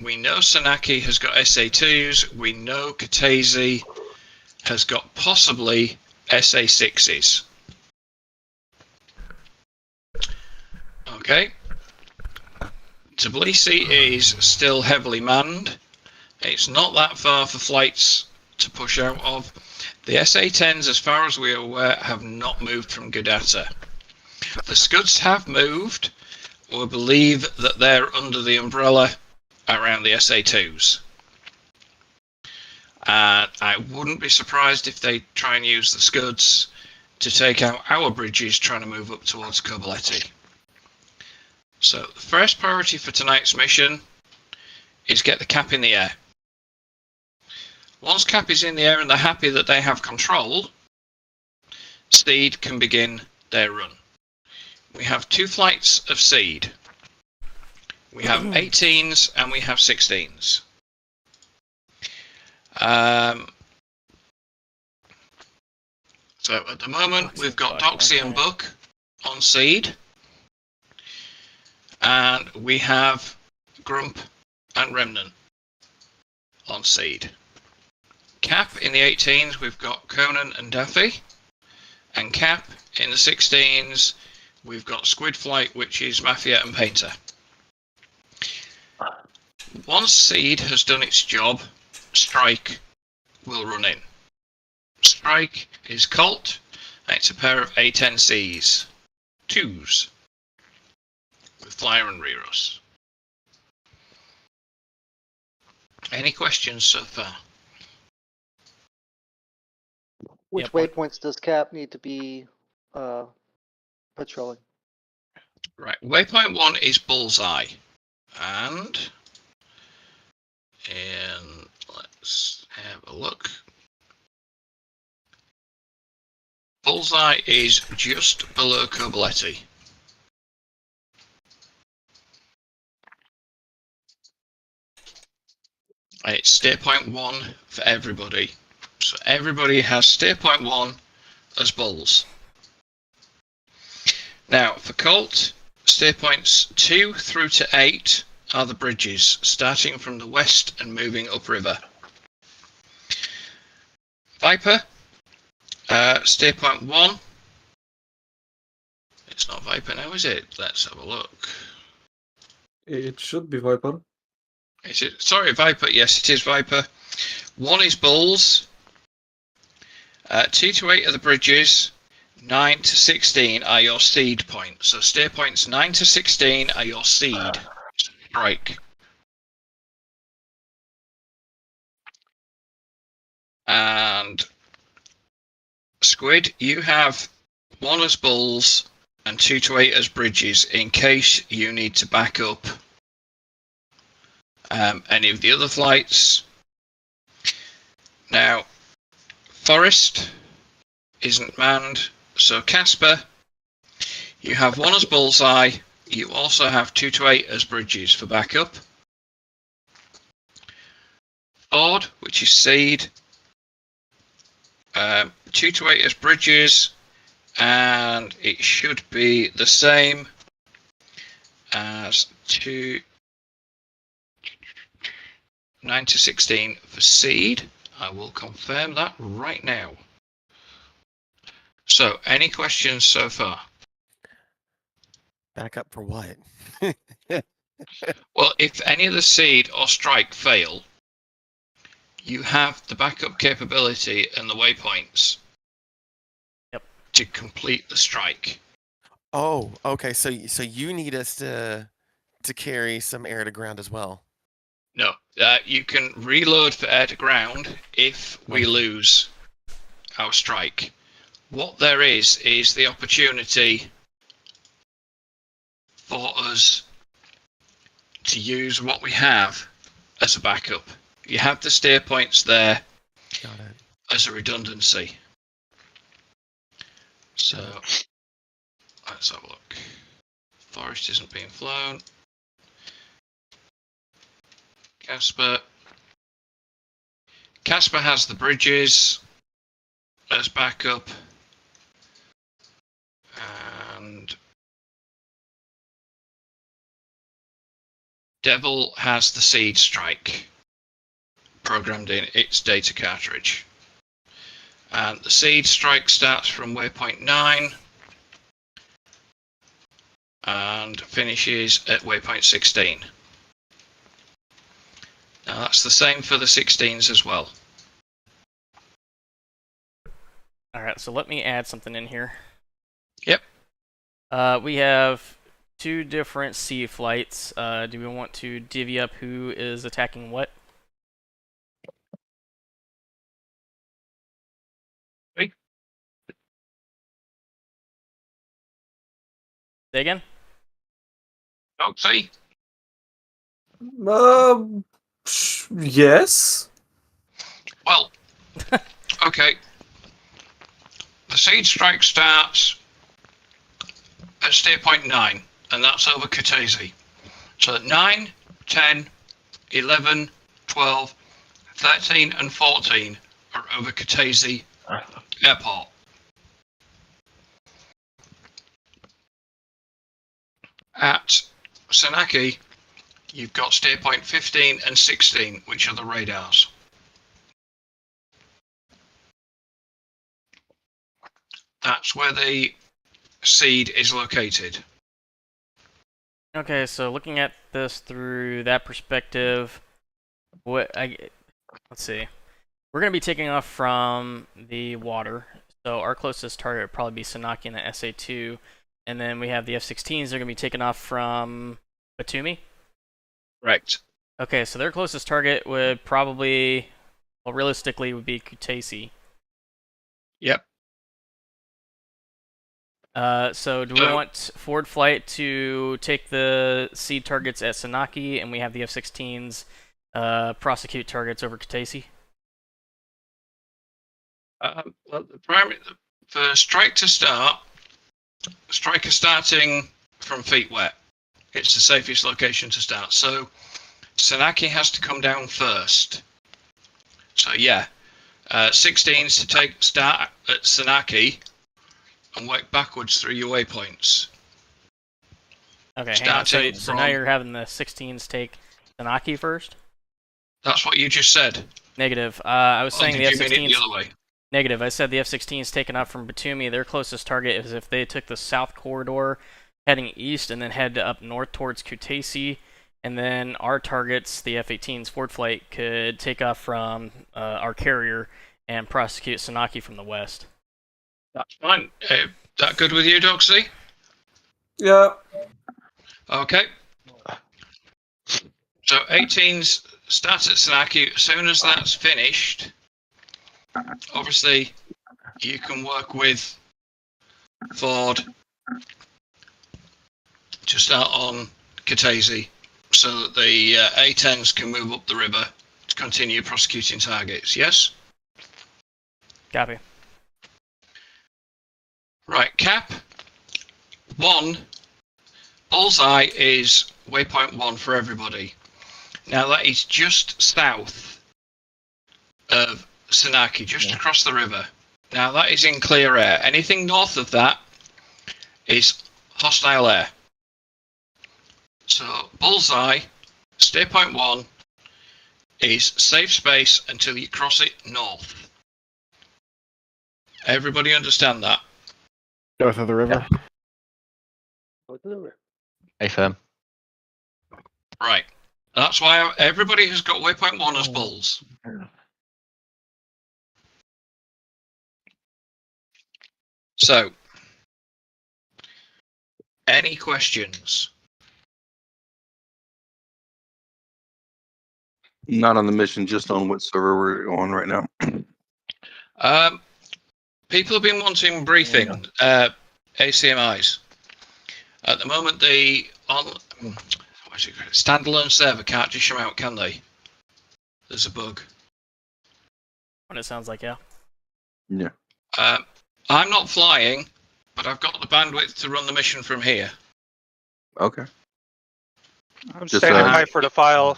We know Sanaki has got SA2s. We know Katese has got possibly SA6s. Okay. Tbilisi is still heavily manned. It's not that far for flights to push out of. The SA-10s, as far as we are aware, have not moved from Gudata. The Scuds have moved. We believe that they're under the umbrella around the SA-2s. And I wouldn't be surprised if they try and use the Scuds to take out our bridges trying to move up towards Kobuleti. So the first priority for tonight's mission is get the Cap in the air. Once Cap is in the air and they're happy that they have control, Seed can begin their run. We have 2 flights of Seed. We have 18s and we have 16s. So at the moment we've got Doxy and Buck on Seed. And we have Grump and Remnant on Seed. Cap in the 18s, we've got Conan and Daffy. And Cap in the 16s, we've got Squid Flight, which is Mafia and Painter. Once Seed has done its job, Strike will run in. Strike is Colt, and it's a pair of A-10Cs. 2s. With Flyer and Reros. Any questions so far? Which waypoints does Cap need to be patrolling? Right, waypoint 1 is Bullseye. And let's have a look. Bullseye is just below Kobuleti. It's steer point 1 for everybody. So everybody has steer point 1 as Bulls. Now for Colt, steer points 2 through to 8 are the bridges, starting from the west and moving upriver. Viper, steer point 1. It's not Viper now, is it? Let's have a look. It should be Viper. Is it? Sorry, Viper. Yes, it is Viper. 1 is Bulls. 2 to 8 are the bridges. 9 to 16 are your seed points. So steer points 9 to 16 are your seed. Strike. And Squid, you have 1 as Bulls and 2 to 8 as bridges in case you need to back up any of the other flights. Now, Forest isn't manned, so Casper, you have 1 as Bullseye. You also have 2 to 8 as bridges for backup. Ford, which is Seed, 2 to 8 as bridges, and it should be the same as 9 to 16 for Seed. I will confirm that right now. So, any questions so far? Back up for what? Well, if any of the Seed or Strike fail, you have the backup capability and the waypoints to complete the strike. Oh, okay. So you need us to carry some air to ground as well. No, you can reload for air to ground if we lose our strike. What there is the opportunity for us to use what we have as a backup. You have the steer points there as a redundancy. So let's have a look. Forest isn't being flown. Casper has the bridges as backup. And Devil has the Seed Strike programmed in its data cartridge. And the Seed Strike starts from waypoint 9 and finishes at waypoint 16. Now that's the same for the 16s as well. Alright, so let me add something in here. Yep. We have 2 different sea flights. Do we want to divvy up who is attacking what? Hey. Say again? Doxy? Yes. Well, okay. The Seed Strike starts at steer point 9, and that's over Kutaisi. So 9, 10, 11, 12, 13, and 14 are over Kutaisi Airport. At Sanaki, you've got steer point 15 and 16, which are the radars. That's where the seed is located. Okay, so looking at this through that perspective, let's see. We're going to be taking off from the water, so our closest target would probably be Sanaki and the SA-2, and then we have the F-16s. They're going to be taking off from Batumi. Correct. Okay, so their closest target would probably, well, realistically, would be Kutaisi. Yep. So do we want forward flight to take the seed targets at Sanaki, and we have the F-16s prosecute targets over Kutaisi? Well, for strike to start, striker starting from feet wet. It's the safest location to start. So Sanaki has to come down first. So yeah, 16s to start at Sanaki and work backwards through your waypoints. Okay, hang on. So now you're having the 16s take Sanaki first? That's what you just said. Negative. I was saying the Did you mean it F-16s... the other way? Negative. I said the F-16s taken up from Batumi. Their closest target is if they took the south corridor heading east and then head up north towards Kutaisi. And then our targets, the F-18s forward flight, could take off from our carrier and prosecute Sanaki from the west. That's fine. That good with you, Doxy? Yeah. Okay. So 18s start at Sanaki. As soon as that's finished, obviously you can work with Ford to start on Kutaisi so that the A-10s can move up the river to continue prosecuting targets. Yes? Copy. Right, Cap. 1. Bullseye is waypoint 1 for everybody. Now that is just south of Sanaki, just across the river. Now that is in clear air. Anything north of that is hostile air. So Bullseye, stay point 1, is safe space until you cross it north. Everybody understand that? North of the river. Affirm. Right. That's why everybody has got waypoint 1 as bulls. So, any questions? Not on the mission, just on what server we're on right now. People have been wanting briefing, ACMIs. At the moment, the standalone server can't dish them out, can they? There's a bug. What it sounds like, yeah. Yeah. I'm not flying, but I've got the bandwidth to run the mission from here. Okay. I'm Just, standing by for the file.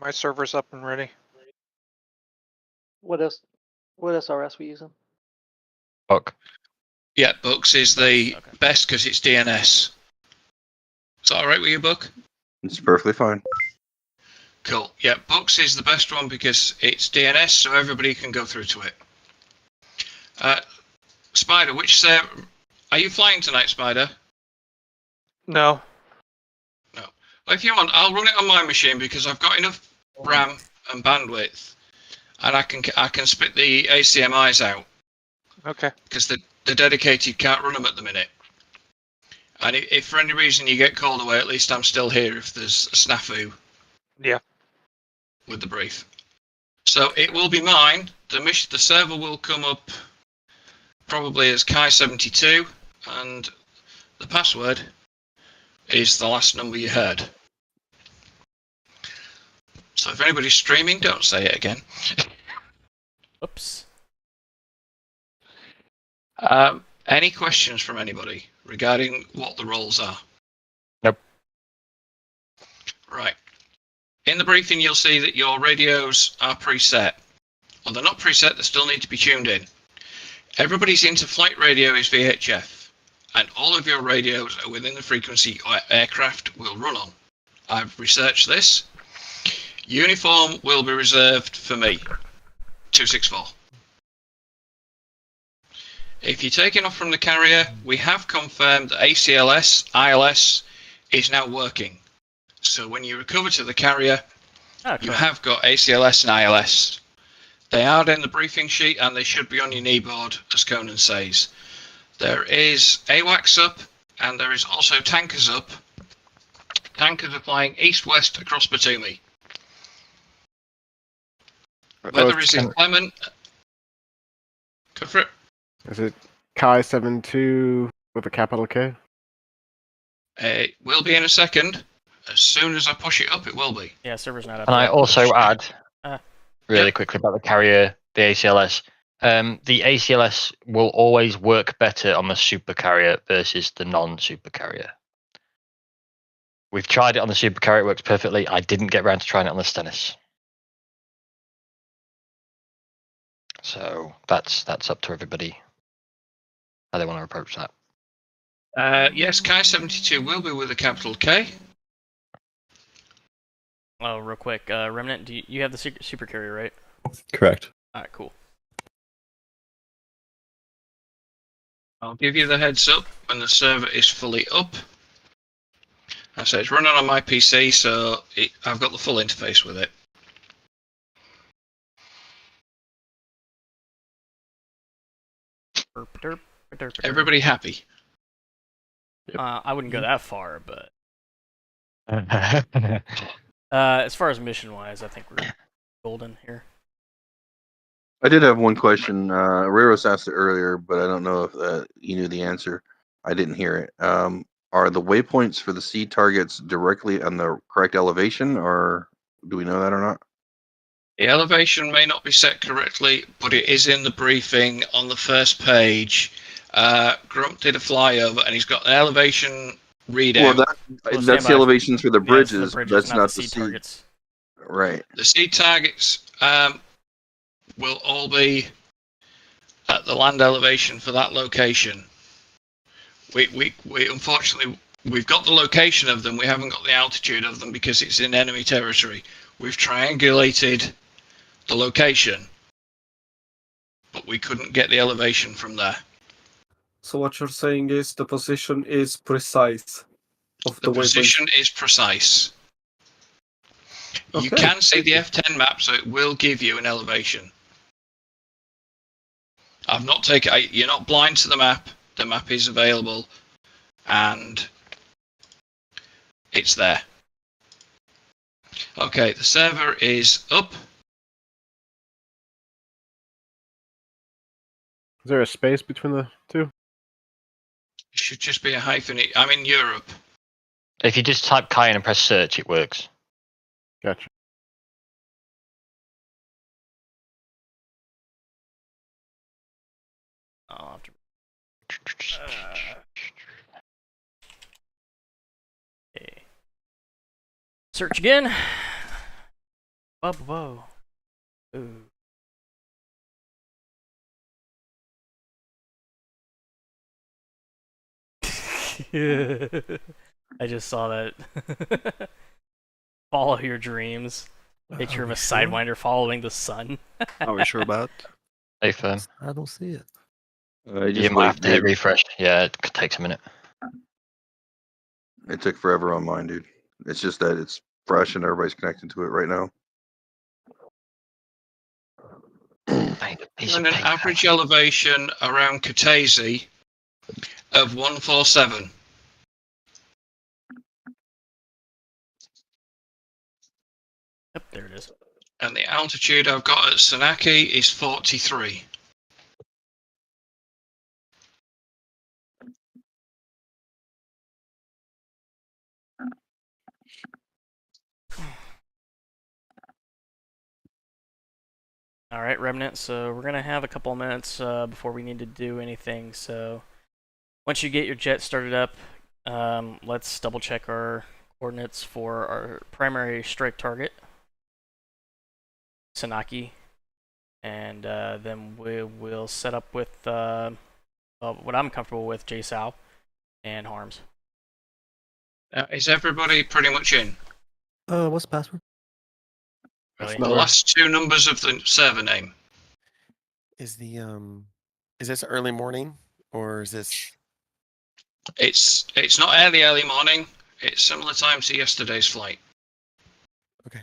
My server's up and ready. What SRS we using? Fuck. Yeah, Bucks is the Okay. best because it's DNS. Is that alright with you, Buck? It's perfectly fine. Cool. Yeah, Bucks is the best one because it's DNS, so everybody can go through to it. Spider, which server... Are you flying tonight, Spider? No. No. Well, if you want, I'll run it on my machine because I've got enough RAM and bandwidth, and I can spit the ACMIs out Okay. because the dedicated can't run them at the minute. And if for any reason you get called away, at least I'm still here if there's a snafu. Yeah. With the brief. So it will be mine. The server will come up probably as Kai72, and the password is the last number you heard. So if anybody's streaming, don't say it again. Oops. Any questions from anybody regarding what the roles are? Nope. Right. In the briefing, you'll see that your radios are preset. Well, they're not preset, they still need to be tuned in. Everybody's into-flight radio is VHF, and all of your radios are within the frequency aircraft will run on. I've researched this. Uniform will be reserved for me, 264. If you're taking off from the carrier, we have confirmed that ACLS, ILS is now working. So when you recover to the carrier, you have got ACLS and ILS. They are in the briefing sheet and they should be on your kneeboard, as Conan says. There is AWACS up and there is also tankers up. Tankers are flying east-west across Batumi. Weather is inclement. Go for it. Is it Kai72 with a capital K? It will be in a second. As soon as I push it up, it will be. Yeah, server's not up. And I yet. also add, really Yep. quickly about the carrier, the ACLS. The ACLS will always work better on the super carrier versus the non-super carrier. We've tried it on the super carrier, it works perfectly. I didn't get around to trying it on the Stennis. So that's up to everybody how they want to approach that. Yes, Kai-72 will be with a capital K. Oh, real quick, Remnant, you have the super carrier, right? Correct. Alright, cool. I'll give you the heads up when the server is fully up. I say it's running on my PC, so I've got the full interface with it. Derp, derp, derp, derp. Everybody happy? I wouldn't go that far, but as far as mission-wise, I think we're golden here. I did have one question. Riros asked it earlier, but I don't know if you knew the answer. I didn't hear it. Are the waypoints for the seed targets directly on the correct elevation, or do we know that or not? The elevation may not be set correctly, but it is in the briefing on the first page. Grump did a flyover, and he's got an elevation readout. Well, that's the elevations for the Yeah, it's for bridges. the bridges, That's not the the seed targets. Right. The seed targets will all be at the land elevation for that location. We unfortunately, we've got the location of them, we haven't got the altitude of them because it's in enemy territory. We've triangulated the location, but we couldn't get the elevation from there. So what you're saying is the position is precise of The the position is precise. You Okay, can see thank the you. F10 map, so it will give you an elevation. I've not taken. You're not blind to the map. The map is available, and it's there. Okay, the server is up. Is there a space between the two? It should just be a hyphen. I'm in Europe. If you just type Kai in and press search, it works. Gotcha. I'll have to... okay. Search again. Whoa. Ooh. I just saw that. Follow your dreams. Picture of a Sidewinder following the sun. Are we sure about? Stay firm. I don't see it. You might have to hit refresh. Yeah, it takes a minute. It took forever on mine, dude. It's just that it's fresh and everybody's connecting to it right now. And an average elevation around Kutaisi of 147. Yep, there it is. And the altitude I've got at Sanaki is 43. Alright, Remnant, so we're going to have a couple of minutes before we need to do anything, so once you get your jet started up, let's double check our coordinates for our primary strike target, Sanaki, and then we will set up with what I'm comfortable with, JSOW and Harms. Is everybody pretty much in? What's the password? Really? The last two numbers of the server name. Is this early morning or is this? It's not early morning. It's similar time to yesterday's flight. Okay.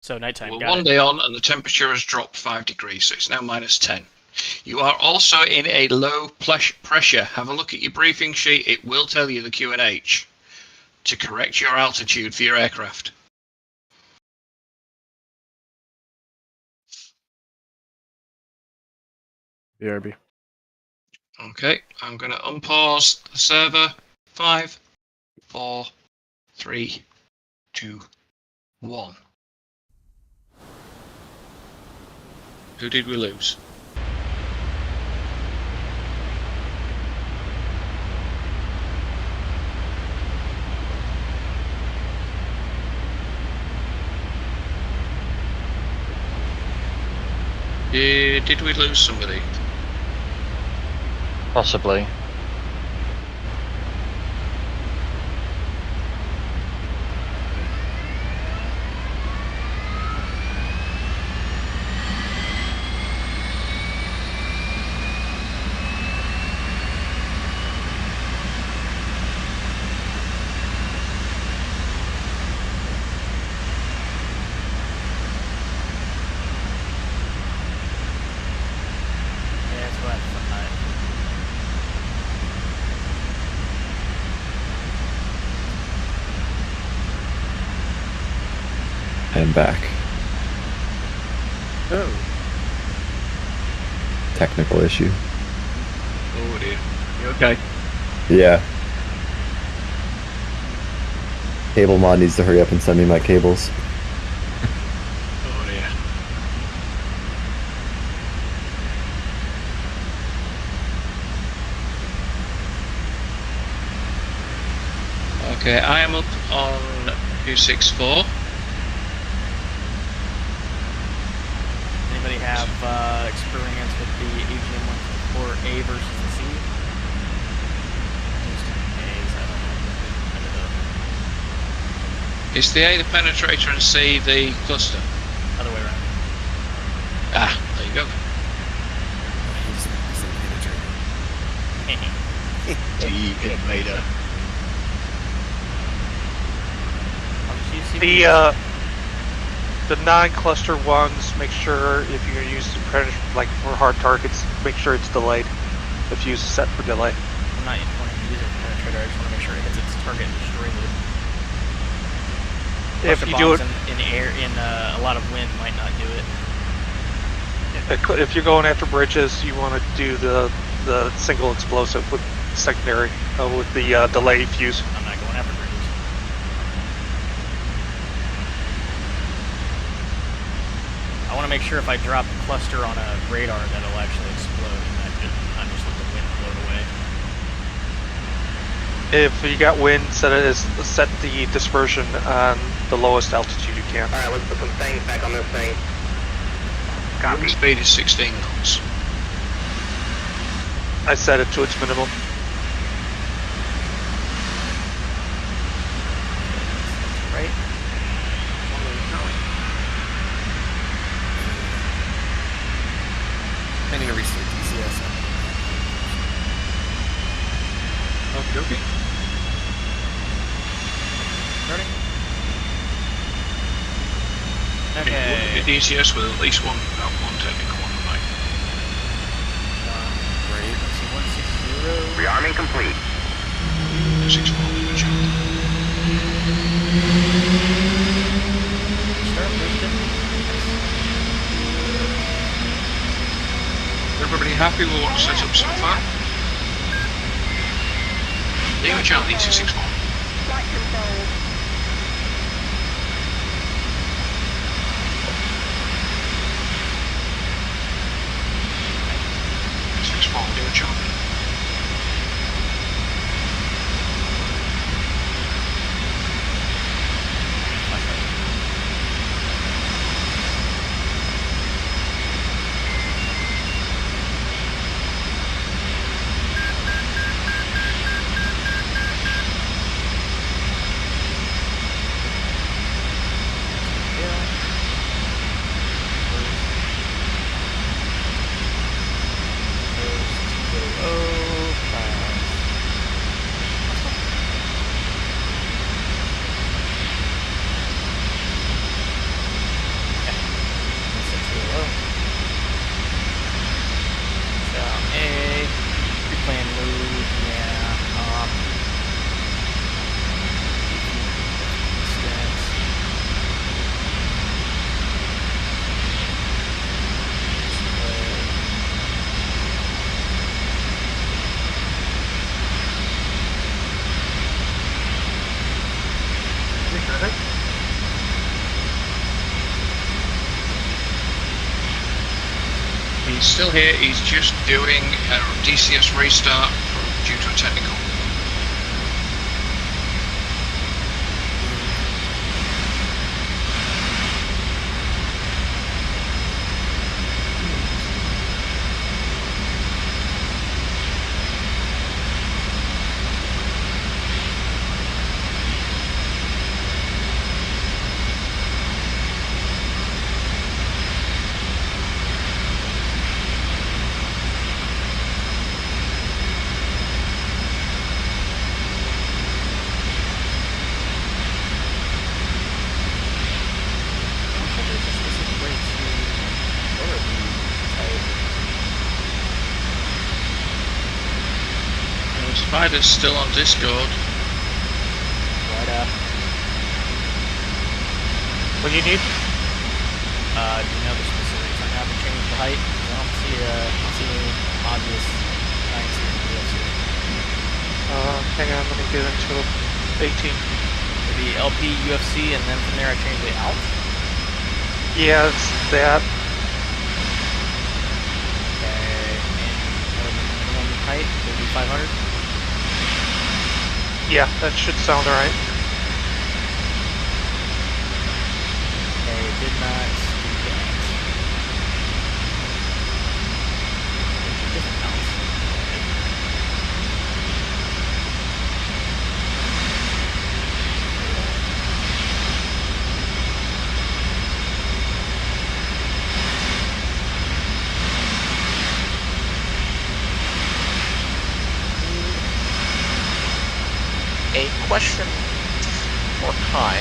So nighttime. We're got one it. day on, and the temperature has dropped 5 degrees, so it's now -10. You are also in a low pressure. Have a look at your briefing sheet. It will tell you the QNH to correct your altitude for your aircraft. BRB. Okay, I'm going to unpause the server. 5, 4, 3, 2, 1. Who did we lose? Did we lose somebody? Possibly. Yeah, it's what I'm back. Oh, Technical issue. Oh dear. you okay? Yeah. Cable mod needs to hurry up and send me my cables. Oh dear. Okay, I am up on 264. Anybody have experience with the AGM 154A versus the C? Just A's, I don't know. Is the A the penetrator and C the cluster? Other way around. Ah, there you go. The non-cluster ones, make sure if you're gonna use the like for hard targets, make sure it's delayed. The fuse is set for delay. I'm not even wanting to use it for penetrator, I just want to make sure it hits its target and destroys it. If you do it, in air, in a lot of wind, might not do it. if you're going after bridges, you want to do the single explosive with secondary with the delay fuse. I'm not going after bridges. I want to make sure if I drop a cluster on a radar that it'll actually explode and not just let the wind float away. If you got wind, set the dispersion on the lowest altitude you can. Alright, let's put some things back on this thing. Wind speed is 16 knots. I set it to its minimum. Right? gonna restart DCS. Okay, okay. Starting. Okay. The DCS with at least one technical on the night. Great. Let's see, 160. Rearming complete. 6 4 jump. Start boosting. Everybody happy with what's set up so far? Lima Charlie 261. Flight control. 6-4, Lima Charlie. He's still here, he's just doing a DCS restart due to a technical. Spider's still on Discord. Right up. What do you need? Do you know the specifics on how to change the height? I don't see any obvious lines here in the UFC. Hang on, let me get into 18. Maybe LP, UFC, and then from there I change it out? Yeah, it's that. Okay, and minimum height would be 500? Yeah, that should sound alright. Okay, did not do that. There's a different house. A question for Kai.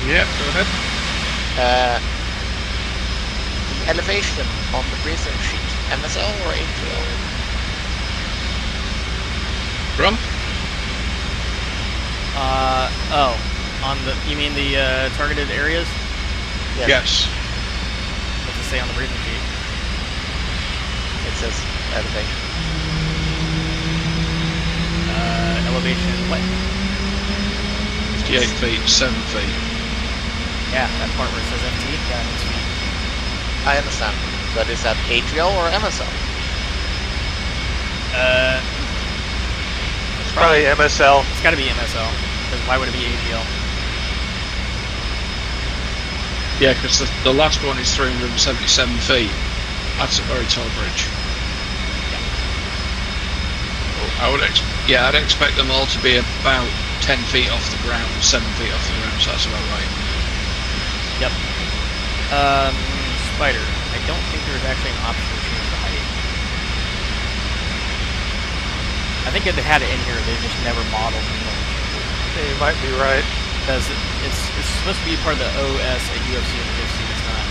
Yeah, go ahead. The elevation on the briefing sheet, MSL or ATL? Rum? On the, you mean the targeted areas? Yes. What's it say on the briefing sheet? It says elevation. Elevation, what? 58 feet, 7 feet. Yeah, that part where it says FT, yeah, that's feet. I understand. But is that ATL or MSL? It's probably MSL. It's gotta be MSL, because why would it be AGL? Yeah, because the last one is 377 feet. That's a very tall bridge. I'd expect them all to be about 10 feet off the ground, 7 feet off the ground, so that's about right. Yep. Spider, I don't think there's actually an option to change I think if they had it in here, they just never modeled it. You might be right. Because it's supposed to be part of the OS at UFC and UFC. It's not.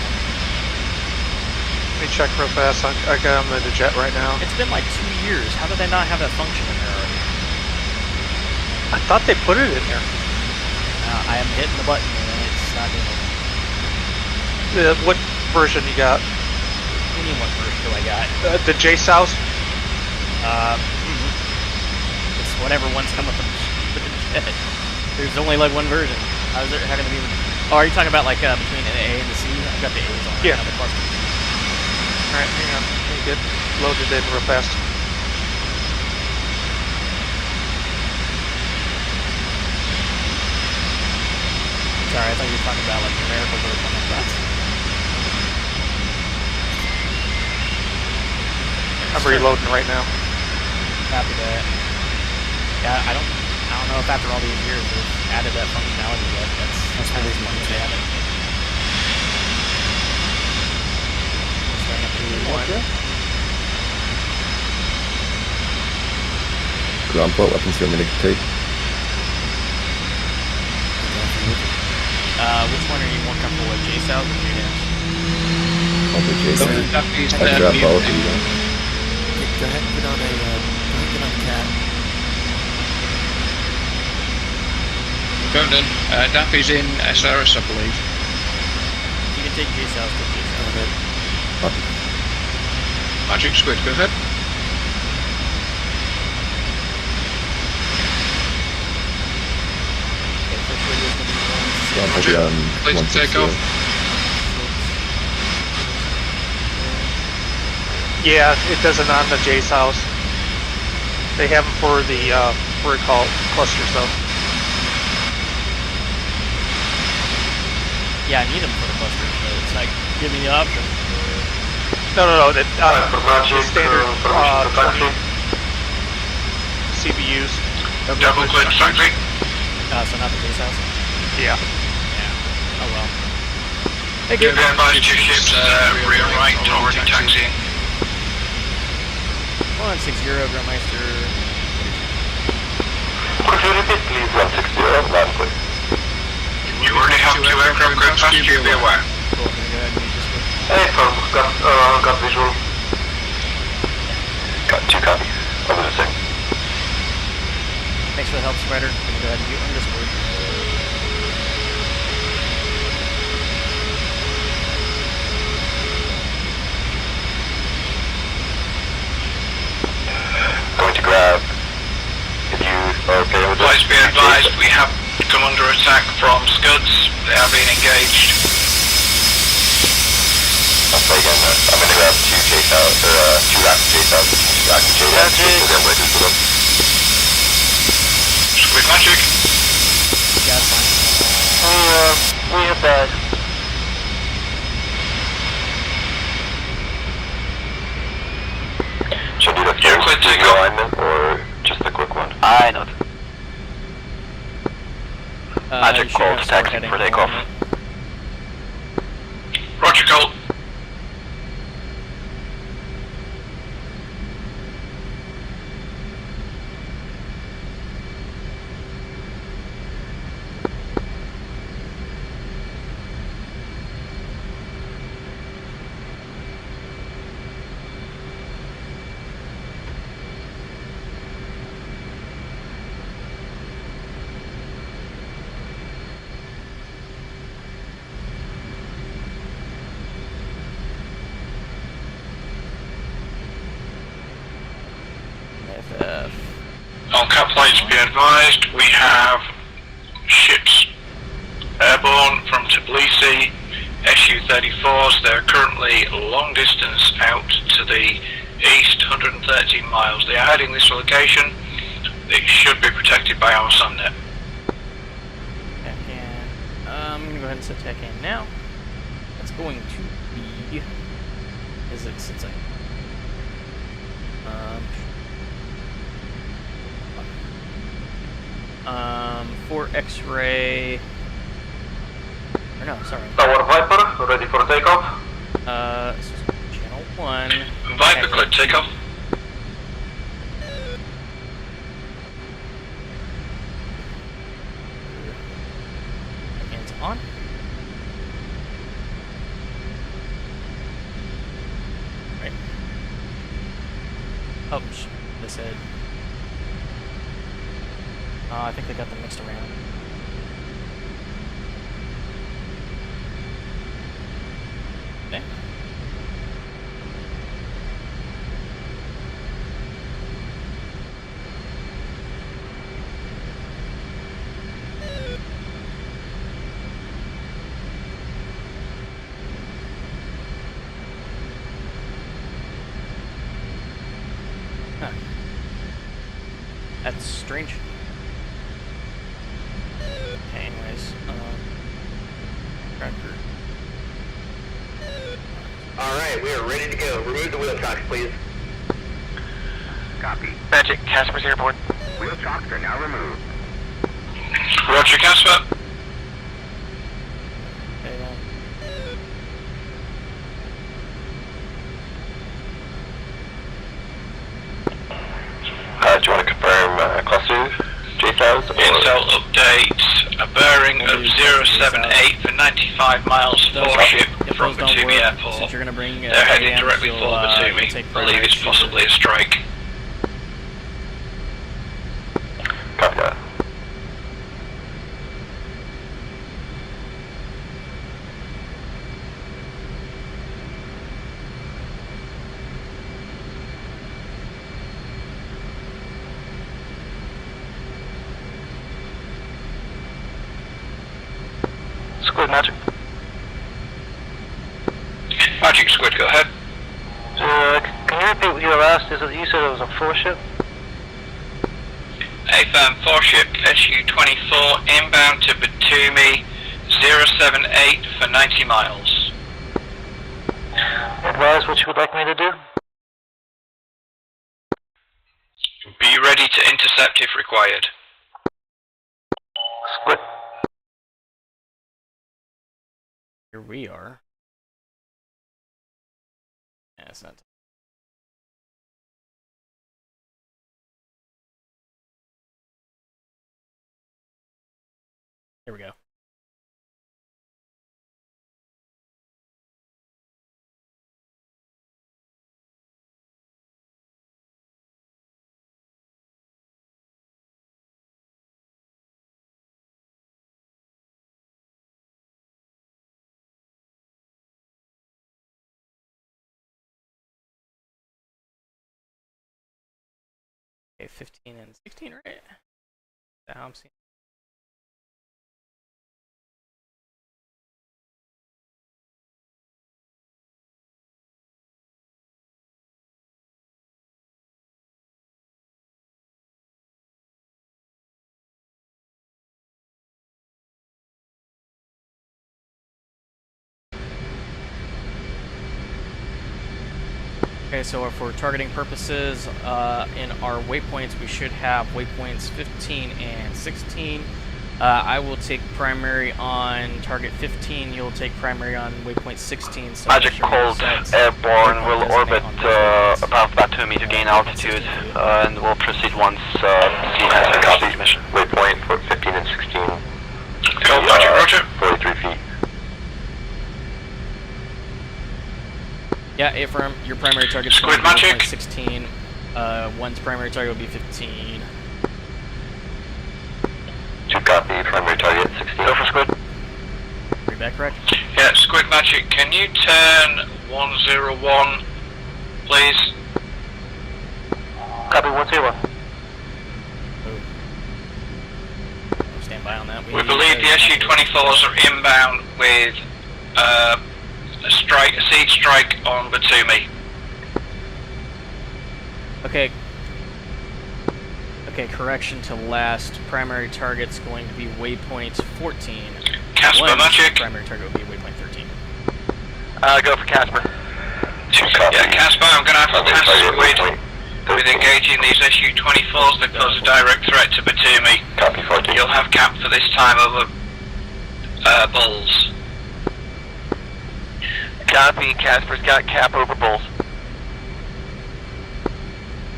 Let me check real fast. I got them in the jet right now. It's been like 2 years. How did they not have that function in there already? I thought they put it in there. I am hitting the button and it's not doing it. What version you got? What do you mean, what version do I got? The J-Souse? It's whatever one's coming from the jet. There's only like one version. How can it be? Oh, are you talking about like between the A and the C? I've got the A's on. Yeah. The clusters. Alright, hang on. Let me get loaded in real fast. Sorry, I thought you were talking about like numerical version of that. I'm reloading right now. Copy that. Yeah, I don't know if after all these years they've added that functionality yet. That's kind of fun that they haven't. Ground what weapons do you want me to take? Which one are you more comfortable with, J-South or J-Dance? Probably Jason. I can grab both of you then. Go ahead and get on a cat. Going done. Dappy's in SRS, I believe. You can take J-South, take J-South. Magic Squid, go ahead. Roger, please take off. Yeah, it doesn't on the J-Souse. They have them for the, what are called, clusters though. Yeah, I need them for the clusters, but it's like, give me the option. No, the standard 20 CBUs. Double click factory. So not the base house? Yeah. Yeah. Oh well. Thank you. Advise two ships rear right, already taxiing. 160, Grandmeister. Could you repeat please 160 last please? You already have two aircraft going past you, be aware. Cool, I'm gonna go ahead and meet this one. Hey, got visual. Got two copy. Over the same. Thanks for the help, Spider. I'm gonna go ahead and mute on Discord. Going to grab. If you are okay with this. Please be advised, we have come under attack from Scuds. They are being engaged. I'll say again, I'm going to grab two active J-South, two active J-South, so they're ready for them. Squid Magic. Yeah, that's fine. We have that. Should I do the first alignment or just the quick one? I know. Magic call to taxi for takeoff. Roger, Colt. All cap flights be advised, we have ships airborne from Tbilisi, Su-34s. They're currently long distance out to the east, 113 miles. They are heading this location. It should be protected by our SAMNet. I'm gonna go ahead and set tech in now. It's going to be. Is it since I? 4 X-ray. Or no, sorry. Tower Viper, ready for takeoff? Channel 1. Viper, click takeoff. said. I think they got them mixed around. Okay. Huh. That's strange. Okay, anyways, Tracker. Alright, we are ready to go. Remove the wheel chocks, please. Copy. Magic, Casper's airborne. Wheel chocks are now removed. Roger, Casper. Okay, then. Do you want to confirm cluster J-Cells? Intel update, a bearing of 078 for 95 miles, ship from Batumi Airport. Since you're gonna bring, They're heading AM, directly you'll, for you'll Batumi. take I believe primary it's shooter. possibly a strike. Copy that. Squid Magic. Magic Squid, go ahead. Can you repeat what you were asked? You said it was a 4-ship? A-Firm 4-ship, SU-24, inbound to Batumi, 078 for 90 miles. Advise what you would like me to do? Be ready to intercept if required. Squid. Here we are. Yeah, it's not. Here we go. Okay, 15 and 16, right? That's how I'm seeing. Okay, so for targeting purposes, in our waypoints, we should have waypoints 15 and 16. I will take primary on target 15. You'll take primary on waypoint 16. So Magic Cold Airborne will orbit above Batumi to gain altitude, and will proceed once copy mission. Waypoint for 15 and 16. Go, Magic, roger. 43 feet. Yeah, A-Firm, your primary target is Squid Magic. 16. One's primary target will be 15. 2 copy, primary target 16. Go for Squid. Read that correct? Yeah, Squid Magic, can you turn 101, please? Copy 101. Stand by on that. We believe the SU-24s are inbound with a seed strike on Batumi. Okay. Okay, correction to last. Primary target's going to be waypoint 14. Casper One's Magic. primary target will be waypoint 13. Go for Casper. Yeah, Casper, I'm going to have to task Squid with engaging these SU-24s that pose a direct threat to Batumi. Copy 14. You'll have cap for this time over Bulls. Copy, Casper's got cap over Bulls.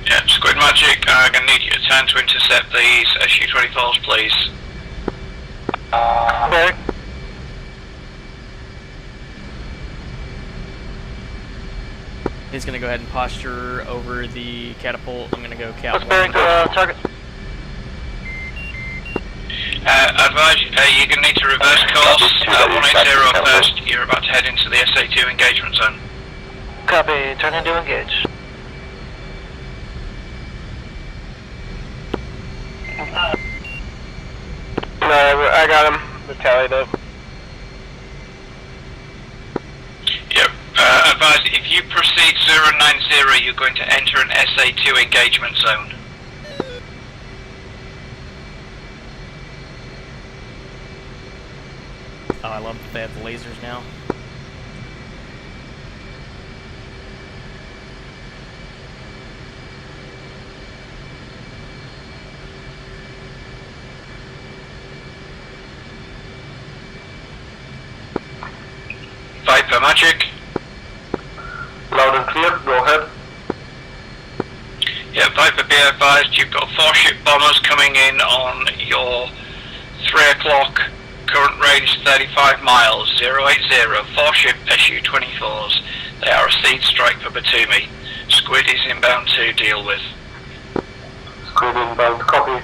Yeah, Squid Magic, I'm going to need you to turn to intercept these SU-24s, please. Okay. He's going to go ahead and posture over the catapult. I'm going to go cat 1. Target. Advise, you're going to need to reverse course. 180 first. You're about to head into the SA2 engagement zone. Copy, turn into engage. I got him. They're tallied up. Yep. Advise, if you proceed 090, you're going to enter an SA2 engagement zone. Oh, I love that they have the lasers now. Viper Magic. Loud and clear, go ahead. Yeah, Viper, be advised, you've got 4 ship bombers coming in on your 3 o'clock, current range 35 miles, 080, 4 ship Su-24s. They are a seed strike for Batumi. Squid is inbound to deal with. Squid inbound, copy.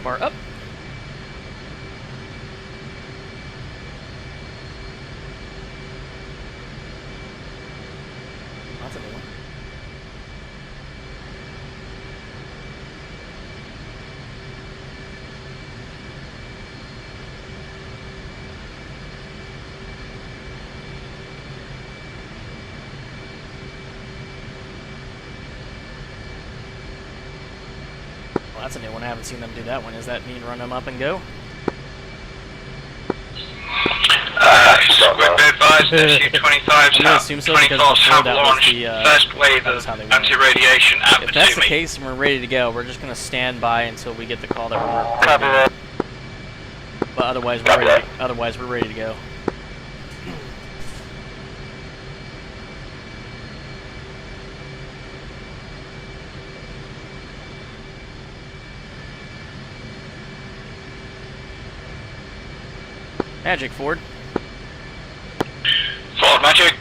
Bar up. That's a new one. Well, that's a new one. I haven't seen them do that one. Does that mean run them up and go? Squid, be advised, Su-25s have 24s have launched first wave of anti-radiation at If that's the Batumi. case and we're ready to go, we're just going to stand by until we get the call that we're Copy that. But otherwise, we're ready to go. Magic, Ford. Forward Magic.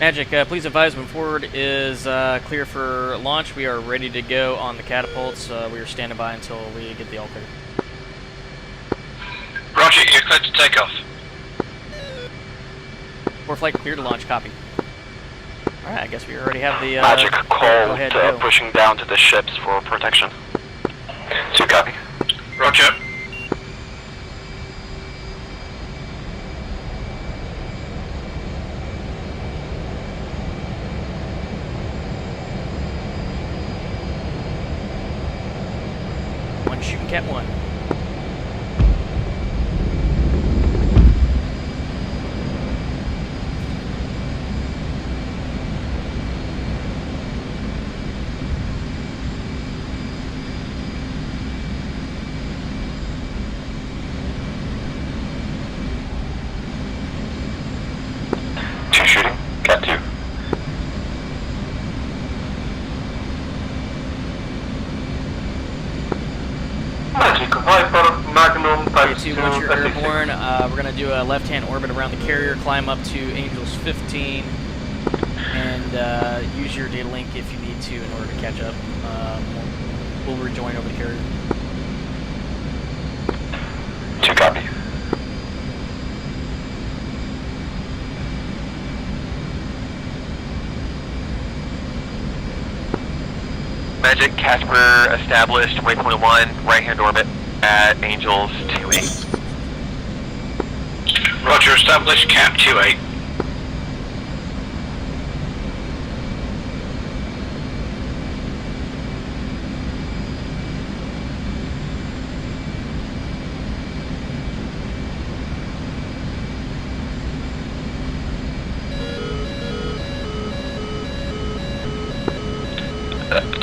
Magic, please advise when Ford is clear for launch. We are ready to go on the catapults. We are standing by until we get the all clear. Roger, you're cleared to take off. Ford flight clear to launch, copy. Alright, I guess we already have the Magic go call ahead, go. pushing down to the ships for protection. 2 copy. Roger. One shooting cat 1. Shooting, cat 2. Magic Viper, Magnum, Okay, 2, once you're airborne, we're going to do a left-hand orbit around the carrier, climb up to Angels 15, and use your data link if you need to in order to catch up. We'll rejoin over the carrier. 2 copy. Magic, Casper established waypoint 1, right-hand orbit at Angels 28. Roger, established cap 28.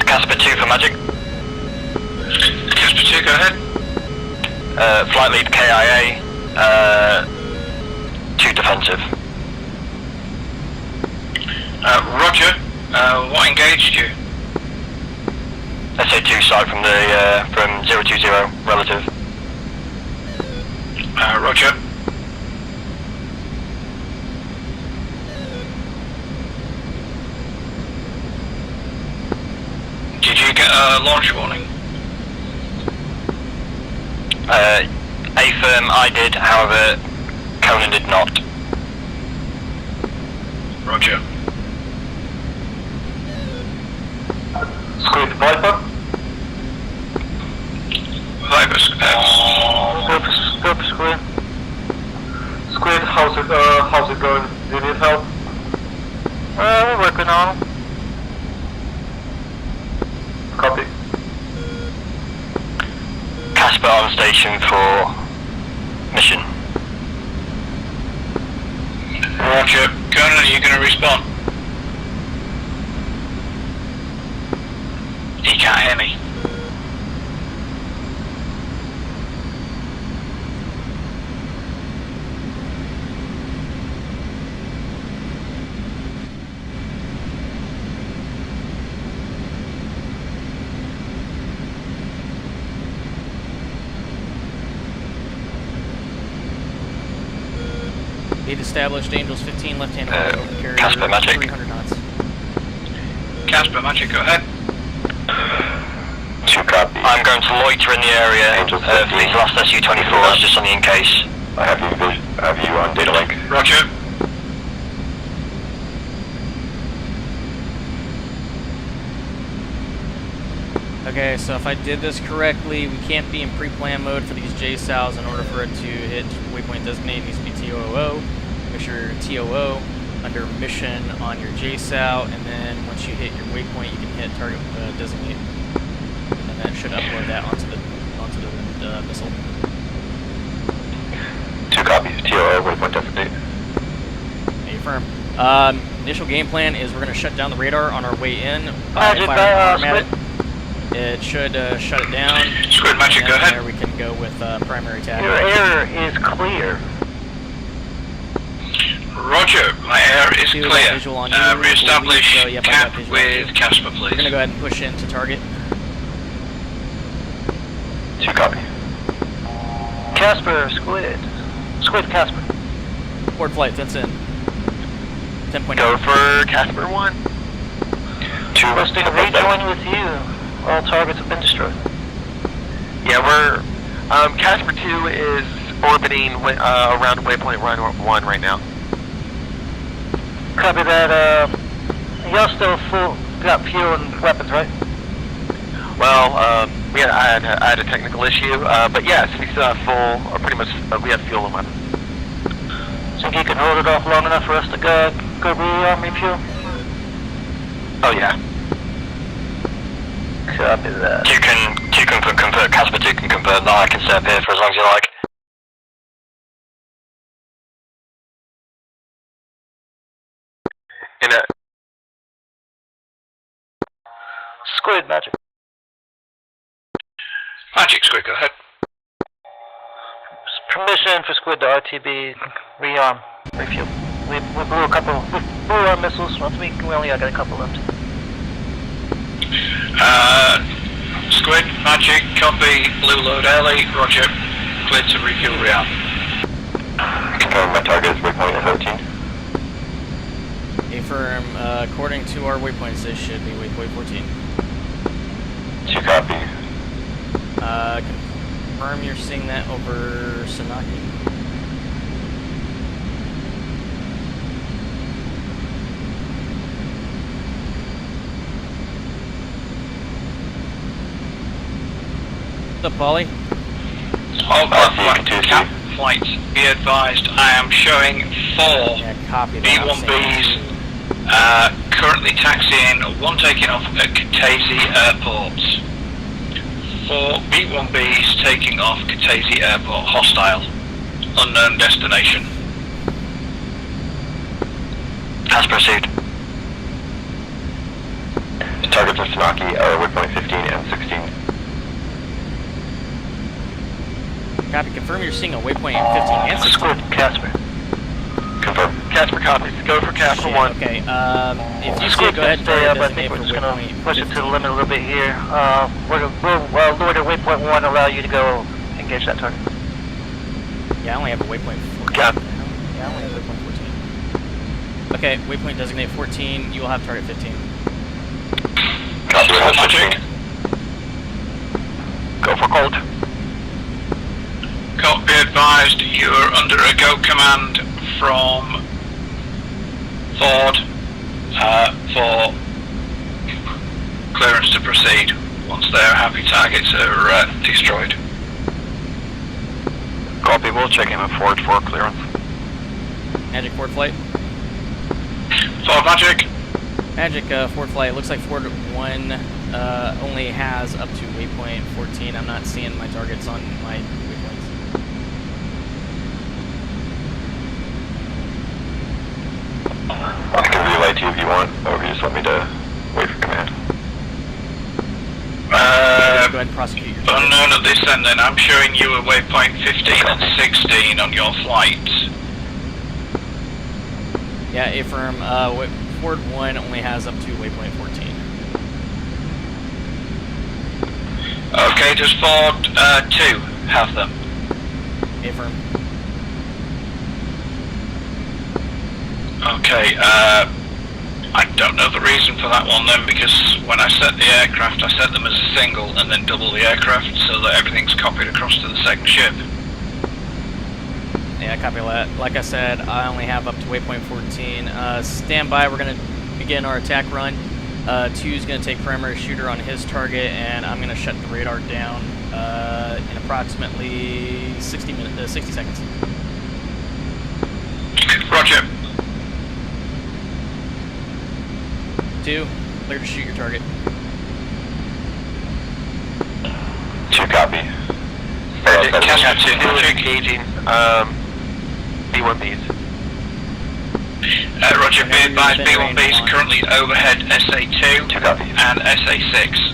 Casper 2 for Magic. 2, go ahead. Flight lead KIA, 2 defensive. Roger. What engaged you? SA2 side from the from 020 relative. Roger. Did you get a launch warning? A-firm I did, however, Conan did not. Roger. Squid Viper? Viper Squid. Squid, how's it going? Do you need help? We're working on. Copy. Casper on station for mission. Roger. Conan, are you going to respond? He can't hear me. Lead established, Angels 15, left-hand over carrier, Casper Magic. 300 knots. Casper Magic, go ahead. 2 copy. I'm going to loiter in the area for these last SU-24s, just on the in case. I have you on data link. Roger. Okay, so if I did this correctly, we can't be in pre-plan mode for these JSOWs in order for it to hit waypoint designate. It needs to be TOO. Make sure TOO under mission on your JSOW, and then once you hit your waypoint, you can hit target designate, and then that should upload that onto the missile. 2 copies. TOO waypoint designate. Affirm. Initial game plan is we're going to shut down the radar on our way in. It should shut it down. Squid Magic, go ahead. There we can go with primary attack. Your air is clear. Roger, my air is Do clear. visual on you, Re-establish so, yep, I got cap visual on with you. Casper, We're going to please. go ahead and push into target. 2 copy. Casper, Squid. Squid, Casper. Board flight, fence in. 10.9. Go for Casper 1. 2 Requesting rejoin with you. All targets have been destroyed. Yeah, we're Casper 2 is orbiting around waypoint 1 right now. Copy that. Y'all still full, got fuel and weapons, right? Well, I had a technical issue, but yes, we still have full, or pretty much, we have fuel and weapons. Think you can hold it off long enough for us to go refuel? Oh yeah. Copy that. 2 can convert, Casper 2 can convert that. I can stay up here for as long as you like. In a Squid, Magic. Magic, Squid, go ahead. Permission for Squid to RTB, rearm, refuel. We blew our missiles. Once we only got a couple left. Squid, Magic, copy, blue load early, roger, clear to refuel rearm. confirm my target is waypoint 13. Affirm, according to our waypoints, this should be waypoint 14. 2 copy. Confirm you're seeing that over Sanaki. What's up, Polly? All cap flights, be advised, I am showing 4 copy that. B1Bs currently taxiing, 1 taking off at Kutaisi Airport. 4 B1Bs taking off Kutaisi Airport, hostile, unknown destination. Has proceed. The targets are Sanaki, waypoint 15 and 16. Copy. Confirm you're seeing a waypoint at 15 and 16. Score Casper. Confirm. Casper copies. Go for Casper 1. Okay, if you see it, go ahead and stay up. I designate think we're for just going to waypoint push it 15. to the limit a little bit here. We'll lower to waypoint 1, allow you to go engage that target. Yeah, I only have a waypoint 14. Got it. Yeah, I only have waypoint 14. Okay, waypoint designate 14, you will have target 15. Copy, Magic. Go for cold. Be advised, you're under a go command from Ford for clearance to proceed once their happy targets are destroyed. Copy, we'll check in with Ford for clearance. Magic Ford flight. Ford Magic. Magic Ford flight. Looks like Ford 1 only has up to waypoint 14. I'm not seeing my targets on my waypoints. I can relay to you if you want, or if you just want me to wait for command. Go ahead and prosecute your target. Unknown at this end then, I'm showing you a waypoint 15 and 16 on your flights. Yeah, affirm. Ford 1 only has up to waypoint 14. Okay, does Ford 2 have them? Affirm. Okay, I don't know the reason for that one then, because when I set the aircraft, I set them as a single and then double the aircraft so that everything's copied across to the second ship. Yeah, copy that. Like I said, I only have up to waypoint 14. Stand by, we're going to begin our attack run. 2 is going to take perimeter shooter on his target, and I'm going to shut the radar down in approximately 60 seconds. Roger. 2, clear to shoot your target. 2 copy. Casper 2, Magic. Engaging B1Bs. Roger, be advised, B1B is currently overhead SA2 2 copy. and SA6.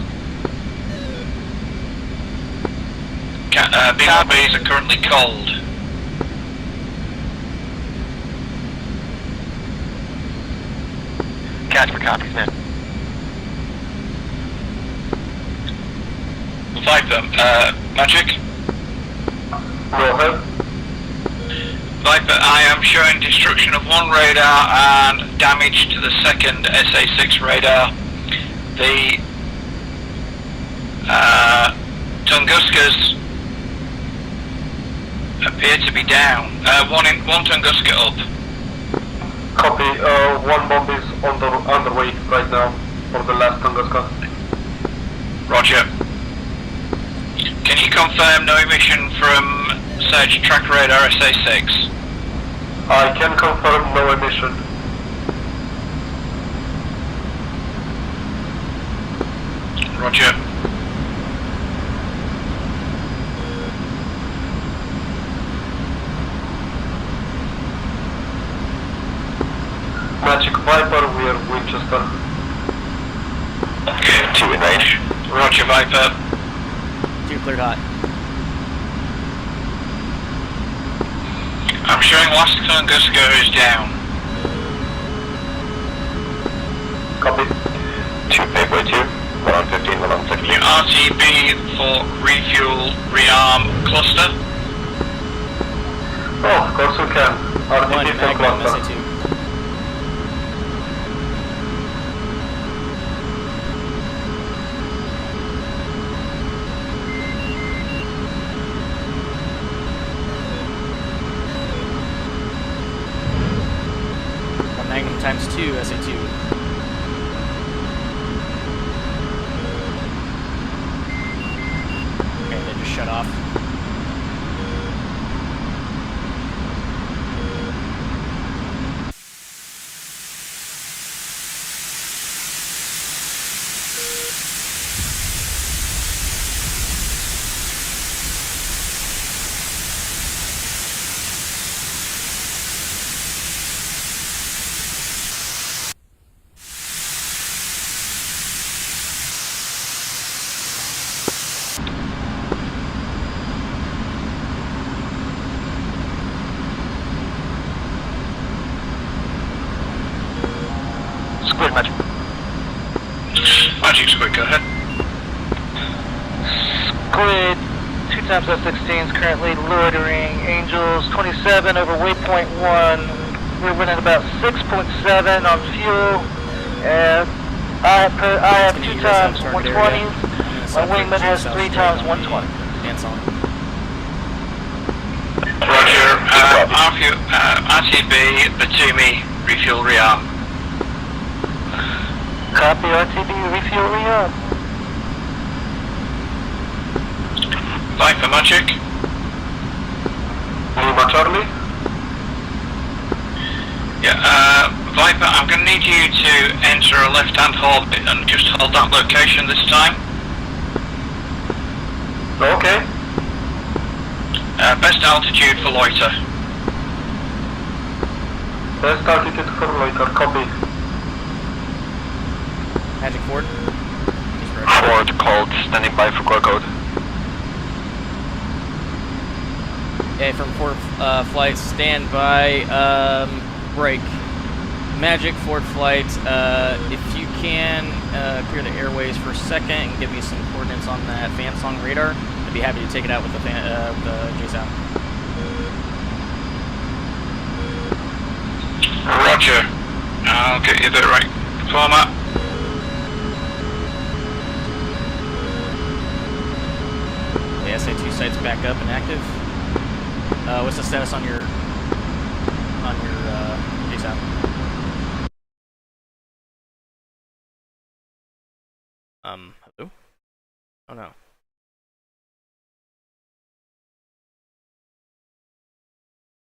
B1Bs are currently cold. Casper copies, man. Viper, Magic. Go ahead. Viper, I am showing destruction of 1 radar and damage to the second SA6 radar. The Tunguskas appear to be down. One Tunguska up. Copy, 1 bomb is underway right now for the last Tunguska. Roger. Can you confirm no emission from Surge Track Radar SA6? I can confirm no emission. Roger. Magic Viper, we are Winchester. Okay, 2 in range. Roger, Viper. 2 cleared hot. I'm showing last Tunguska is down. Copy. 2 paper 2, 1 on 15, 1 on 16. RTB for refuel, rearm, cluster. Oh, of course we can. 1, RTP for Magnum, cluster. SA2. Magnum times 2, SA2. Okay, they just shut off. Magic Squid, go ahead. Squid, 2 times F-16s currently loitering. Angels 27 over waypoint 1. We're running about 6.7 on fuel. I have 2 times 120s. My wingman has 3 times 120. Dance on. Roger. RTB, Batumi, refuel rearm. Copy, RTB, refuel rearm. Viper Magic. Lima Charlie. Yeah, Viper, I'm going to need you to enter a left-hand orbit and just hold that location this time. Okay. Best altitude for loiter. Best altitude for loiter, copy. Magic Ford. Ford called, standing by for core code. Okay, from Ford Flight, stand by, break. Magic Ford Flight, if you can clear the airways for a second and give me some coordinates on that fan song radar, I'd be happy to take it out with the JSOund. Roger. I'll get you the right format. The SA2 site's back up and active. What's the status on your JSOund? Hello? Oh no.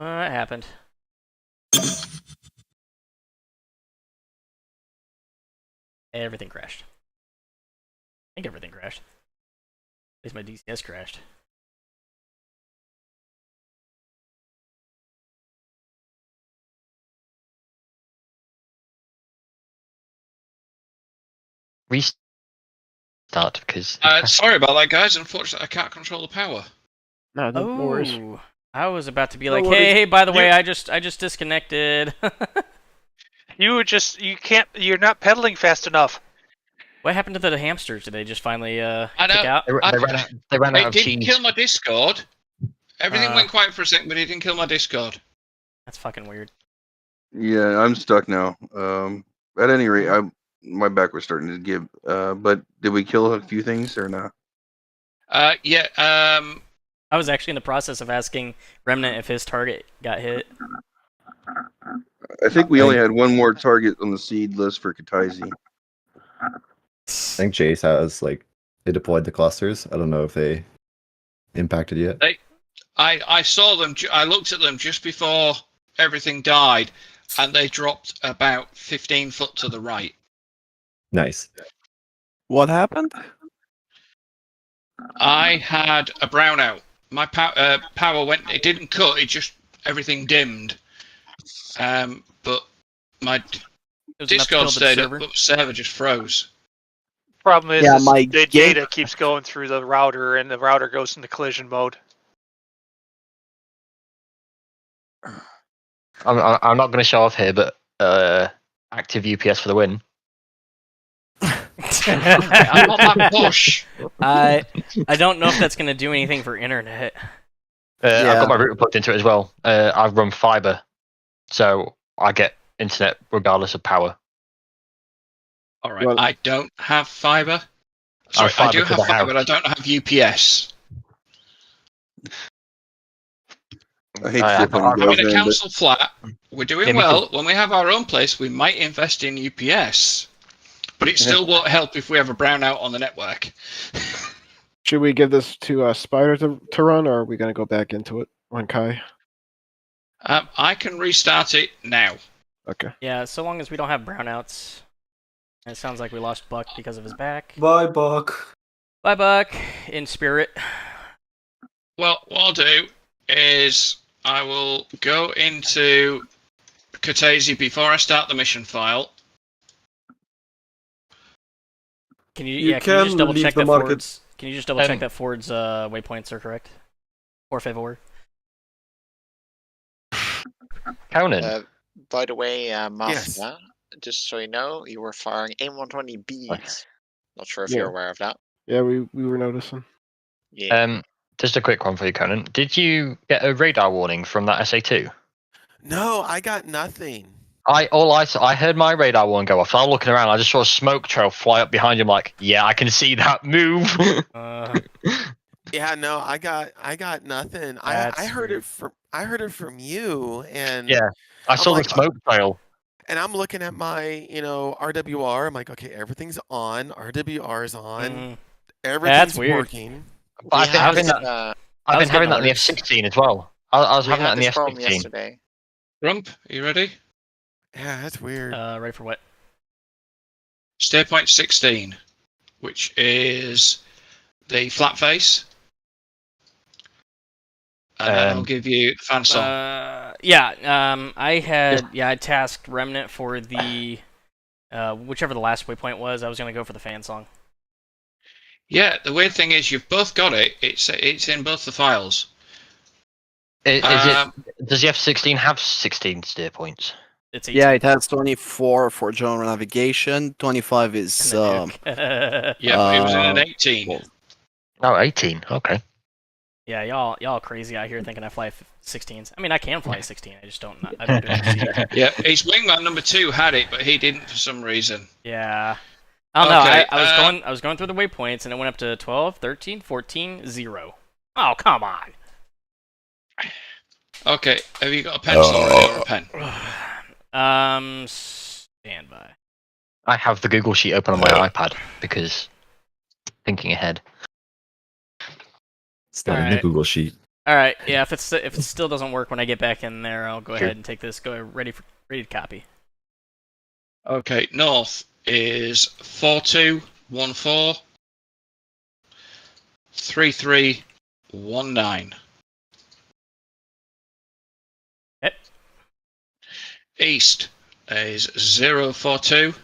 It happened. Everything crashed. I think everything crashed. At least my DCS crashed. Restart because. Sorry about that, guys. Unfortunately, I can't control the power. No, no worries. I was about to be No like, worries. hey, by the way, I just disconnected. You're not pedaling fast enough. What happened to the hamsters? Did they just finally I kick know. out? They ran out of It didn't cheese. kill my Discord. Everything went quiet for a second, but it didn't kill my Discord. That's fucking weird. Yeah, I'm stuck now. At any rate, my back was starting to give. But did we kill a few things or not? Yeah. I was actually in the process of asking Remnant if his target got hit. I think we only had one more target on the seed list for Kataisi. I think Jace has, like, they deployed the clusters. I don't know if they impacted yet. I saw them. I looked at them just before everything died, and they dropped about 15 foot to the right. Nice. What happened? I had a brownout. My power went. It didn't cut. It just everything dimmed. But my Discord stayed up, but the server just froze. Problem is, Yeah, is my the data keeps going through the router, and the router goes into collision mode. I'm not going to show off here, but active UPS for the win. I'm not that posh. I don't know if that's going to do anything for internet. I've got my router plugged into it as well. I run fiber, so I get internet regardless of power. All right. I don't have fiber. Sorry, I do have fiber, but I don't have UPS. I hate I'm in a council flat. We're doing well. When we have our own place, we might invest in UPS. But it still won't help if we have a brownout on the network. Should we give this to Spider to run, or are we going to go back into it on Kai? I can restart it now. Okay. Yeah, so long as we don't have brownouts. And it sounds like we lost Buck because of his back. Bye, Buck. Bye, Buck. In spirit. Well, what I'll do is I will go into Kataisi before I start the mission file. Can you just double check that Ford's? Can you just double check that Ford's waypoints are correct? Por favor. Conan. By the way, Mafia, just so you know, you were firing M120Bs. Not sure if Yeah. you're aware of that. Yeah, we were noticing. Yeah. Just a quick one for you, Conan. Did you get a radar warning from that SA2? No, I got nothing. I heard my radar warning go off. So I'm looking around. I just saw a smoke trail fly up behind you. I'm like, yeah, I can see that move. Yeah, no, I got nothing. I heard it from you, and yeah, I saw like, the smoke trail. And I'm looking at my, RWR. I'm like, okay, everything's on. RWR is on. Everything's working. But I've been having that. I've been having that in the F-16 as well. I was having that in the F-16 yesterday. Rump, are you ready? Yeah, that's weird. Ready for what? Stay point 16, which is the flat face. And then I'll give you the fan song. I tasked Remnant for the whichever the last waypoint was. I was gonna go for the fan song. Yeah, the weird thing is you've both got it. It's in both the files. Does the F-16 have 16 steer points? It's 18. Yeah, it has 24 for general navigation. 25 is yeah, but it was in an 18. Oh, 18. Okay. Yeah, y'all crazy out here thinking I fly 16s. I mean, I can fly 16. I just don't. I don't do it. Yeah, his wingman number 2 had it, but he didn't for some reason. Yeah. I don't know. I was going through the waypoints, and it went up to 12, 13, 14, 0. Oh, come on. Okay, have you got a pencil or a pen? Stand by. I have the Google Sheet open on my iPad because thinking ahead. Starting the Google Sheet. All right. Yeah. If it still doesn't work when I get back in there, I'll go ahead and take this. Go ready to copy. Okay. North is 4214 3319. Okay. East is 042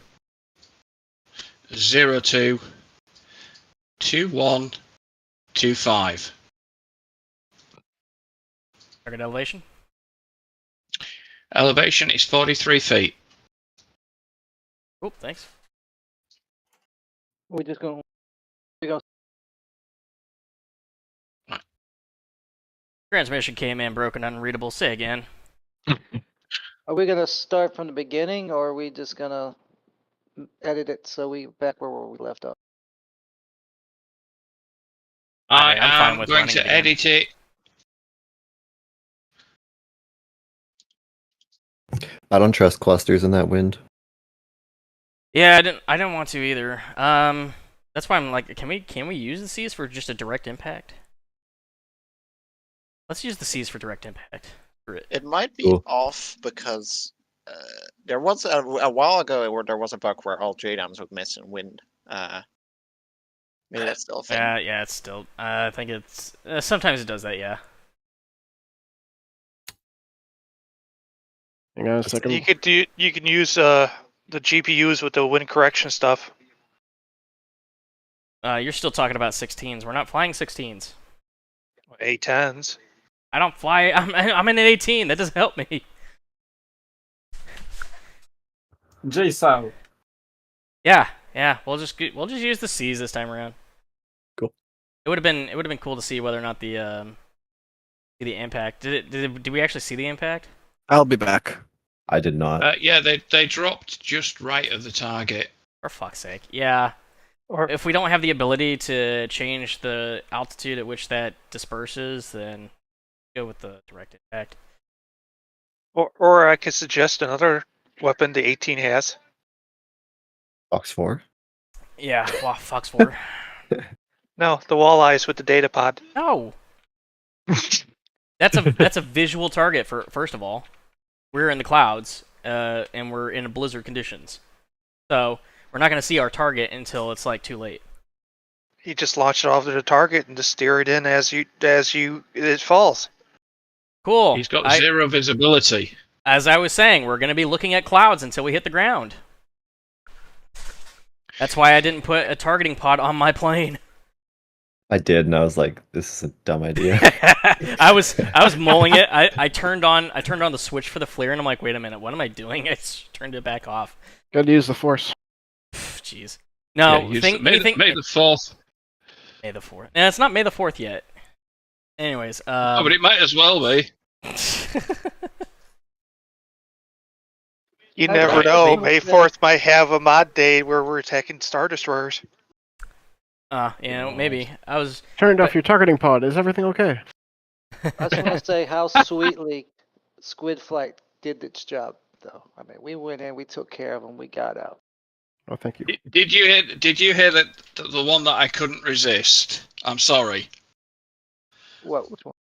02 2125. Target elevation? Elevation is 43 feet. Cool, thanks. We go. Transmission came in broken, unreadable. Say again. Are we gonna start from the beginning, or are we just gonna edit it so we back where we left off? I'm fine with going to edit it. I don't trust clusters in that wind. Yeah, I didn't want to either. That's why I'm like, can we use the C's for just a direct impact? Let's use the C's for direct impact. It might be off because there was a while ago where there was a bug where all JDAMs would miss in wind. Maybe that's still a thing. Yeah, it's still. I think it's sometimes it does that. Yeah. Hang on a second. You can use the GPUs with the wind correction stuff. You're still talking about 16s. We're not flying 16s. A-10s. I don't fly. I'm in an 18. That doesn't help me. JSOW. Yeah. We'll just use the C's this time around. Cool. It would have been cool to see whether or not the impact. Did we actually see the impact? I'll be back. I did not. Yeah, they dropped just right of the target. For fuck's sake. Yeah. Or if we don't have the ability to change the altitude at which that disperses, then go with the direct impact. Or I could suggest another weapon the 18 has. Fox 4? Yeah, Fox 4. No, the walleyes with the data pod. No. That's a visual target first of all. We're in the clouds, and we're in blizzard conditions. So we're not going to see our target until it's like too late. You just launch it off to the target and just steer it in as it falls. Cool. He's got zero visibility. As I was saying, we're going to be looking at clouds until we hit the ground. That's why I didn't put a targeting pod on my plane. I did, and I was like, "This is a dumb idea." I was mulling it. I turned on the switch for the flare, and I'm like, "Wait a minute, what am I doing?" I turned it back off. Gotta use the force. Jeez. No, May the 4th. May the 4th. No, it's not May the 4th yet. Anyways, Oh, but it might as well be. You never know. May 4th might have a mod day where we're attacking Star Destroyers. Maybe. I was turned off your targeting pod. Is everything okay? I just want to say how sweetly Squid Flight did its job, though. I mean, we went in, we took care of them, we got out. Oh, thank you. Did you hear that the one that I couldn't resist? I'm sorry. What? Which one?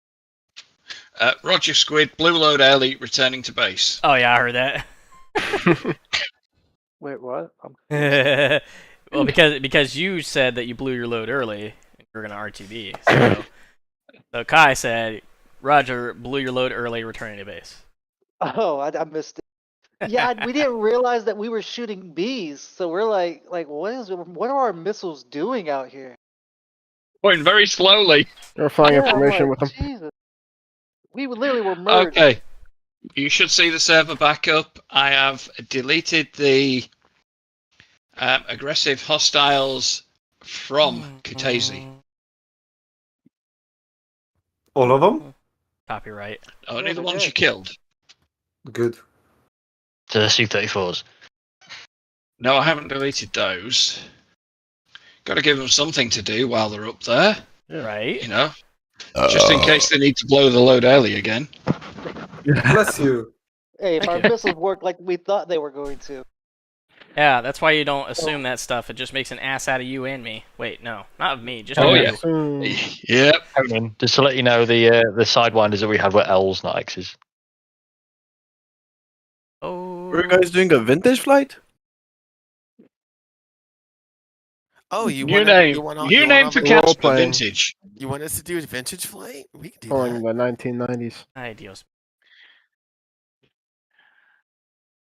Roger Squid, Blue Load Elite returning to base. Oh yeah, I heard that. Wait, what? Well, because you said that you blew your load early, and you're gonna RTB. So Kai said, Roger blew your load early, returning to base. Oh, I missed it. Yeah, we didn't realize that we were shooting bees, so we're like, what are our missiles doing out here? Going very slowly. They're flying information with them. Jesus. We literally were merged. Okay. You should see the server backup. I have deleted the aggressive hostiles from Kutaisi. All of them? Copyright. Only the ones you killed. Good. To the Su-34s. No, I haven't deleted those. Got to give them something to do while they're up there. Right. You know? Just in case they need to blow the load early again. Bless you. Hey, if our missiles work like we thought they were going to. Yeah, that's why you don't assume that stuff. It just makes an ass out of you and me. Wait, no, not of me. Just Oh, you. yeah. Yep. Conan, just to let you know, the sidewinders that we had were L's, not X's. Oh. Were you guys doing a vintage flight? Oh, you New want name for Casper Vintage. You want us to do a vintage flight? We can do Following that. the 1990s. Ay, Dios.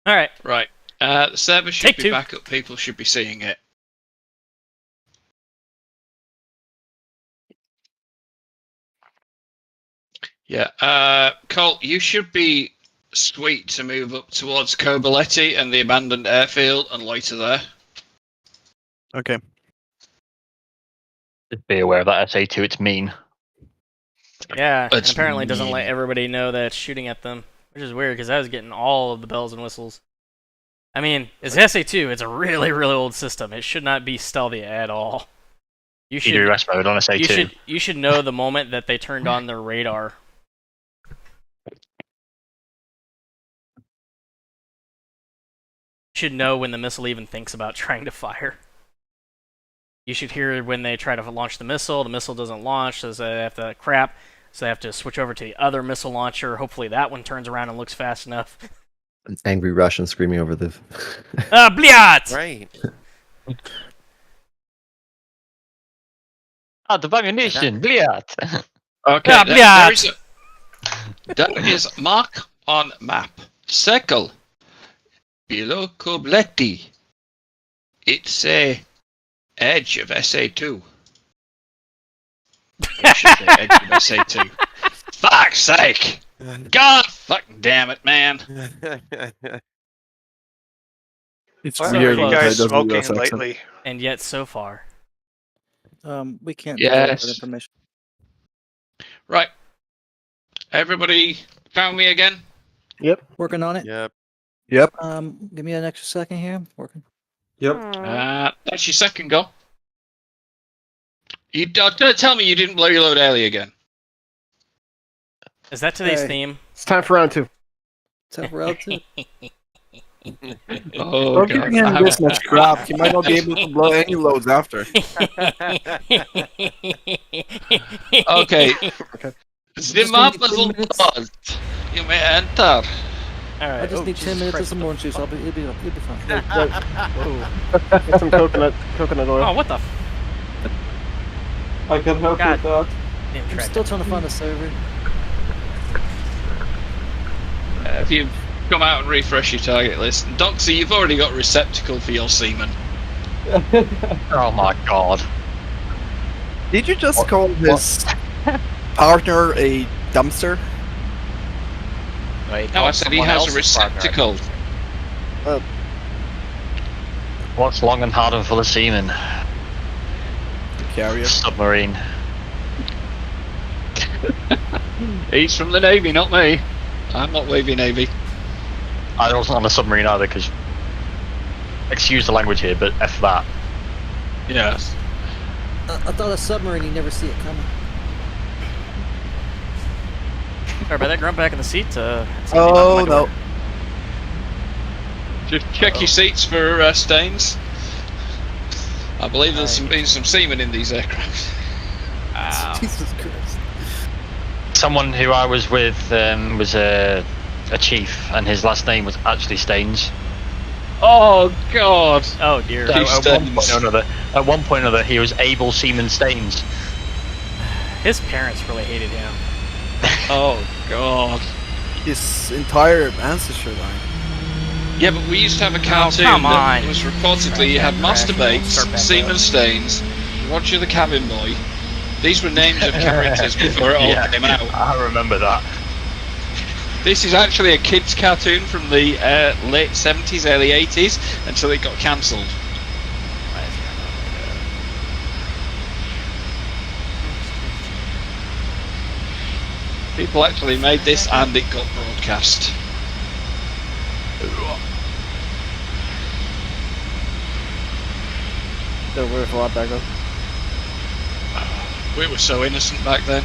All right. Right. The server should Take be two. back up. People should be seeing it. Yeah. Colt, you should be sweet to move up towards Kobaletti and the abandoned airfield and loiter there. Okay. Just be aware of that SA2, it's mean. Yeah, and That's apparently doesn't let mean. everybody know that it's shooting at them, which is weird because I was getting all of the bells and whistles. I mean, it's SA2. It's a really, really old system. It should not be stealthy at all. You should EWS mode on SA2. You should know the moment that they turned on their radar. You should know when the missile even thinks about trying to fire. You should hear when they try to launch the missile doesn't launch, so they have to crap, so they have to switch over to the other missile launcher. Hopefully that one turns around and looks fast enough. An angry Russian screaming over the. Bliat! Right. Out of ammunition, Bliat! Okay. Yeah, There is mark on map. Circle. Below Kobletti. It's a edge of SA2. It should say edge of SA2. Fuck's sake! God fucking damn it, man! It's What weird. are you that guys doesn't smoking US accent. lately? And yet so far. We can't Yes. that information. Right. Everybody found me again? Yep. Working on it. Yep. Yep. Give me an extra second here. Working. Yep. That's your second goal. You don't tell me you didn't blow your load early again. Is that today's Hey. theme? It's time for round 2. Tough route too. Oh, Don't give him this much crap. He might not be able to blow any loads after. Okay. Just The need map 10 is minutes. lost. You may enter. Alright. I just need 10 minutes of some orange juice. It'll be fine. Whoa. Get some coconut oil. Oh, what the I can help God. with that. I'm still trying to find a server. If you come out and refresh your target list, Doxy, you've already got a receptacle for your semen. Oh my god. Did you just call his partner a dumpster? No, I said he has a receptacle. What's long and hard and full of seamen? The carrier. Submarine. He's from the Navy, not me. I'm not Wavy Navy. I wasn't on a submarine either, because... Excuse the language here, but F that. Yes. I thought a submarine, you never see it coming. Sorry about that. Grunt back in the seat. Oh, no. Just check your seats for stains. I believe there's been some semen in these aircraft. Jesus Christ. Someone who I was with was a chief, and his last name was actually Staines. Oh God! Oh dear. So at one point or another, he was Able Seaman Staines. His parents really hated him. Oh God! His entire ancestry line. Yeah, but we used to have a cartoon that was reportedly you had Master Bates, Seaman Staines, Roger the Cabin Boy. These were names of characters before it all came out. I remember that. This is actually a kids' cartoon from the late 70s, early 80s, until it got cancelled. People actually made this and it got broadcast. They're worth a lot back then. We were so innocent back then.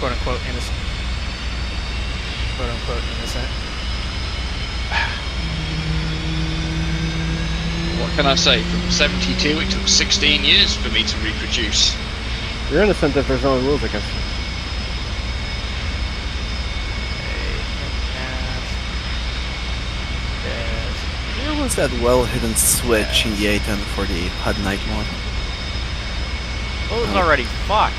Quote unquote innocent. Quote unquote innocent. What can I say? From 72 it took 16 years for me to reproduce. You're innocent if there's no rules against you. Where was that well-hidden switch in the A-10 for the HUD night one? Oh, it's already fucked.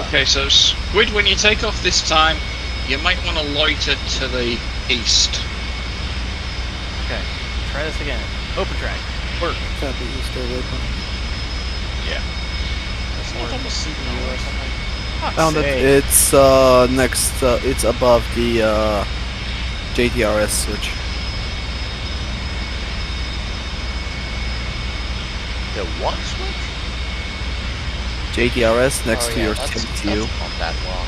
Okay, so Squid, when you take off this time, you might want to loiter to the east. Okay, try this again. Open track. Work. Copy east waypoint. Yeah. That's not on the CPU or something. Found it. It's next. It's above the JTRS switch. The what switch? JTRS next to your that's CPU. not that long.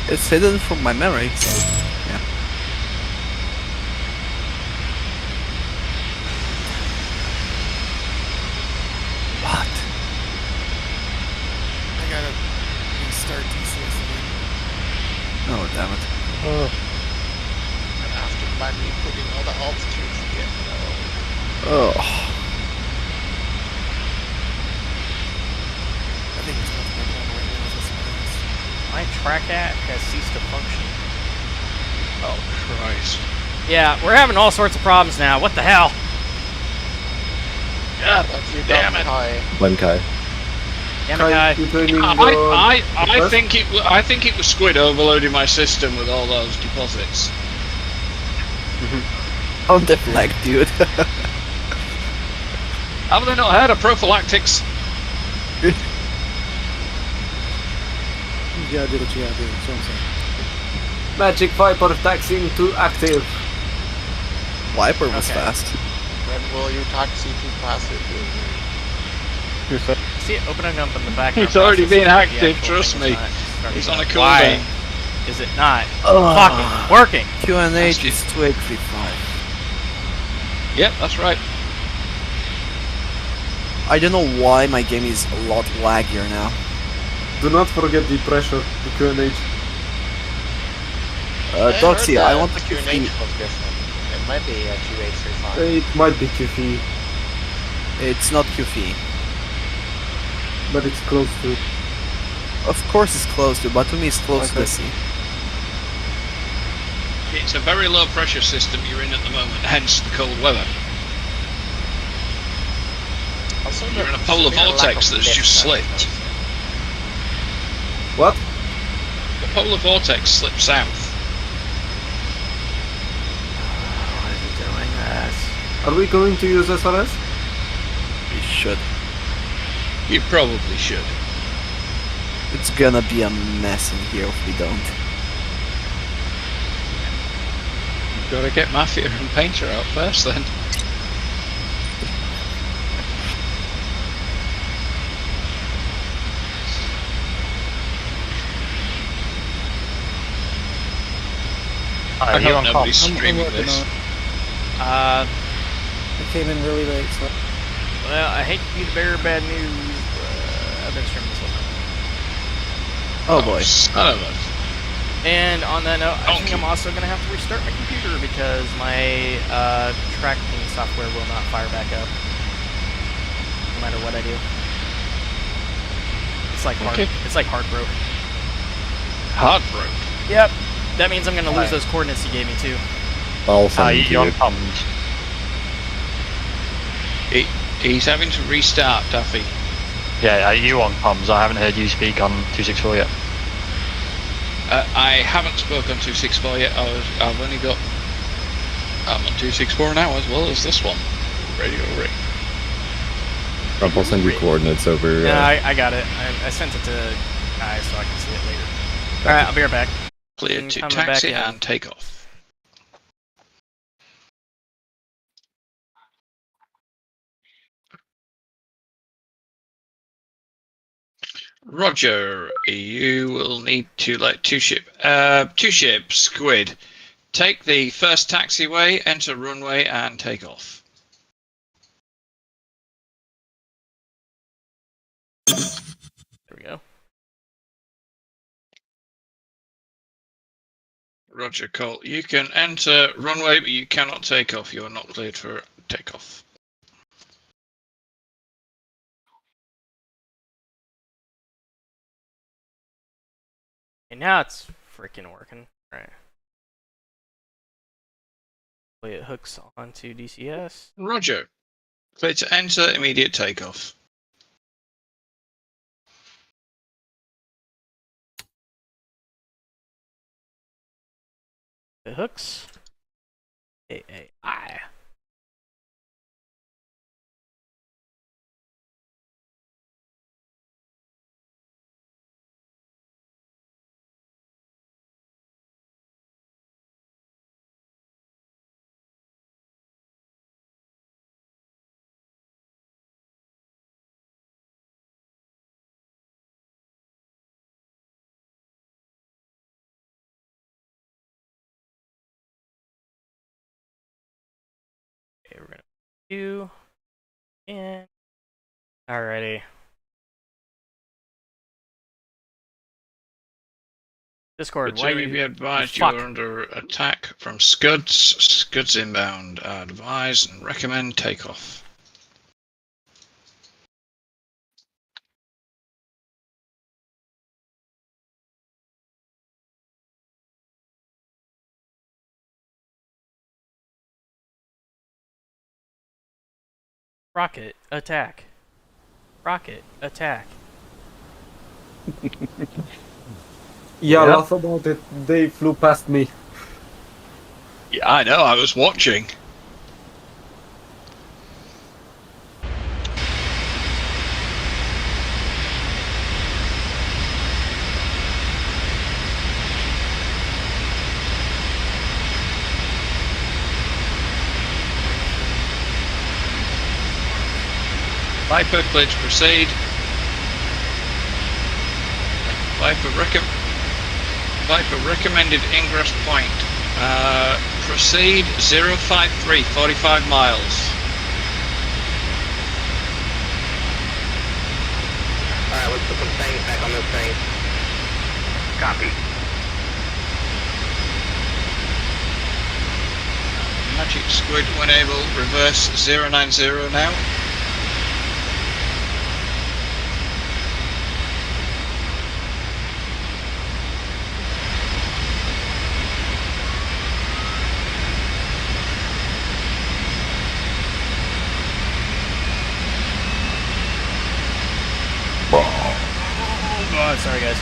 It's hidden from my memory, so yeah. What? I gotta restart DCS again. Oh damn it. And after manually putting all the altitudes again. Oh. I think it's much better right now. This is My TrackAt has ceased to function. Oh Christ. Yeah, we're having all sorts of problems now. What the hell? God damn it. Blame Kai. Damn it, Kai. I think it was Squid overloading my system with all those deposits. On the flag, dude. Have they not heard of prophylactics? You gotta do what you gotta do, that's what I'm saying. Magic Viper taxiing to active. Viper was fast. When will you taxi to passive? See it opening up in the background. It's already process, been but the active, actual trust thing me. is not starting It's up. on a Why cooldown. is it not fucking working? QNH is 2835. Yep, that's right. I don't know why my game is a lot laggier now. Do not forget the pressure, the QNH. Doxy, I want the to QNH was different. It might be a 2835. It might be QFE, It's not QFE. but it's close to it. Of course it's close to, but to me it's close to Okay. the sea. It's a very low pressure system you're in at the moment, hence the cold weather. Also, You're in a polar vortex that's just slipped. What? The polar vortex slipped south. Why is it doing this? Are we going to use SRS? We should. You probably should. It's gonna be a mess in here if we don't. Gotta get Mafia and Painter out first then. I hope nobody's streaming this. I came in really late, so. Well, I hate to be the bearer of bad news, but I've been streaming this whole time. Oh boy. Son of a... And on that note, I think I'm also going to have to restart my computer because my tracking software will not fire back up, no matter what I do. It's like hard broke. Hard broke? Yep. That means I'm going to lose those coordinates he gave me too. I'll send you on comms. He's having to restart, Duffy. Yeah, are you on comms? I haven't heard you speak on 264 yet. I haven't spoken on 264 yet. I've only got... I'm on 264 now as well as this one. Radio ring. Trump, I'll send you coordinates over. Yeah, I got it. I sent it to Guy so I can see it later. Alright, I'll be right back. Clear to taxi and take off. Roger, you will need to let two ships, Squid. Take the first taxiway, enter runway, and take off. There we go. Roger, Colt. You can enter runway, but you cannot take off. You are not cleared for takeoff. And now it's freaking working. Alright. It hooks onto DCS. Roger. Clear to enter, immediate takeoff. It hooks. A-A-I. Okay, we're gonna do and alrighty. Discord, why you be advised you are under attack from Scuds. Scuds inbound. Advise and recommend takeoff. rocket attack. Rocket attack. Yeah, laugh about it. They flew past me. Yeah, I know. I was watching. Viper, clear to proceed. Viper recommended ingress point. Proceed 053, 45 miles. Alright, let's put some things back on this thing. Copy. Magic Squid, when able, reverse 090 now. Oh, sorry guys.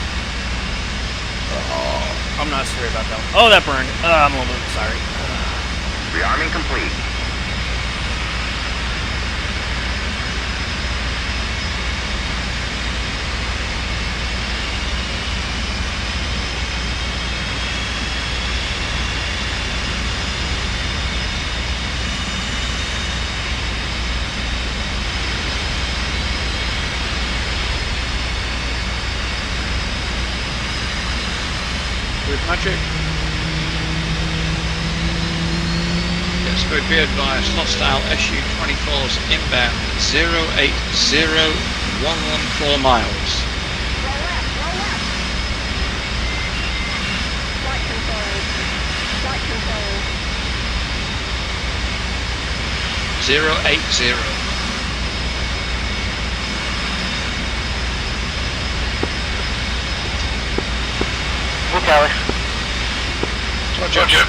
I'm not sorry about that one. Oh, that burned. I'm a little bit sorry. Rearming complete. Roger. Yes, good. Be advised, hostile SU-24s inbound 080-114 miles. 080. Cali. Roger.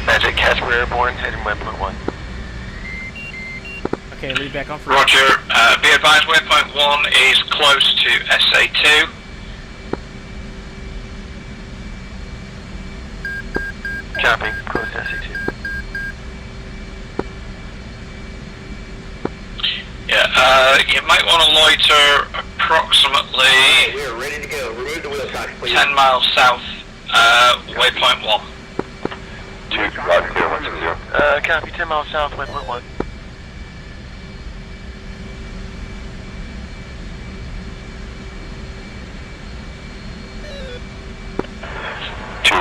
Magic Casper Airborne, heading waypoint 1. Okay, lead back on for Roger. Be advised, waypoint 1 is close to SA2. Copy, close to SA2. Yeah, you might want to loiter approximately We are ready to go. Remove the wheel socks, please. 10 miles south, waypoint 1. 2, Roger, clear 160. Copy, 10 miles south, waypoint 1.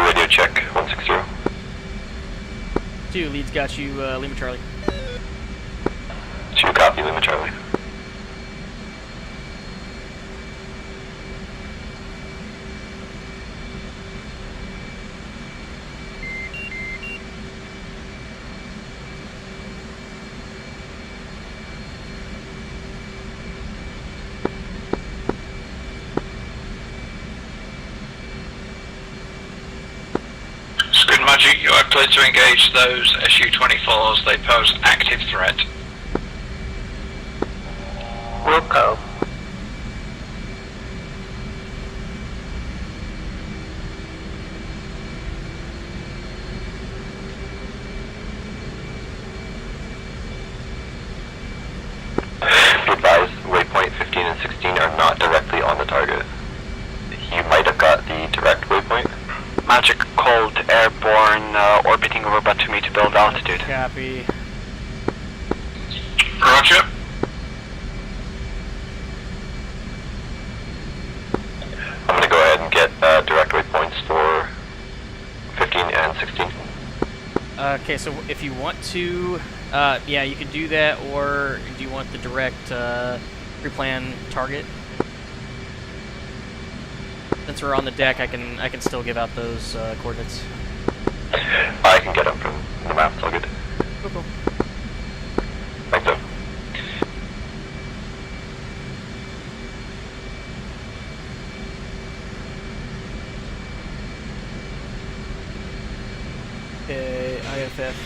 Radio check, 160. 2, leads got you, Lima Charlie. 2, copy, Lima Charlie. Good Magic, you are clear to engage those SU-24s. They pose active threat. Wilco. Be advised, waypoint 15 and 16 are not directly on the target. You might have got the direct waypoint. Magic Cold Airborne, orbiting over Batumi to build altitude. Copy. Roger. I'm going to go ahead and get direct waypoints for 15 and 16. Okay, so if you want to, yeah, you could do that, or do you want the direct pre-plan target? Since we're on the deck, I can still give out those coordinates. I can get them from the map, it's all good. Cool. Thanks, though. Okay, IFF.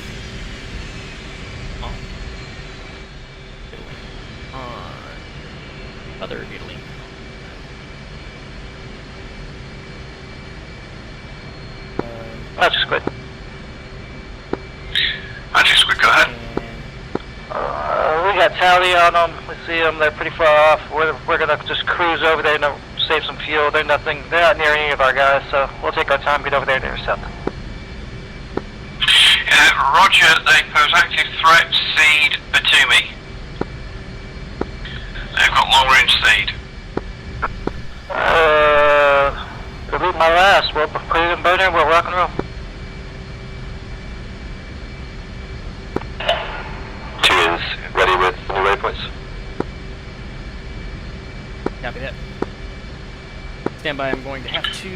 On other Italy. Magic Squid. Magic Squid, go ahead. We got tally on them. We see them. They're pretty far off. We're gonna just cruise over there and save some fuel. They're not near any of our guys, so we'll take our time, get over there and intercept them. Roger, they pose active threat, seed, Batumi. They've got long range seed. Delete my last. We'll put it in burner. We'll rock and roll. 2 is ready with the new waypoints. Copy that. Stand by. I'm going to have to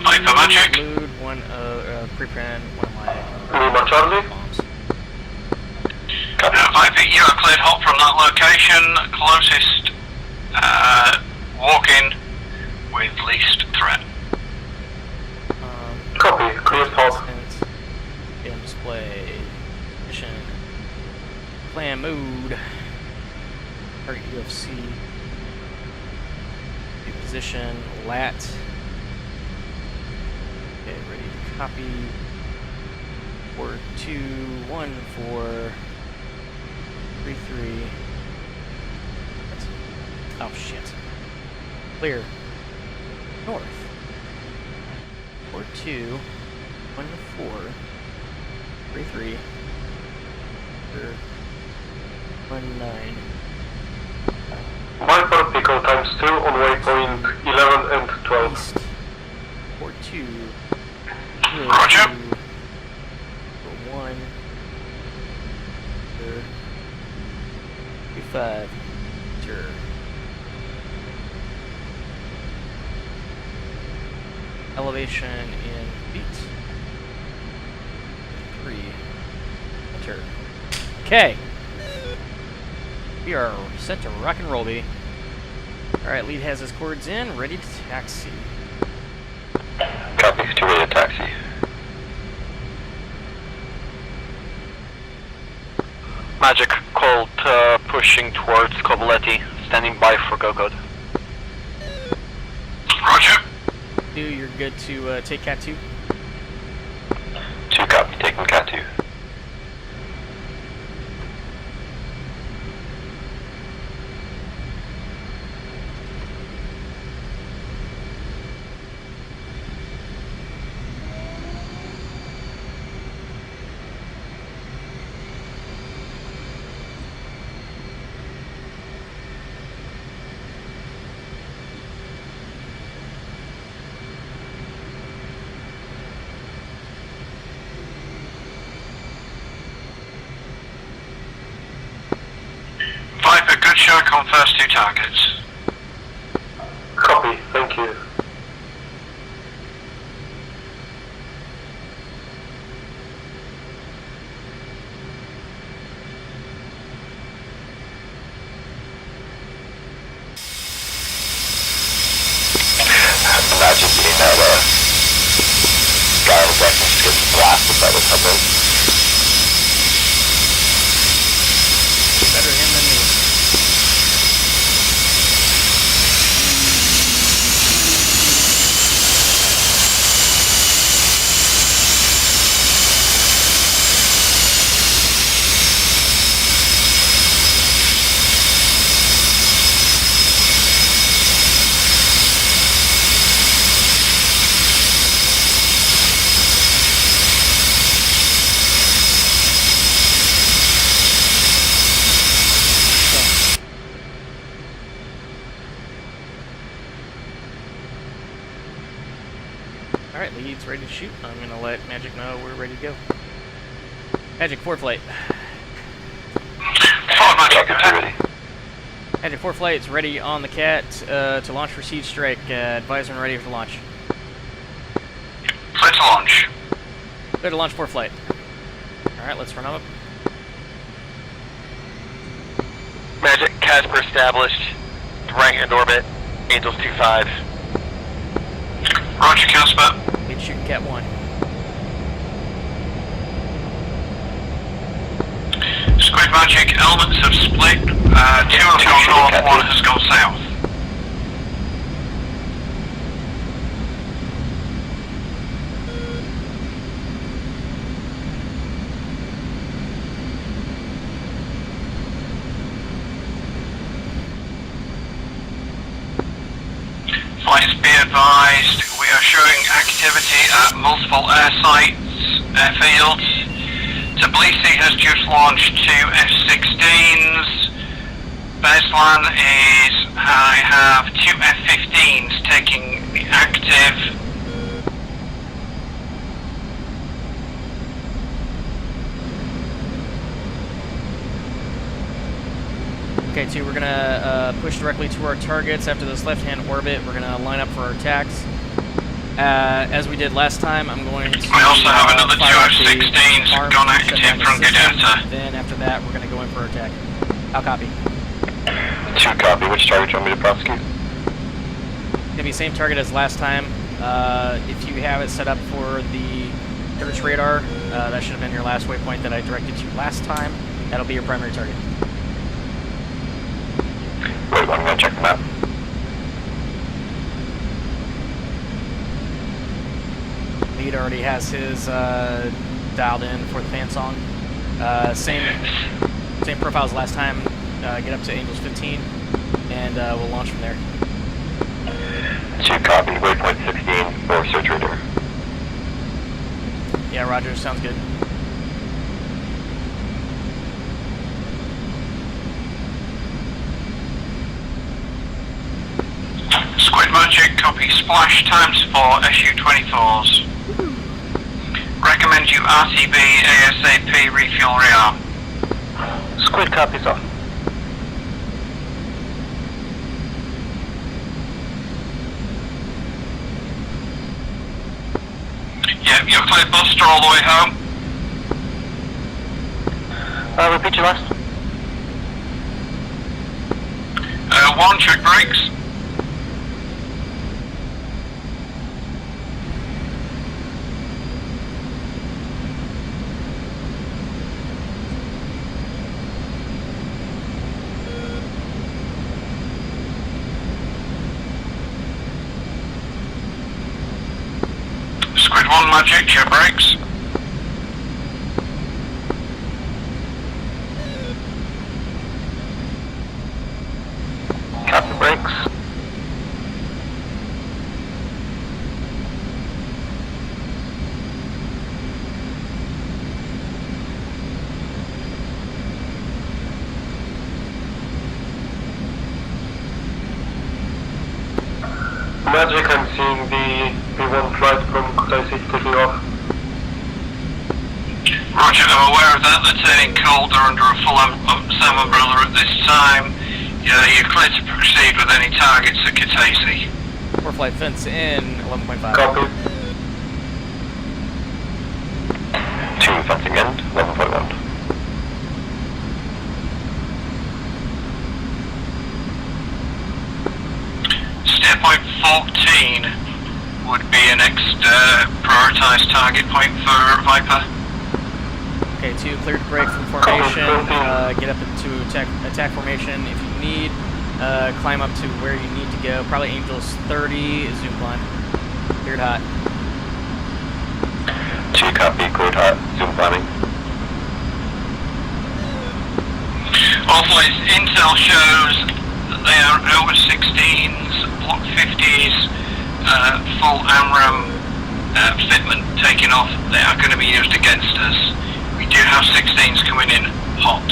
load one pre-plan one of my bombs. I think you are cleared hot from that location. Closest walk-in with least threat. Copy, cleared hot. Game display. Mission. Plan mode. Target UFC. Position. LAT. Okay, ready to copy. 4-2-1-4. 3-3. Oh shit. Clear. North. 4-2-1-4. 3-3. 1-9. Viper Pico times 2 on waypoint 11 and 12. East. 4-2. Roger. 1. 5. Sure. Elevation in feet. 3. Enter. Okay. We are set to rock and roll, baby. Alright, lead has his cords in, ready to taxi. Copy, 2 ready to taxi. Magic, Colt pushing towards Coboletti, standing by for go code. Roger. You're good to take Cat 2. 2 copy, taking Cat 2. Viper, good shock on first 2 targets. Copy, thank you. Imagine being that guy on the deck and just gets blasted by the submarine. Better him than me. Alright, lead's ready to shoot. I'm gonna let Magic know we're ready to go. Magic, 4 flight. Forward Magic, attack. Magic, 4 flight's ready on the Cat to launch for siege strike. Advisor and ready for launch. Clear to launch. Clear to launch 4 flight. Alright, let's run up. Magic, Casper established, right hand orbit, Angels 2-5. Roger, Casper. Lead shooting Cat 1. Squid Magic, elements have split. 2 have gone north, 1 has gone south. Flights be advised, we are showing activity at multiple air sites, airfields. Tbilisi has just launched 2 F-16s. Beslan is, I have 2 F-15s taking the active. Okay, 2, we're gonna push directly to our targets after this left-hand orbit. We're gonna line up for our attacks. As we did last time, I'm going to. We also have another 2 fire F-16s the arm gone to shut active down the from system. Gadata. Then after that, we're gonna go in for our attack. I'll copy. 2 copy, which target do you want me to prosecute? Gonna be same target as last time. If you have it set up for the search radar, that should have been your last waypoint that I directed to last time. That'll be your primary target. Wait, I'm gonna check the map. Lead already has his dialed in for the fan song. Same profile as last time. Get up to Angels 15, and we'll launch from there. 2 copy, waypoint 16 or search radar. Yeah, Roger, sounds good. Magic, copy. Splash times 4, SU-24s. Recommend you RTB ASAP, refuel rearm. Squid copies off. Yep, you're clear Buster all the way home. Repeat your last. 1, check brakes. Squid 1 Magic, check brakes. Copy brakes. Magic, I'm seeing the P1 flight from Kutaisi taking off. Roger, I'm aware of that. They're turning cold. They're under a full SAM umbrella at this time. Yeah, you're clear to proceed with any targets at Kutaisi. 4 flight fence in 11.5. Copy. 2 fencing end, 11.1. Steer point 14 would be a next prioritised target point for Viper. Okay, 2 cleared to break from formation. Get up into attack formation if you need. Climb up to where you need to go. Probably Angels 30. Zoom climb. Cleared hot. 2 copy, cleared hot, zoom climbing. All flights, intel shows that they are over 16s, block 50s, full AMRAAM fitment taken off. They are going to be used against us. We do have 16s coming in hot.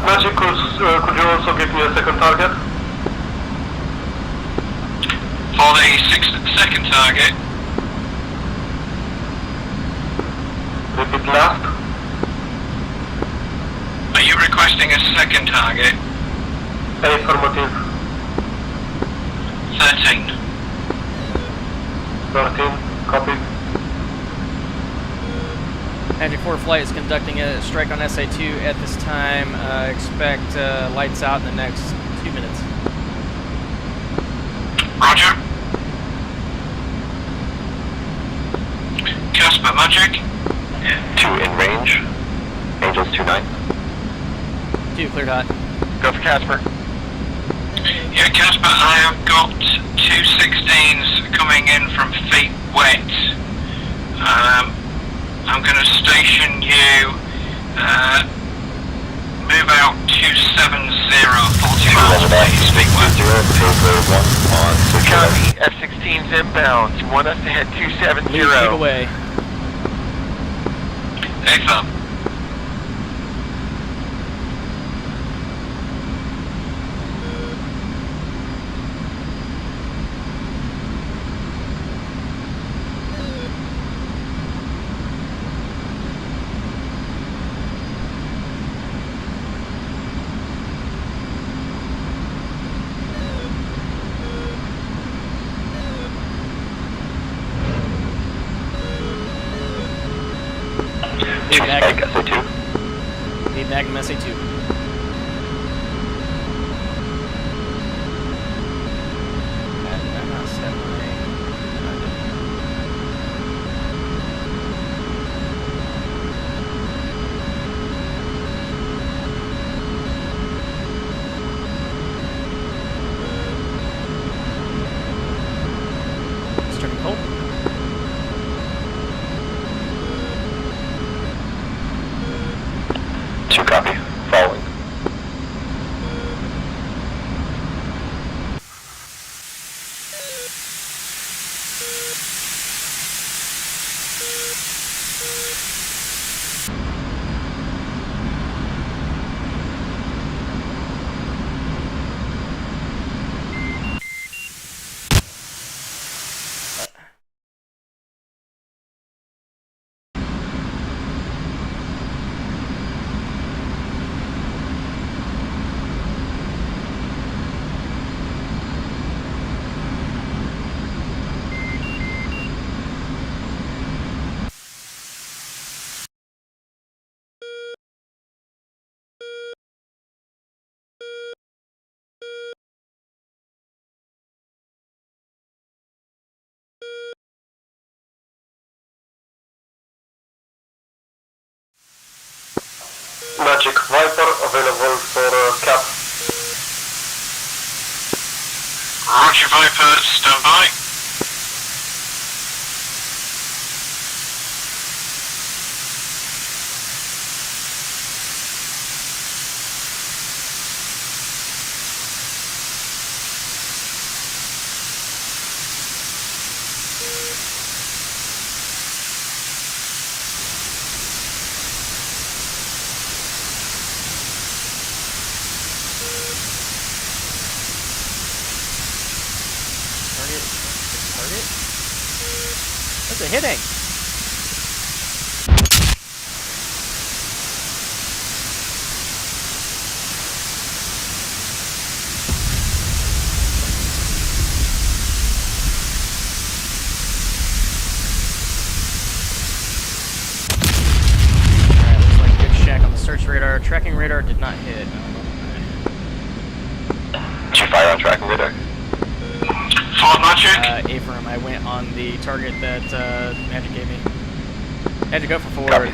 Magic, could you also give me a second target? For the second target, Repeat last. are you requesting a second target? Affirmative. 13. 13, copy. Magic 4 flight is conducting a strike on SA2 at this time. Expect lights out in the next 2 minutes. Roger. Casper, Magic. 2 in range. Angels 2-9. 2 cleared hot. Go for Casper. Yeah, Casper, I have got 2 16s coming in from feet wet. I'm going to station you, move out 270, 40 miles away, feet wet. Copy, F-16's inbound. You want us to head 270. Lead away. Affirm. Need Magnum. SA2. Need Magnum SA2. Copy. Following. Magic Viper available for cap. Roger Viper, stand by. What's it hitting? Alright, looks like good shack on the search radar. Tracking radar did not hit. Did you fire on tracking radar? Ford Magic? A-firm, I went on the target that Magic gave me. Had to go for forward. Copy.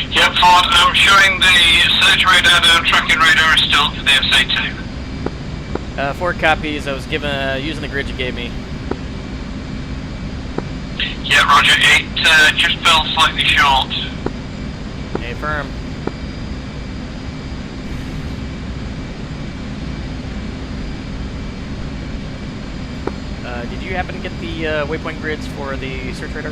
Yep, Ford, I'm showing the search radar and tracking radar is still for the SA2. Forward copies, I was given using the grid you gave me. Yeah, Roger, it just fell slightly short. A-firm. Did you happen to get the waypoint grids for the search radar?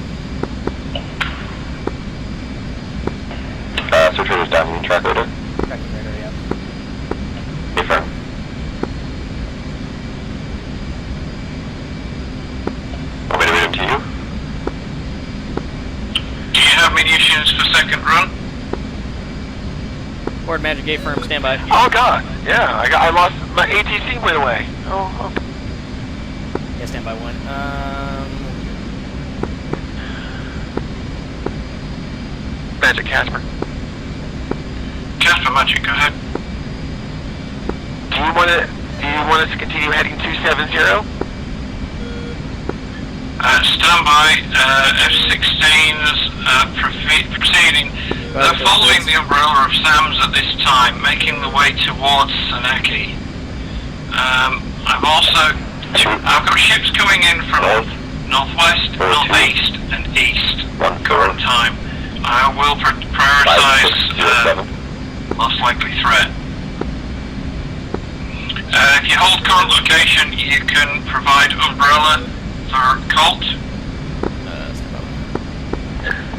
Search radar's down in track radar. Tracking radar, yeah. Affirm. Want me to read them to you? Do you have munitions for second run? Forward Magic A-firm, stand by. Oh god, yeah, I lost, my A-18C went away. Oh, okay. Yeah, stand by one. Magic Casper. Casper Magic, go ahead. Do you want us to continue heading 270? Stand by, F-16s proceeding. They're following the umbrella of SAMs at this time, making the way towards Seneki. I've got ships coming in from northwest, northeast, and east. Current time. I will prioritize most likely threat. If you hold current location, you can provide umbrella for Colt.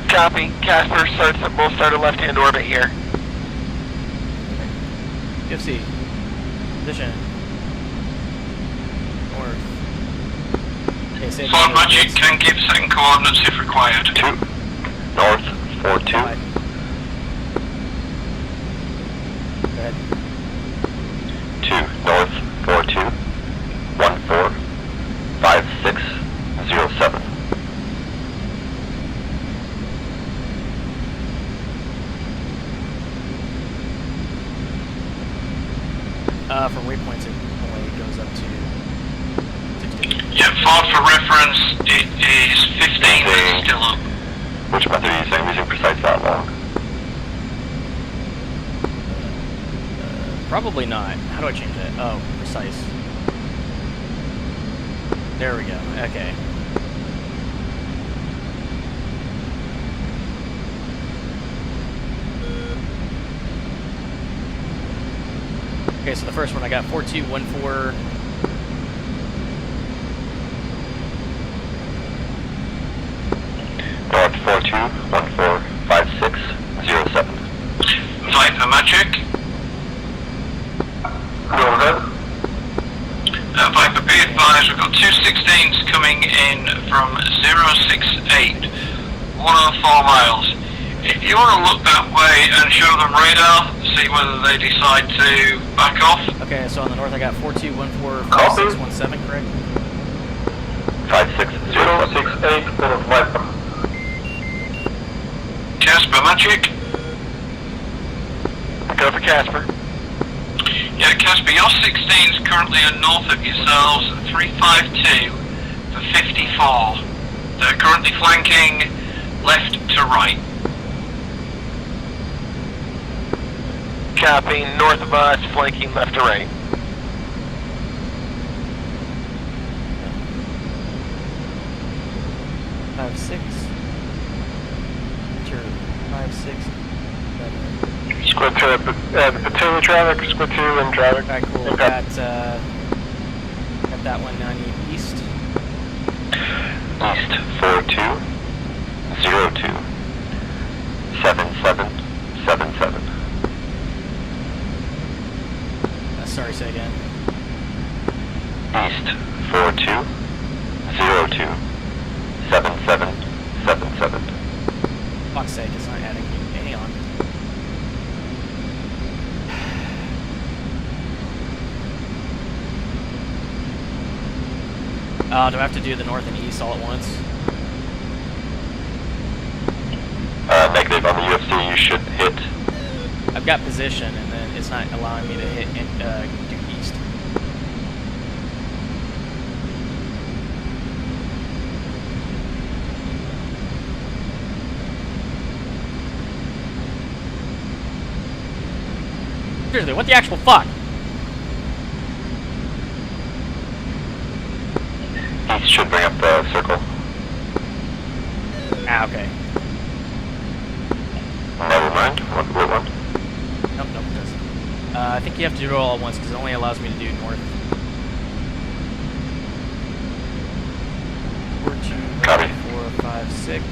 Copy. Casper we'll start a left-hand orbit here. UFC. Position. North. Okay, Ford Magic can give second coordinates if required. 2 north 42. Go ahead. 2 north 42 145607. From waypoints it only goes up to 16. Yeah, Ford, for reference, it is 15 that's still up. Which method are you saying using precise that long? Probably not. How do I change that? Oh, precise. There we go. Okay. Okay, so the first one I got 4214. North 42145607. Viper Magic. Go ahead. Viper, be advised, we've got 2 16s coming in from 068, 104 miles. If you want to look that way and show them radar, see whether they decide to back off. Okay, so on the north I got 42145617, correct? 56068 for Viper. Casper Magic. Go for Casper. Yeah, Casper, your 16s currently are north of yourselves, 352 for 54. They're currently flanking left to right. capping north of us, flanking left to right. Five, 6. Enter 5, 6. Squad 2, platoon traffic, squad 2 in traffic. Alright, cool. Okay. Got that one down east. East 4202 7777. Sorry, say again. East 4202 7777. Fuck's sake, it's not adding. Hang on. Do I have to do the north and east all at once? Negative on the UFC, you should hit. I've got position, and then it's not allowing me to hit do east. Seriously, what the actual fuck? East should bring up the circle. Ah, okay. Never mind. What one? Nope, it doesn't. I think you have to do it all at once because it only allows me to do north. 4, 2, Copy. 4, 5, 6.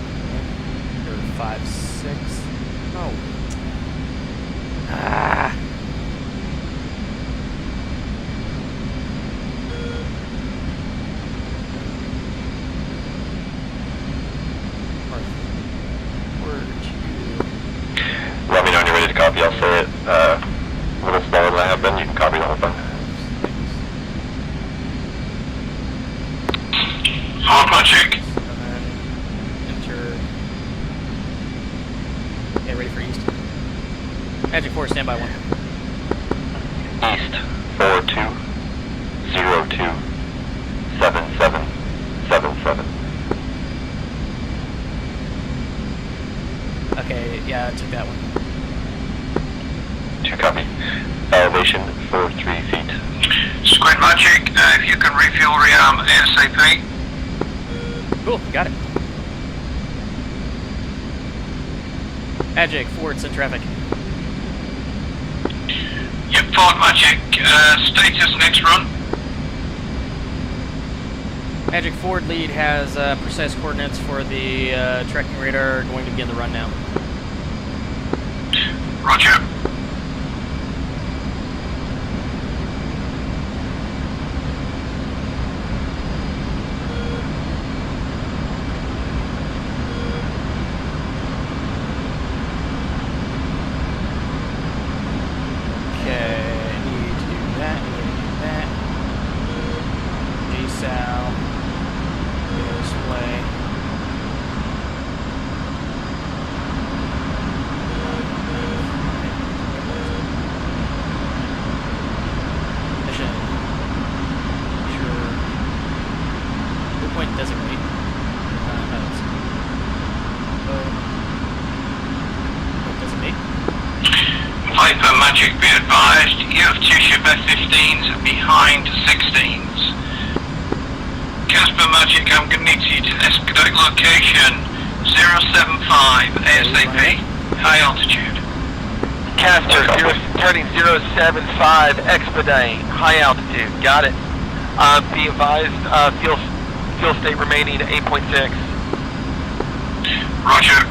Or 5, 6. Oh. Ah. Let me know when you're ready to copy. I'll say it a little smaller than I have been. You can copy the whole thing. Hard magic. Enter. Okay, ready for east. Magic 4, stand by 1. East 4202 7777. Okay, yeah, I took that one. 2 copy. Elevation 43 feet. Squid magic, if you can refuel rearm ASAP. Cool, got it. Magic, forwards in traffic. Yep, forward magic, status next run. Magic forward lead has precise coordinates for the tracking radar, going to begin the run now. Roger. Viper magic, be advised, you have 2 ship F-15s behind 16s. Casper magic, I'm going to need you to expedite location 075 ASAP, high altitude. Casper, turning 075, expedite, high altitude, got it. Be advised, fuel state remaining 8.6. Roger.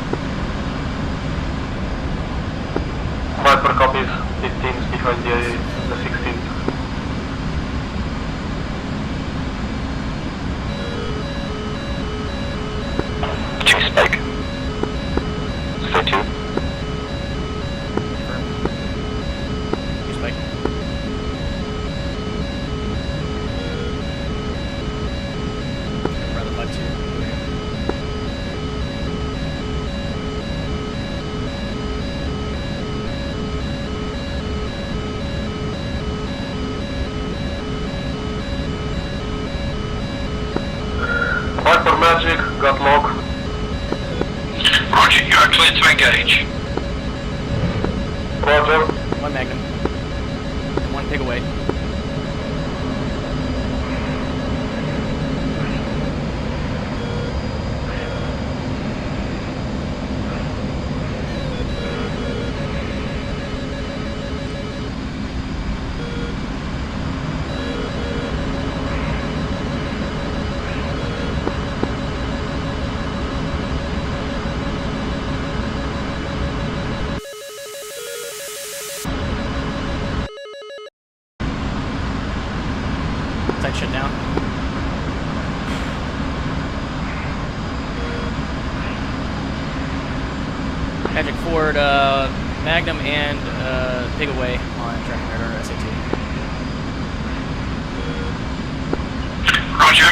Viper copies, 15s behind the 16th. Two spike. Stay 2. Two spike. Run the bug 2. Viper magic, got lock. Roger, you are clear to engage. Roger. 1 Magnum. Take away. Tight shit down. Magic Ford, Magnum and Pig away on tracking radar SAT. Roger.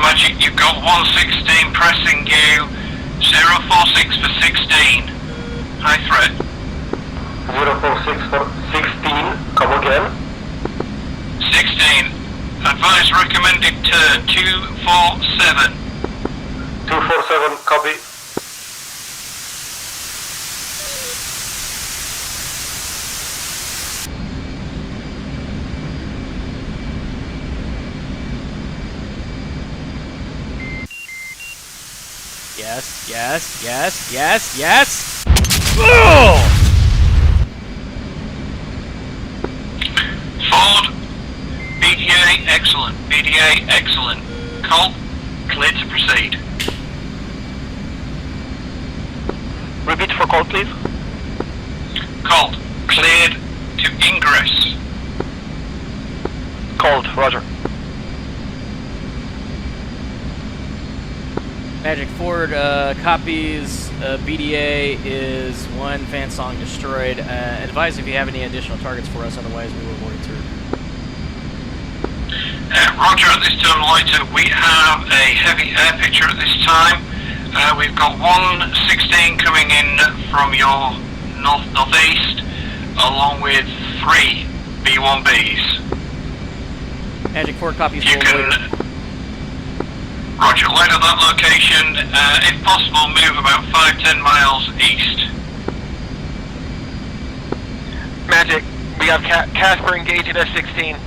Magic, you've got 116 pressing you, 046 for 16. High threat. 046 for 16, come again. 16. Advise recommended turn 247. 247, copy. Yes, yes, yes, yes, yes! Ugh! Ford, BDA, excellent. BDA, excellent. Colt, clear to proceed. Repeat for Colt, please. Colt, cleared to ingress. Colt, roger. Magic Ford copies. BDA is 1 fan song destroyed. Advise if you have any additional targets for us, otherwise we will avoid through. Roger, at this turn later, we have a heavy air picture at this time. We've got 116 coming in from your northeast, along with 3 B1Bs. Magic Ford copies. You can. Roger, land at that location. If possible, move about 5-10 miles east. Magic, we have Casper engaged at F-16.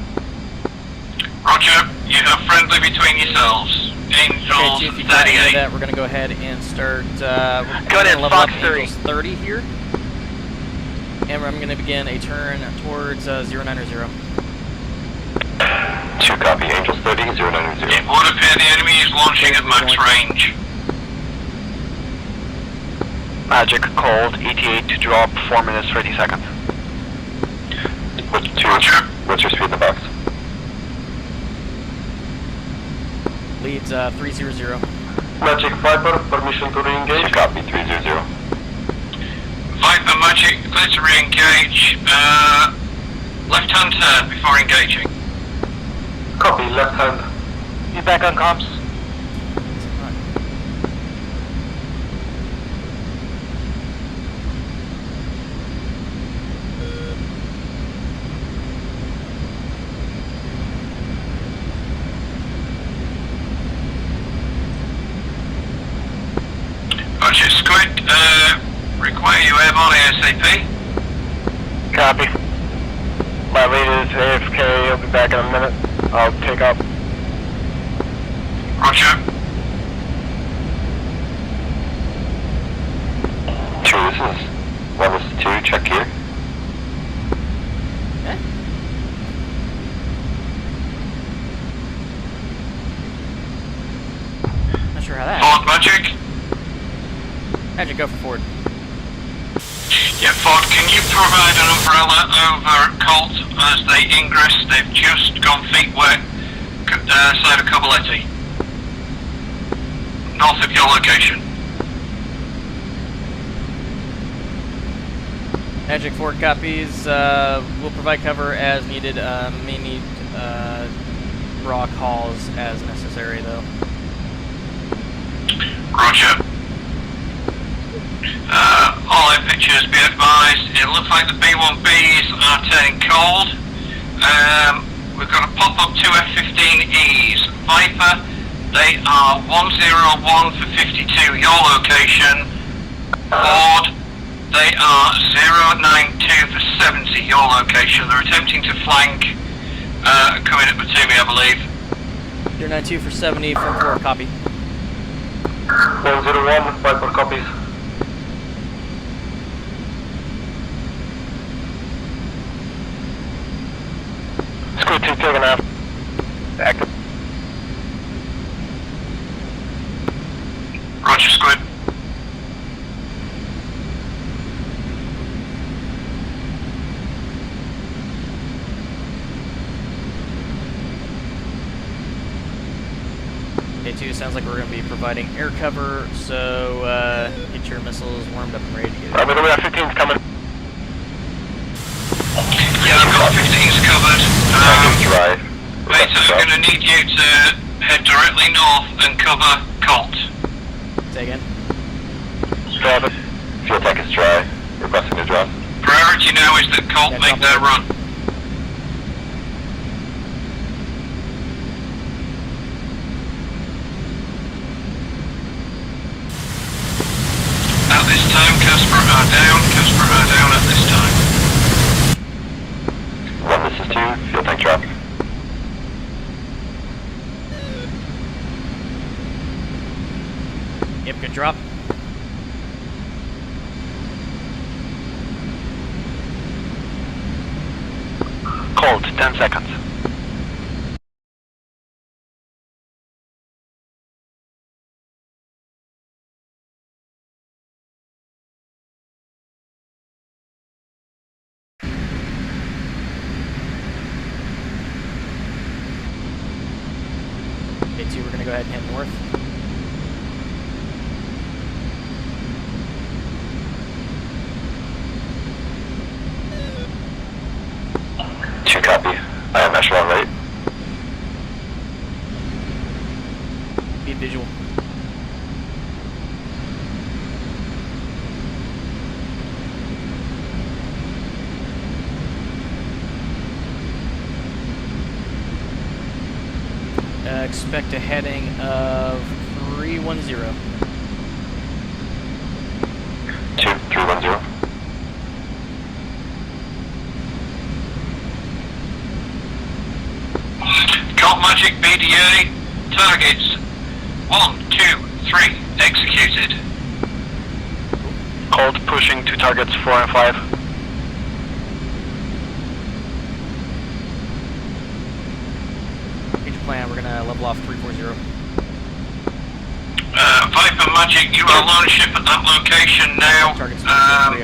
Roger, you have friendly between yourselves. Angels okay, if you can't 38. do that, we're going to go ahead and start. We're Go ahead, level Fox up 30. Angels 30 here. And I'm going to begin a turn towards 090. 2 copy, Angels 30, 090. It would appear the enemy is launching at max range. Magic, cold, ETA to drop 4 minutes 30 seconds. What's your speed in the box? Leads 300. Magic Viper, permission to re-engage. Copy, 300. Viper Magic, let's re-engage. Left-hand turn before engaging. Copy, left hand. You back on comms? Roger, Squid, require you airborne ASAP. Copy. My lead is AFK, he'll be back in a minute. I'll take up. Roger. 2, this is 1, this is 2, check here. Magic. Magic, go for Ford. Yeah, Ford, can you provide an umbrella over Colt as they ingress? They've just gone feet wet, side of Cobaletti. North of your location. Magic, Ford copies. We'll provide cover as needed. May need raw calls as necessary, though. Roger. All our pictures, be advised, it looks like the B-1Bs are turning cold. We've got a pop-up 2 F-15Es. Viper, they are 101 for 52, your location. Ford, they are 092 for 70, your location. They're attempting to flank, coming up to me, I believe. 092 for 70 from Ford, copy. 101, Viper copies. Squid 2 taken out. Active. Roger, Squid. A2, sounds like we're going to be providing air cover, so get your missiles warmed up and ready to get it. We have 15s coming. Yeah, I've got 15s covered. Drive. Beta, I'm going to need you to head directly north and cover Colt. Say again? Drive it. Fuel tank is dry. Requesting a drop. Priority now is that Colt make their run. At this time, Casper are down. Casper are down at this time. 1, this is 2. Fuel tank drop. Yep, good drop. Colt, 10 seconds. A2, we're going to go ahead and head north. Copy. I am echelon right. Be visual. Expect a heading of 310. 310. Got Magic BDA. Targets 1, 2, 3. Executed. Colt pushing to targets 4 and 5. Future plan, we're going to level off 340. Viper Magic, you are launch ship at that location now. Targets 3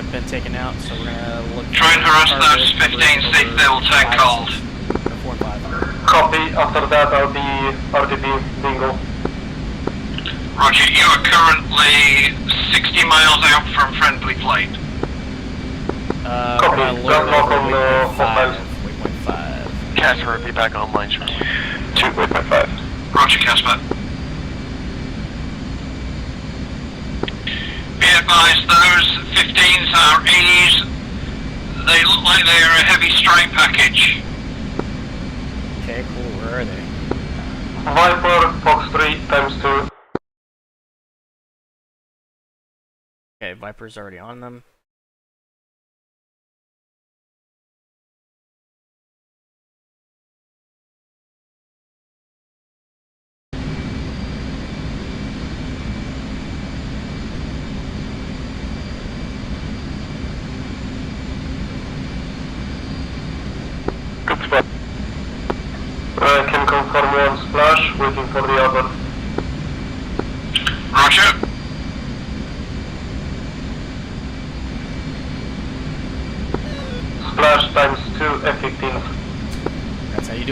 have been taken out, so we're going to look. Try and harass those 15s, see if they will take cold. 4 and 5. Copy. After that, I'll be RDB bingo. Roger, you are currently 60 miles out from friendly flight. Copy. Gun lock on hostiles. Waypoint 5. Casper, be back online shortly. 2, waypoint 5. Roger, Casper. Be advised, those 15s are E's. They look like they are a heavy strike package. Okay, cool. Where are they? Viper, Fox 3, times 2. Okay, Viper's already on them. Good spot. I can confirm one splash, waiting for the other. Roger.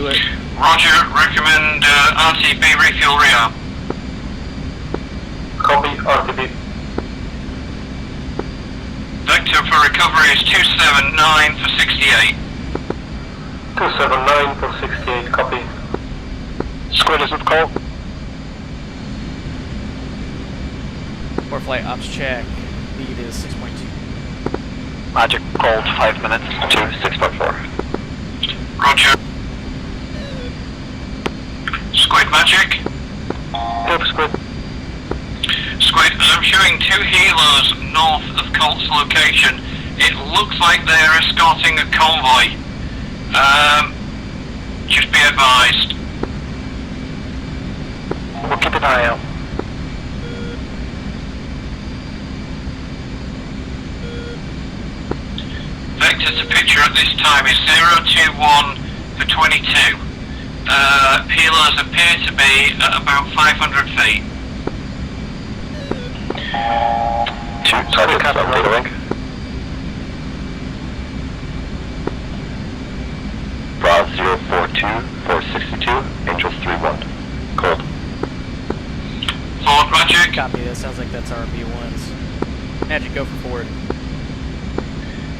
it. Roger, recommend RTB refuel rearm. Copy, RTB. Vector for recovery is 279 for 68. 279 for 68, copy. Squid is with call. Core flight ops check. Lead is 6.2. Magic called 5 minutes to 6.4. Roger. Squid Magic. Go for Squid. Squid, I'm showing 2 helos north of Colt's location. It looks like they're escorting a convoy. Just be advised. We'll keep an eye out. Vector to picture at this time is 021 for 22. Helos appear to be at about 500 feet. Target, data link. Bra 042 462, Angels 31. Cold. Forward Magic. Copy, that sounds like that's our B1s. Magic, go for forward.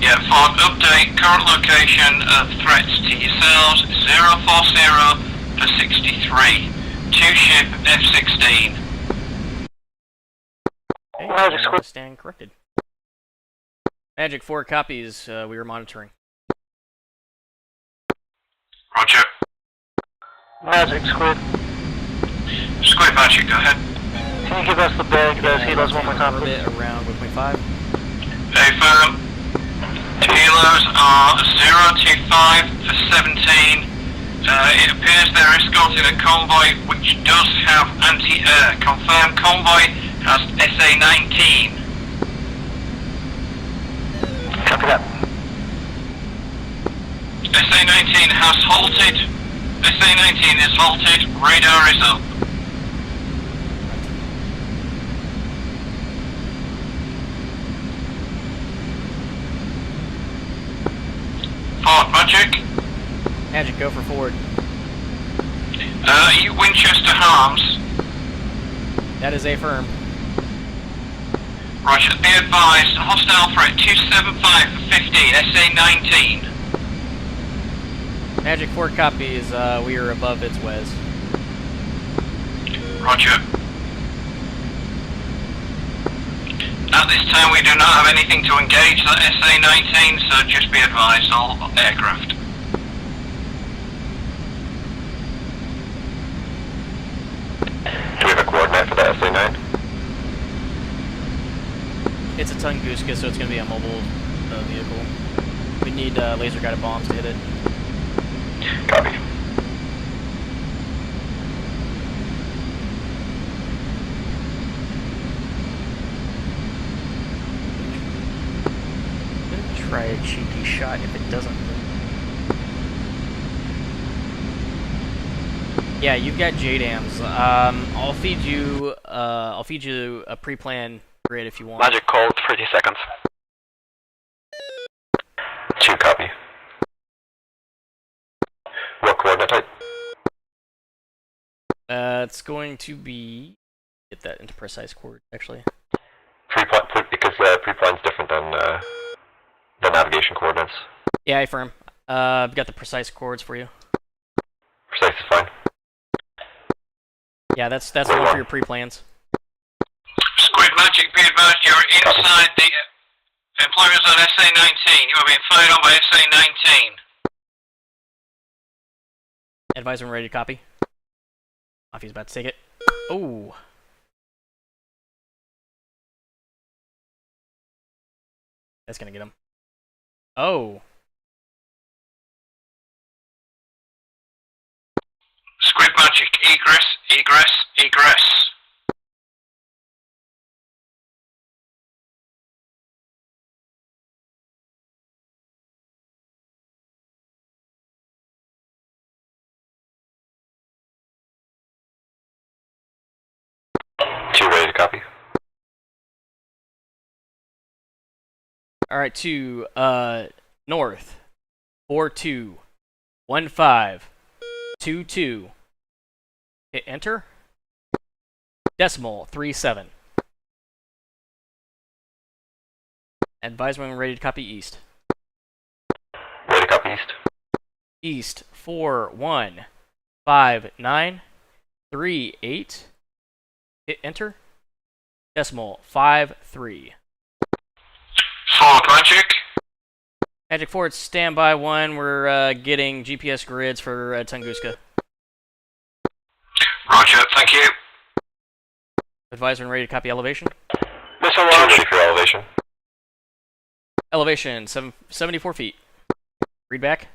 Yeah, forward update, current location of threats to yourselves, 040 for 63. 2-ship F-16. Magic squad. Stand corrected. Magic 4 copies, we are monitoring. Roger. Magic Squid. Squid Magic, go ahead. Can you give us the bag, those helos one more time, please? Around 1.5. Affirm. Helos are 025 for 17. It appears they're escorting a convoy which does have anti-air. Confirmed convoy has SA-19. Copy that. SA-19 has halted. SA-19 is halted. Radar is up. Forward Magic. Magic, go for forward. You Winchester Harms. That is a firm. Roger, be advised, hostile threat 275 for 15, SA-19. Magic 4 copies, we are above its WES. Roger. At this time we do not have anything to engage that SA-19, so just be advised, all aircraft. Do we have a coordinate for the SA-9? It's a Tunguska, so it's going to be a mobile vehicle. We need laser guided bombs to hit it. Copy. Try a cheeky shot if it doesn't move. Yeah, you've got JDAMs. I'll feed you a pre-planned grid if you want. Magic called 30 seconds. 2 copy. What coordinate type? It's going to be get that into precise coord actually. Because pre-plan's different than the navigation coordinates. Yeah, I affirm. I've got the precise coords for you. Precise is fine. Yeah, that's the one for your pre-plans. Squid Magic, be advised you're inside the employment zone SA-19. You are being fired on by SA-19. Advise when ready to copy. Offie's about to take it. Oh. That's gonna get him. Oh. Squid Magic, egress, egress, egress. Ready to copy. Alright, to north. 4215. 22. Hit enter. Decimal 37. Advise when ready to copy east. Ready to copy east. East 415938. Hit enter. Decimal 53. Forward Magic. Magic forward, standby 1. We're getting GPS grids for Tunguska. Roger, thank you. Advise when ready to copy elevation. Missile launch. Ready for elevation. Elevation 74 feet. Read back.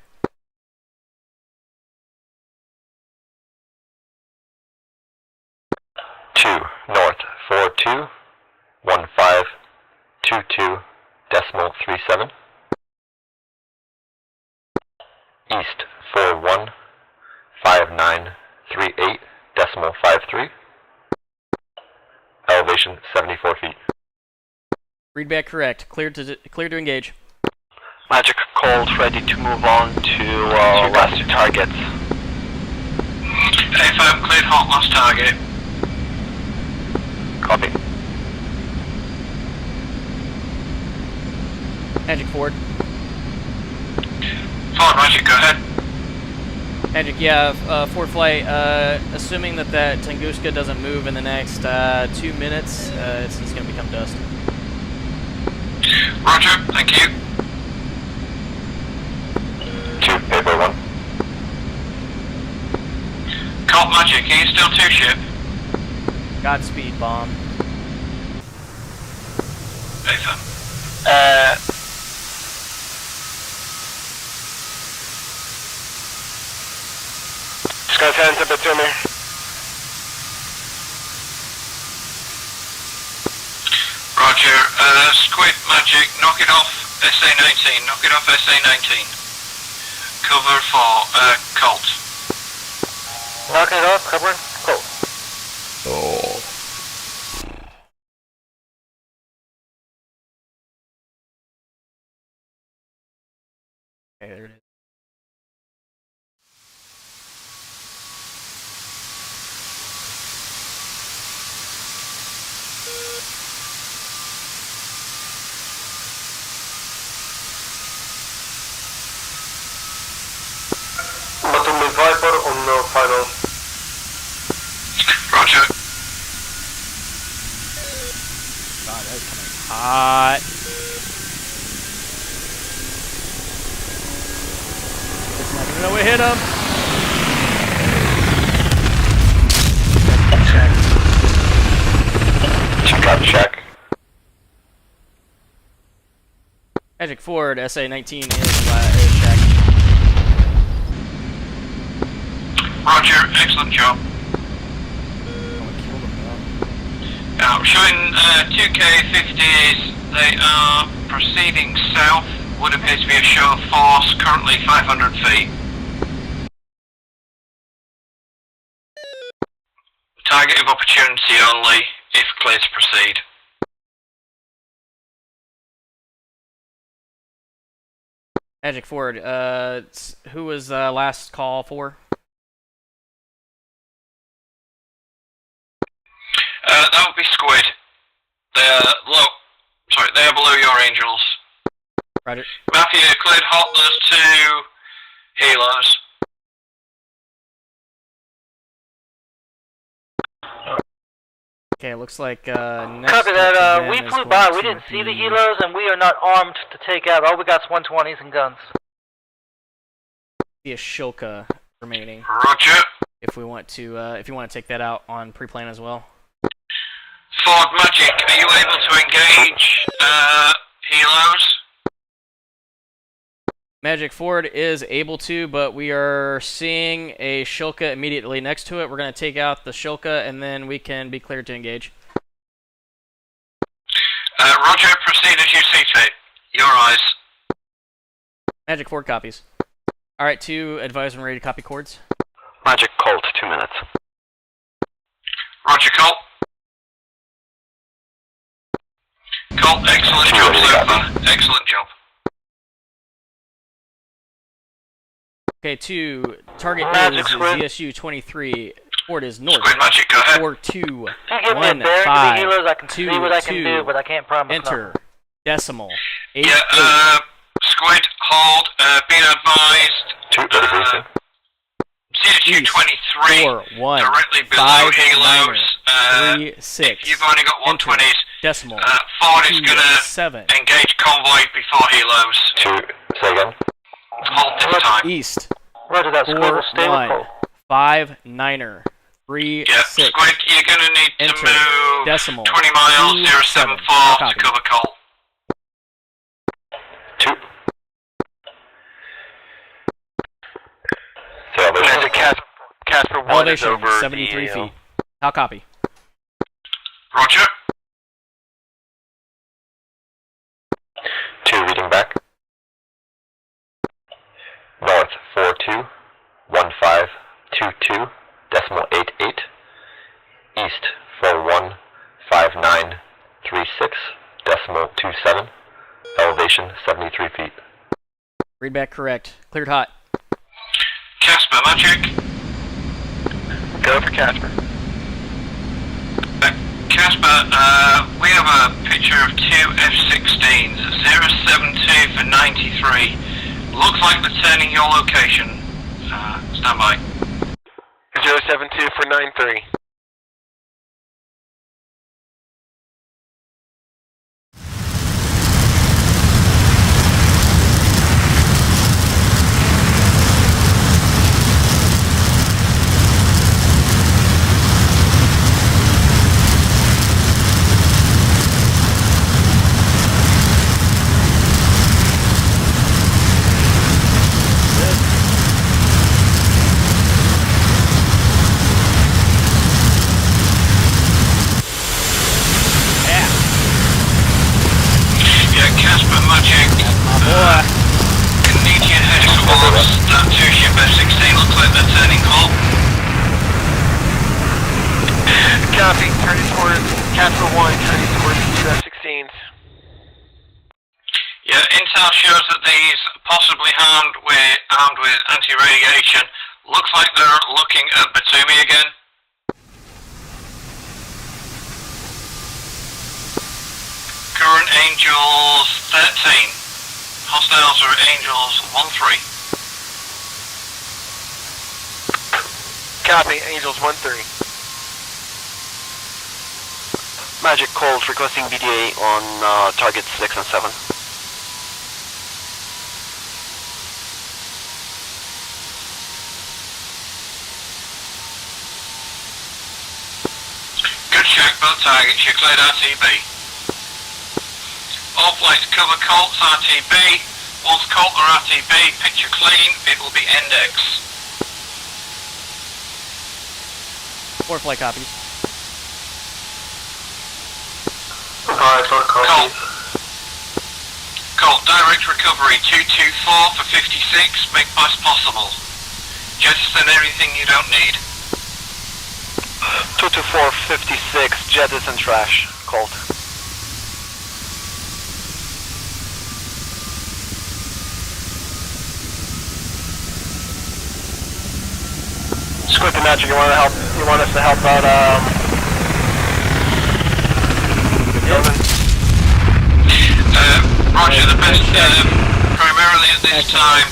North 421522 decimal 37. East 415938 decimal 53. Elevation 74 feet. Read back correct. Clear to engage. Magic cold, ready to move on to last two targets. AFM cleared hot, last target. Copy. Magic forward. Forward Magic, go ahead. Magic, yeah, forward flight. Assuming that Tunguska doesn't move in the next 2 minutes, it's just going to become dust. Roger, thank you. 2, paper 1. Cop Magic, are you still 2 ship? Godspeed, bomb. AFM. Just gonna send it to me. Roger, Squid Magic, knock it off SA-19, knock it off SA-19. Cover for Colt. Knocking it off, covering, Colt. Oh. Okay, there it is. Bottom mid Viper on final. Roger. God, that's coming hot. It's not gonna know we hit him. Check. Magic forward, SA-19 is check. Roger, excellent job. Showing 2K50s, they are proceeding south, would appear to be a show of force, currently 500 feet. Target of opportunity only, if clear to proceed. Magic forward, who was last call for? That would be Squid. They're low. Sorry, they're below your angels. Roger. Matthew, cleared hot, there's 2 helos. Okay, it looks like next Copy that, up to we them is flew by, going we to didn't see the be- helos, and we are not armed to take out. All we got is 120s and guns. Be a Shilka remaining. Roger. If we want to, if you want to take that out on pre-plan as well. Ford Magic, are you able to engage helos? Magic forward is able to, but we are seeing a Shilka immediately next to it. We're going to take out the Shilka, and then we can be cleared to engage. Roger, proceed as you see fit. Your eyes. Magic forward copies. Alright, 2, advise when ready to copy chords. Magic Colt, 2 minutes. Roger, Colt. Colt, excellent job so far. Excellent job. Okay, 2. Target Magic is Squid. ZSU 23. Port is north. Squid Magic, go ahead. 4 2 If you give me a 1 bear 5 to the helos, I can 2 see what I can 2. do, but I can't promise Enter. nothing. Decimal. 8 Yeah, Squid, hold, be advised. CSU 23, 4 1 directly below 5 Helos. 3 6. You've only got Enter. 120s. Decimal. Ford is 2 going to 7. engage convoy before Helos. 2, say again. Hold this time. East. Roger that, Squid. 4 We'll stay with 1 Cole. 5 9er. 3 Yeah, 6. Squid, you're going to need Enter. to move Decimal. 20 miles, 2 7. 074 to Copy. cover Cole. 2. So elevation. Casper 1 is Elevation over 73 the, feet. How copy? Roger. 2 reading back. North 421522 decimal 88. East 415936 decimal 27. Elevation 73 feet. Read back correct. Cleared hot. Casper, Magic. Go for Casper. Casper, we have a picture of 2 F-16s, 072 for 93. Looks like they're turning your location. Stand by. 072 for 93. Yeah, Casper, Magic. Canadian heading towards that 2-ship F-16. Looks like they're turning hot. Copy. Turning towards Casper 1, turning towards 2 F-16s. Yeah, intel shows that these possibly armed with anti-radiation. Looks like they're looking at Batumi again. Current Angels 13. Hostiles are Angels 1-3. Copy. Angels 1-3. Magic calls requesting BDA on targets 6 and 7. Good check, both targets. You cleared RTB. All flights cover Colts RTB. Once Colt or RTB, picture clean, it will be index. 4 flight copies. Colt, direct recovery 224 for 56, make best possible. Jettison everything you don't need. 224 56, jettison trash. Colt. Squid the Magic, you want to help? You want us to help out? Roger, the best primarily at this time.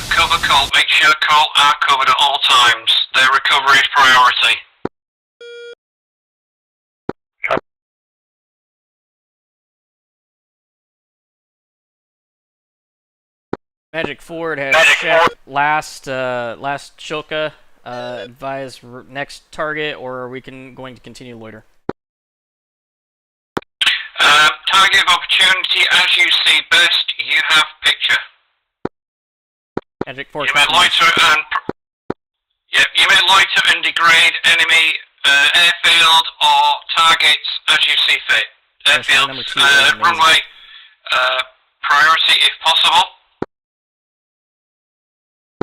Cover Colt. Make sure Colt are covered at all times. Their recovery is priority. Magic Ford has Magic checked last Shilka. Advise next target, or are we going to continue loiter? Target of opportunity as you see best. You have picture. Magic Ford. You may loiter and degrade enemy airfield or targets as you see fit. Airfield, runway, priority if possible.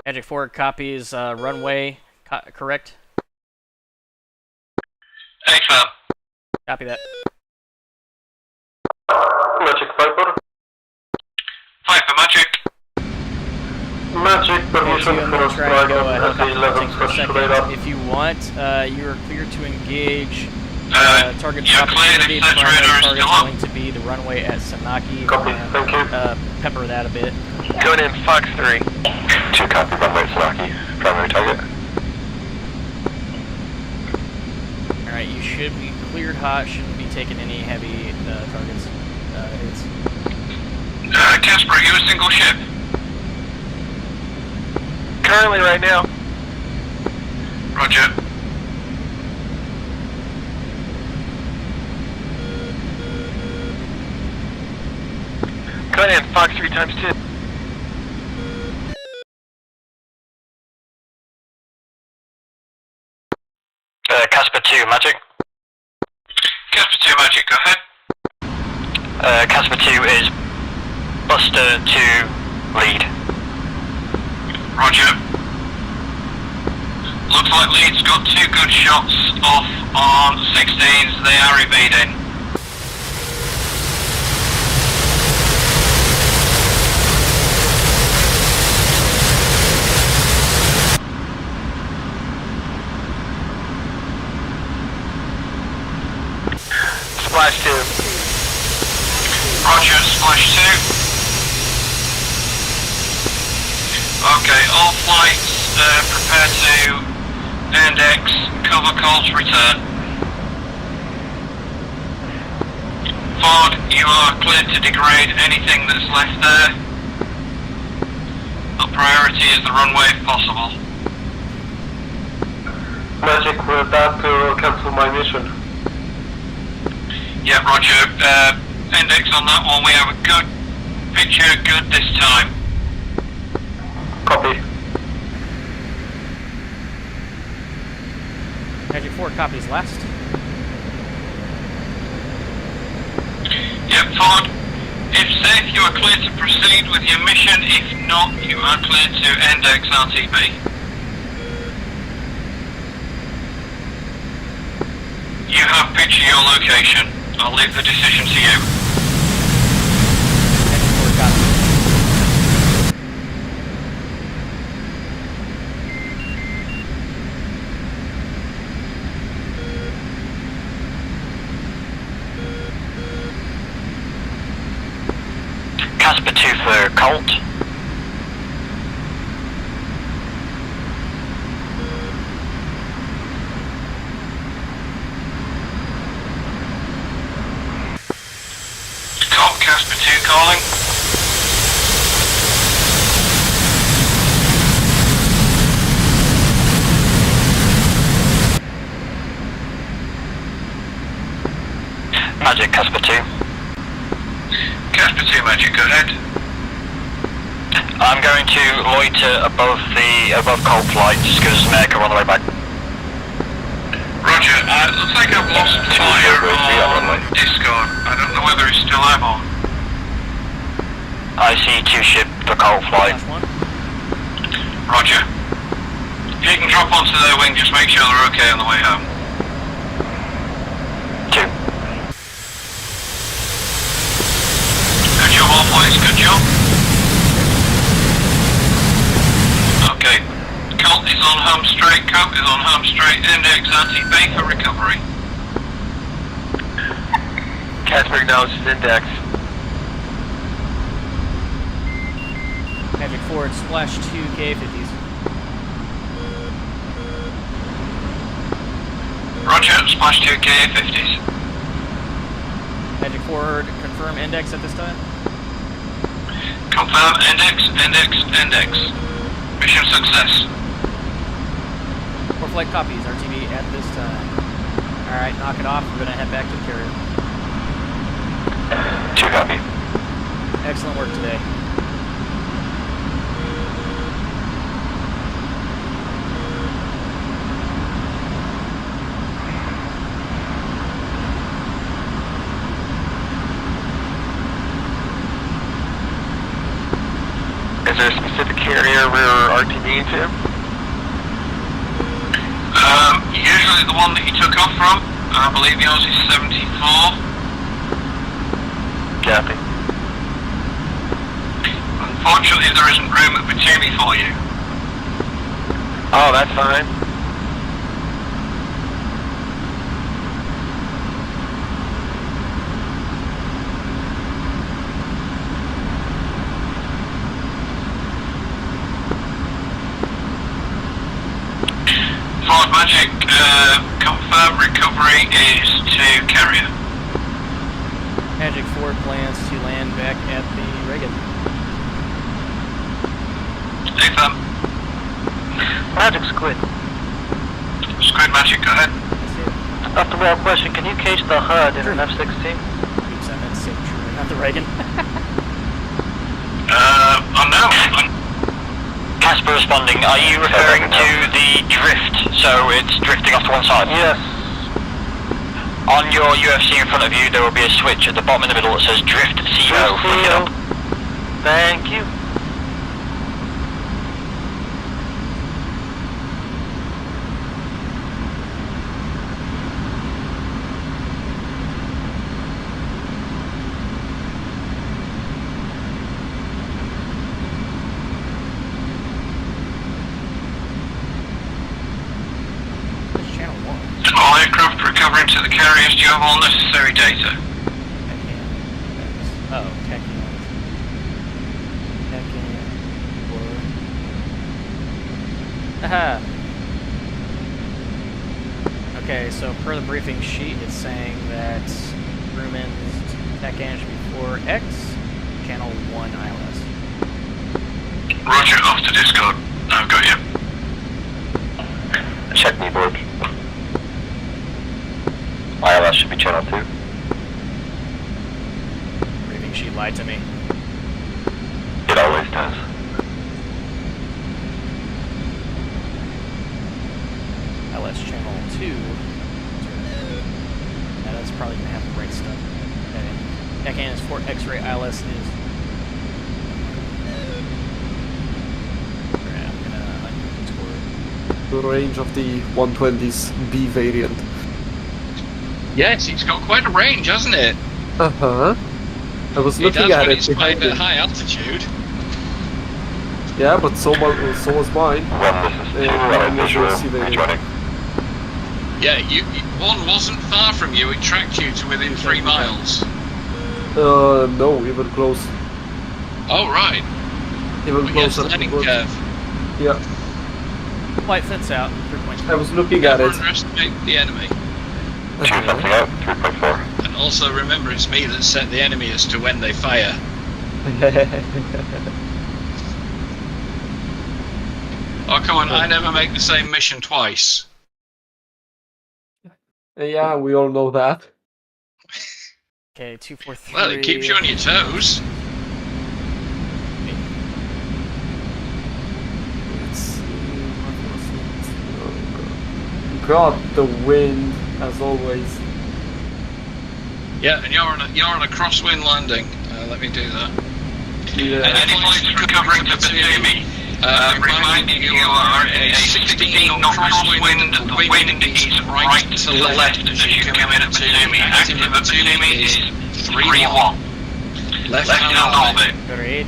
Magic Ford copies runway, correct? Affirm. Copy that. Magic Viper. Viper, Magic. Magic permission to you and then try and go helicopter for a second. If you want, you are clear to engage target opportunity. The primary target is going to be the runway at Sanaki. Copy, thank you. Pepper that a bit. Going in, Fox 3. 2 copy, runway at Sanaki. Primary target. Alright, you should be cleared hot, shouldn't be taking any heavy targets. Hits. Casper, are you a single ship? Currently, right now. Roger. Going in, Fox 3 times 2. Casper 2, Magic. Casper 2 Magic, go ahead. Casper 2 is Buster to lead. Roger. Looks like lead's got 2 good shots off on 16s, they are evading. Splash 2. Roger, splash 2. Okay, all flights prepare to index, cover calls, return. Ford, you are cleared to degrade anything that's left there. Our priority is the runway if possible. Magic, with that will cancel my mission. Yeah, Roger. Index on that one, we have a good picture, good this time. Copy. Magic 4 copies last. Yep, Ford. If safe, you are cleared to proceed with your mission. If not, you are cleared to index RTB. You have picture your location. I'll leave the decision to you. Casper 2 for Colt. Colt, Casper 2 calling. Magic, Casper 2. Casper 2 Magic, go ahead. I'm going to loiter above Colt flight, just give us some air cover on the way back. Roger, looks like I've lost fire on Discord. I don't know whether it's still airborne. I see 2 ship for Colt flight. Roger. If you can drop onto their wing, just make sure they're okay on the way home. 2. Good job, all flights, good job. Okay. Colt is on home straight, Colt is on home straight, index RTB for recovery. Casper acknowledges index. Magic 4, splash 2 K-50s. Roger, splash 2 Ka-50s. Magic 4, confirm index at this time. Confirm index, index, index. Mission success. 4 flight copies, RTB at this time. Alright, knock it off, we're gonna head back to the carrier. 2 copy. Excellent work today. Is there a specific carrier we're RTBing to? Usually the one that you took off from. I believe yours is 74. Copy. Unfortunately, there isn't room at Batumi for you. Oh, that's fine. Ford Magic, confirm recovery is to carrier. Magic 4 plans to land back at the Reagan. Affirm. Magic Squid. Squid Magic, go ahead. Off the wall question, can you cage the HUD in an F-16? Oops, I meant to say Truman, not the Reagan. Unknown. Casper responding, are you referring to the drift? So it's drifting off to one side? Yes. On your UFC in front of you, there will be a switch at the bottom in the middle that says drift CO. Flick it up. Thank you. All aircraft recovering to the carriers. Do you have all necessary data? Oh, Aha. Okay, so per the briefing sheet, it's saying that Crewman's tech engine before X, channel 1 ILS. Roger, off to Discord. I've got you. Check me board. ILS should be channel 2. Briefing sheet lied to me. It always does. ILS channel 2. Yeah, that's probably gonna have the right stuff. Okay. Tech is for X-ray ILS is. I'm gonna score. The range of the 120's B variant. Yes, it's got quite a range, hasn't it? Uh-huh. I was It looking does at when it it's behind flying at me. high altitude. Yeah, but so was mine. Mine was your C variant. Yeah, one wasn't far from you. It tracked you to within 3 miles. No, even close. Oh right. Even But yes, closer. landing curve. Yeah. Flight fence out. 3.3. I was looking at Never it. underestimate the enemy. Something out, 3.4. And also remember, it's me that set the enemy as to when they fire. Oh come on! I never make the same mission twice. Yeah, we all know that. Okay, 243. Well, it keeps you on your toes. Let's see, what was it? Oh God, the wind, as always. Yeah, and you're on a crosswind landing. Let me do that. Yeah. Any flights recovering to Batumi? Reminding you are a 16 knot crosswind. The wind is right to the left as you come in at Batumi. Active at Batumi is 3-1. Left hand orbit. Great.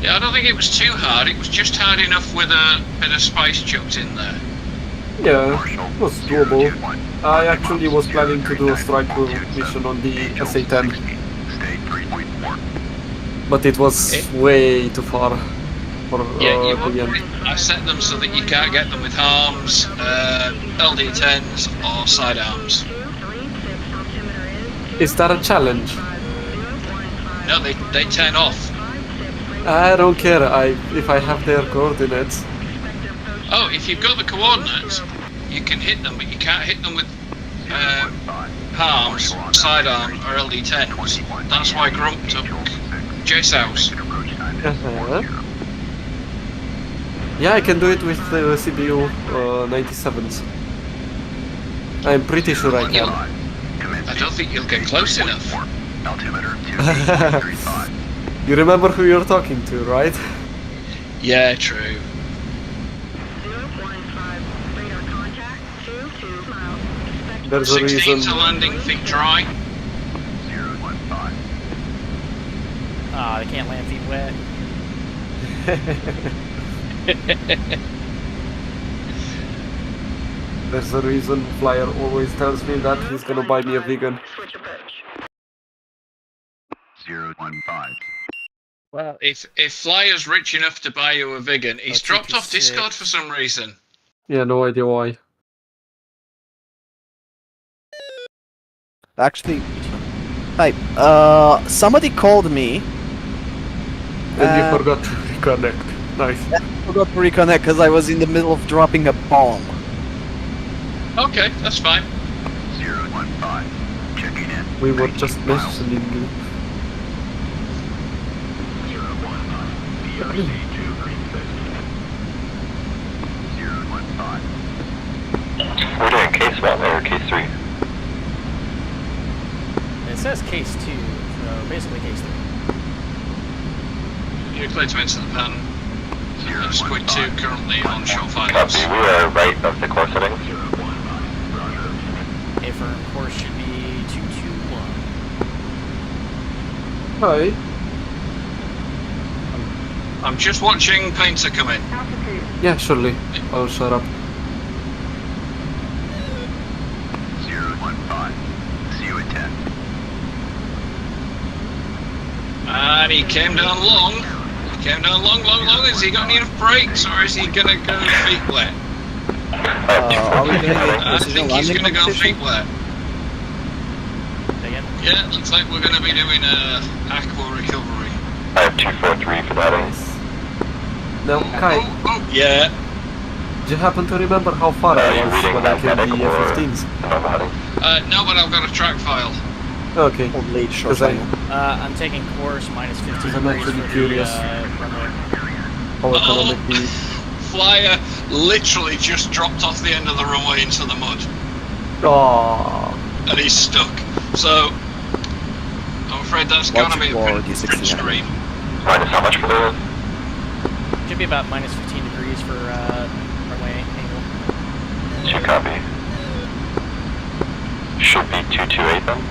Yeah, I don't think it was too hard. It was just hard enough with a bit of spice chucked in there. Yeah, it was doable. I actually was planning to do a strike crew mission on the SA-10. But it was way too far for Yeah, the end. I set them so that you can't get them with harms, LD-10s or sidearms. Is that a challenge? No, they turn off. I don't care, if I have their coordinates. Oh, if you've got the coordinates, you can hit them, but you can't hit them with harms, sidearms, or LD-10s. That's why Grump took Jace House. Uh-huh. Yeah, I can do it with CBU 97s. I'm pretty sure I can. I don't think you'll get close enough. You remember who you're talking to, right? Yeah, true. There's a 16 reason. to landing, feet dry. Ah, they can't land feet wet. There's a reason Flyer always tells me that he's gonna buy me a vegan. 015. Well, if Flyer's rich enough to buy you a vegan, he's dropped off 226. Discord for some reason. Yeah, no idea why. Actually, hi. Somebody called me. And you forgot to reconnect. Nice. I forgot to reconnect because I was in the middle of dropping a bomb. Okay, that's fine. 015. Checking in. We were just mentioning you. 015. BRC 015. We're doing case 1 or case 3? It says case 2, so basically case 3. You're clear to enter the pan. Squid 2 currently on short Copy. finals. We are right of the course heading. A firm course should be 221. Hi. I'm just watching Painter come in. Yeah, surely. I'll shut up. 015. See you at 10. And he came down long. He came down long. Has he got any enough brakes, or is he gonna go feet wet? Are we gonna get I think he's landing gonna go competition? feet wet. Again? Yeah, looks like we're gonna be doing a aqua recovery. I have 243 for that. Now, Kai, Oh, yeah. do you happen to remember how far I was when I killed the F-15s? No, but I've got a track file. Okay. Late short Because I'm taking course minus 15 I'm degrees actually for curious. the runway. how economic the... Flyer literally just dropped off the end of the runway into the mud. Aww. And he's stuck. So, I'm afraid that's gonna be a for print D69. stream. Minus how much for the... Should be about minus 15 degrees for runway angle. 2 copy. Should be 228 then.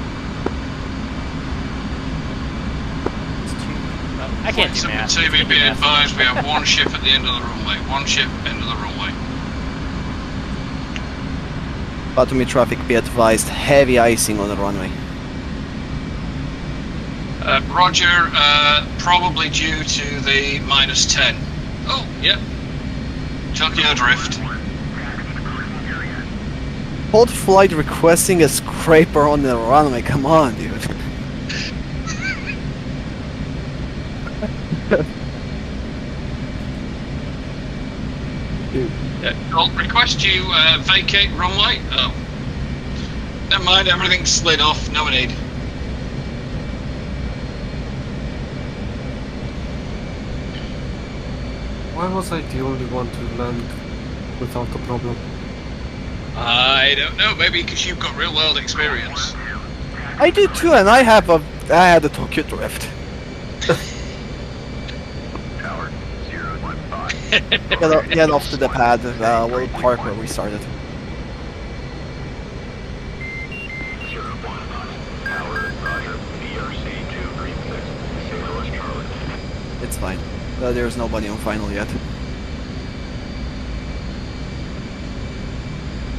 It's 2. I can't do math. TV be advised, we have one ship at the end of the runway. One ship, end of the runway. Batumi traffic, be advised, heavy icing on the runway. Roger, probably due to the minus 10. Oh, yeah. Tokyo Drift. Hold flight requesting a scraper on the runway, come on, dude. I'll request you vacate runway. Oh. Never mind, everything's slid off. No need. Why was I the only one to land without a problem? I don't know, maybe because you've got real world experience. I do too, and I had a Tokyo Drift. Tower 015. Get off to the pad, we'll park where we started. 015. Tower, Roger. BRC 236. St. Louis, Charlie. It's fine. There's nobody on final yet.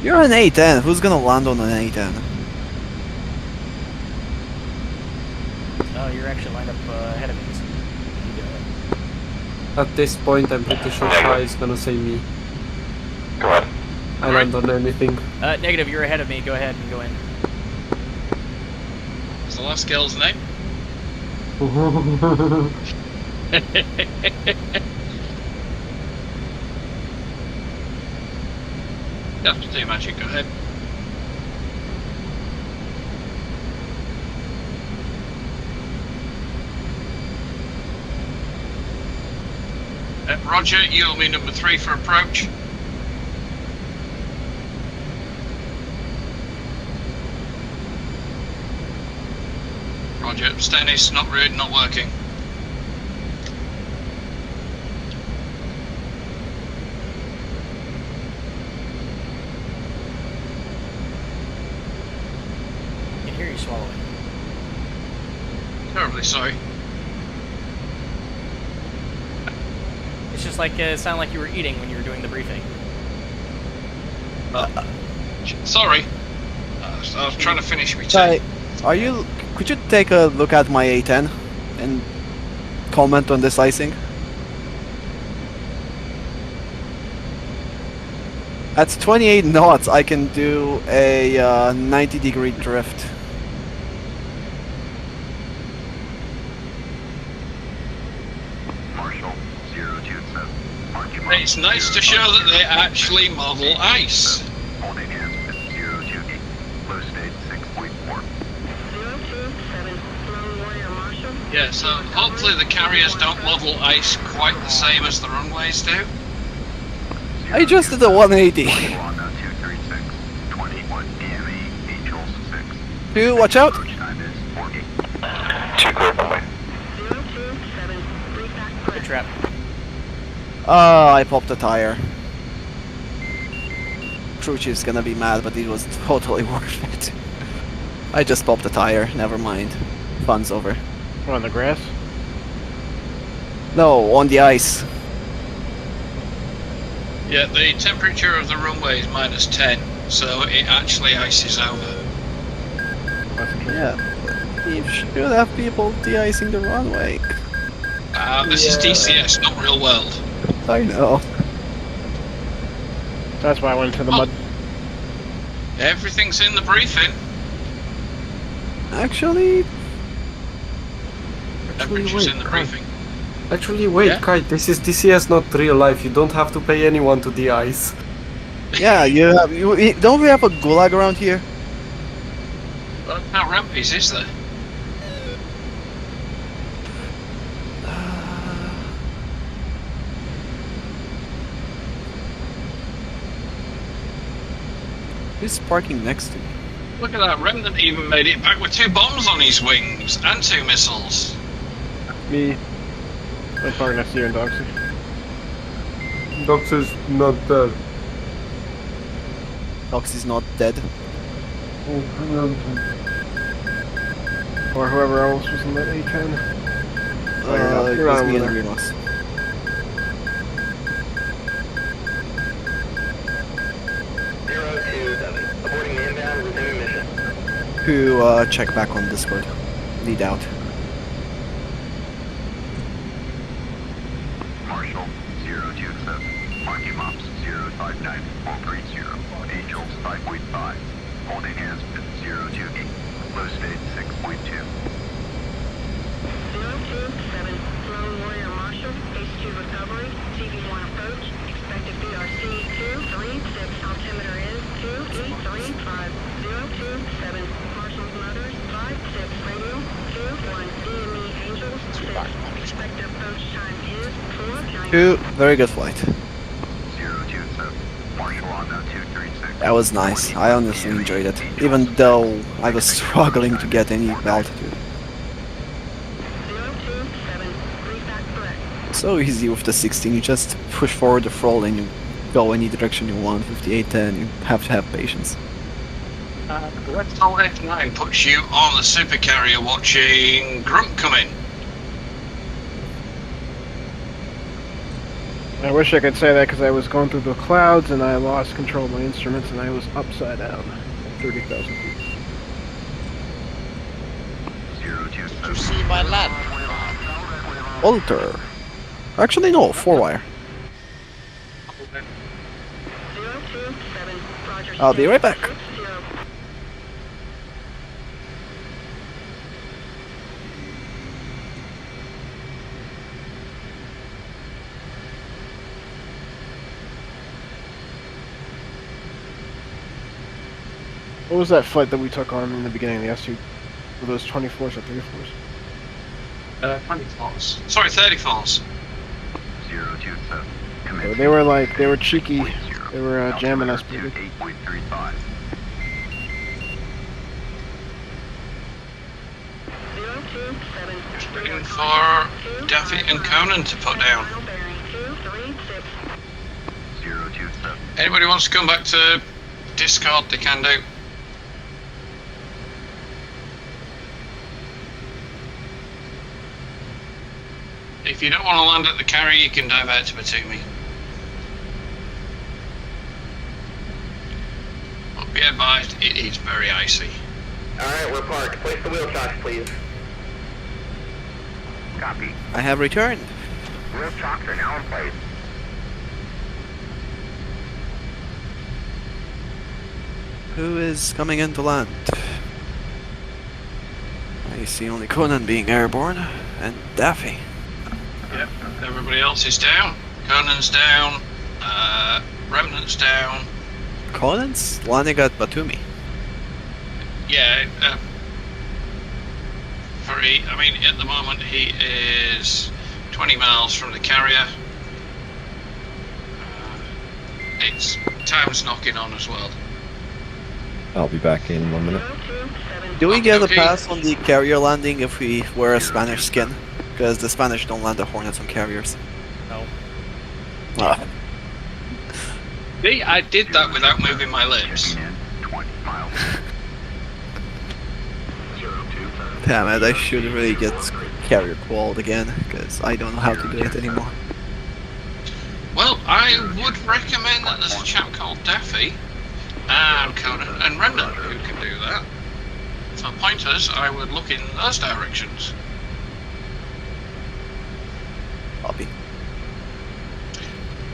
You're an A10, who's gonna land on an A10? Oh, you're actually lined up ahead of me. So you do it. At this point, I'm pretty sure Kai is gonna say me. Go ahead. I land on anything. Negative, you're ahead of me. Go ahead and go in. What's the last girl's name? You have to do magic, go ahead. Roger, you'll be number 3 for approach. Roger, Stennis not working. I can hear you swallowing. Terribly sorry. It's just like it sounded like you were eating when you were doing the briefing. Sorry. I was trying to finish my tea. Could you take a look at my A10 and comment on this icing? At 28 knots, I can do a 90-degree drift. It's nice to show that they actually model ice. Yeah, so hopefully the carriers don't model ice quite the same as the runways do. I just did a 180. Two, watch out! 2 clear runway. Good trap. I popped a tire. Crew chief's gonna be mad, but it was totally worth it. I just popped a tire, never mind. Fun's over. On the grass? No, on the ice. Yeah, the temperature of the runway is -10, so it actually ices over. Yeah, you should have people de-icing the runway. This is DCS, not real world. I know. That's why I went into the mud. Everything's in the briefing. Actually, Temperature's in the briefing. Actually, wait, Yeah? Kai, this is DCS, not real life. You don't have to pay anyone to de-ice. yeah, don't we have a gulag around here? Well, no rampies, is there? Who's parking next to me? Look at that, Remnant even made it back with 2 bombs on his wings and 2 missiles. Me. I'm parking next to you and Doxy. Doctor's not dead. Oxy's not dead. Or whoever else was in that A10. It was me and Remus. Who check back on Discord. Lead out. Marshall 027. Parking Mops 059. 430. Angels 5.5. Holding hands 028. Low state 6.2. 027. Lone Warrior Marshall. H2 recovery. CV1 approach. Expected BRC 236. Altimeter is 2835. 027. Marshall's Motors 56. Radio 21. DME Angels 6. Expected approach time is 4:09. Two, very good flight. 027. Marshall on 236. That was nice. I honestly enjoyed it, even though I was struggling to get any altitude. 027. Reset correct. So easy with the 16, you just push forward the throttle and you go any direction you want. With the 810, you have to have patience. The Westall F9 puts you on the supercarrier watching Grunt come in. I wish I could say that because I was going through the clouds and I lost control of my instruments and I was upside down at 30,000 feet. Did you see my land? Alter. Actually, no, 4-wire. 027. Roger. I'll be right back. What was that flight that we took on in the beginning of the S2? Were those 24s or 34s? 24s. Sorry, 34s. 027. They were cheeky. They were jamming us pretty good. 8.35. 027. Just waiting for Daffy and Conan to put down. 027. Anybody wants to come back to Discord, they can do. If you don't want to land at the carrier, you can divert to Batumi. But be advised, it is very icy. Alright, we're parked. Place the wheel chocks, please. Copy. I have returned. Wheel chocks are now in place. Who is coming in to land? I see only Conan being airborne, and Daffy. Yep, everybody else is down. Conan's down, Remnant's down. Conan's landing at Batumi. Yeah, I mean, at the moment he is 20 miles from the carrier. It's time's knocking on as well. I'll be back in 1 minute. Do we get a pass on the carrier landing if we wear a Spanish skin? Because the Spanish don't land the Hornets on carriers. No. Ah. See, I did that without moving my lips. Damn it, I should really get carrier qualled again, because I don't know how to do it anymore. Well, I would recommend that there's a chap called Daffy and Conan and Remnant who can do that. For pointers, I would look in those directions. Copy.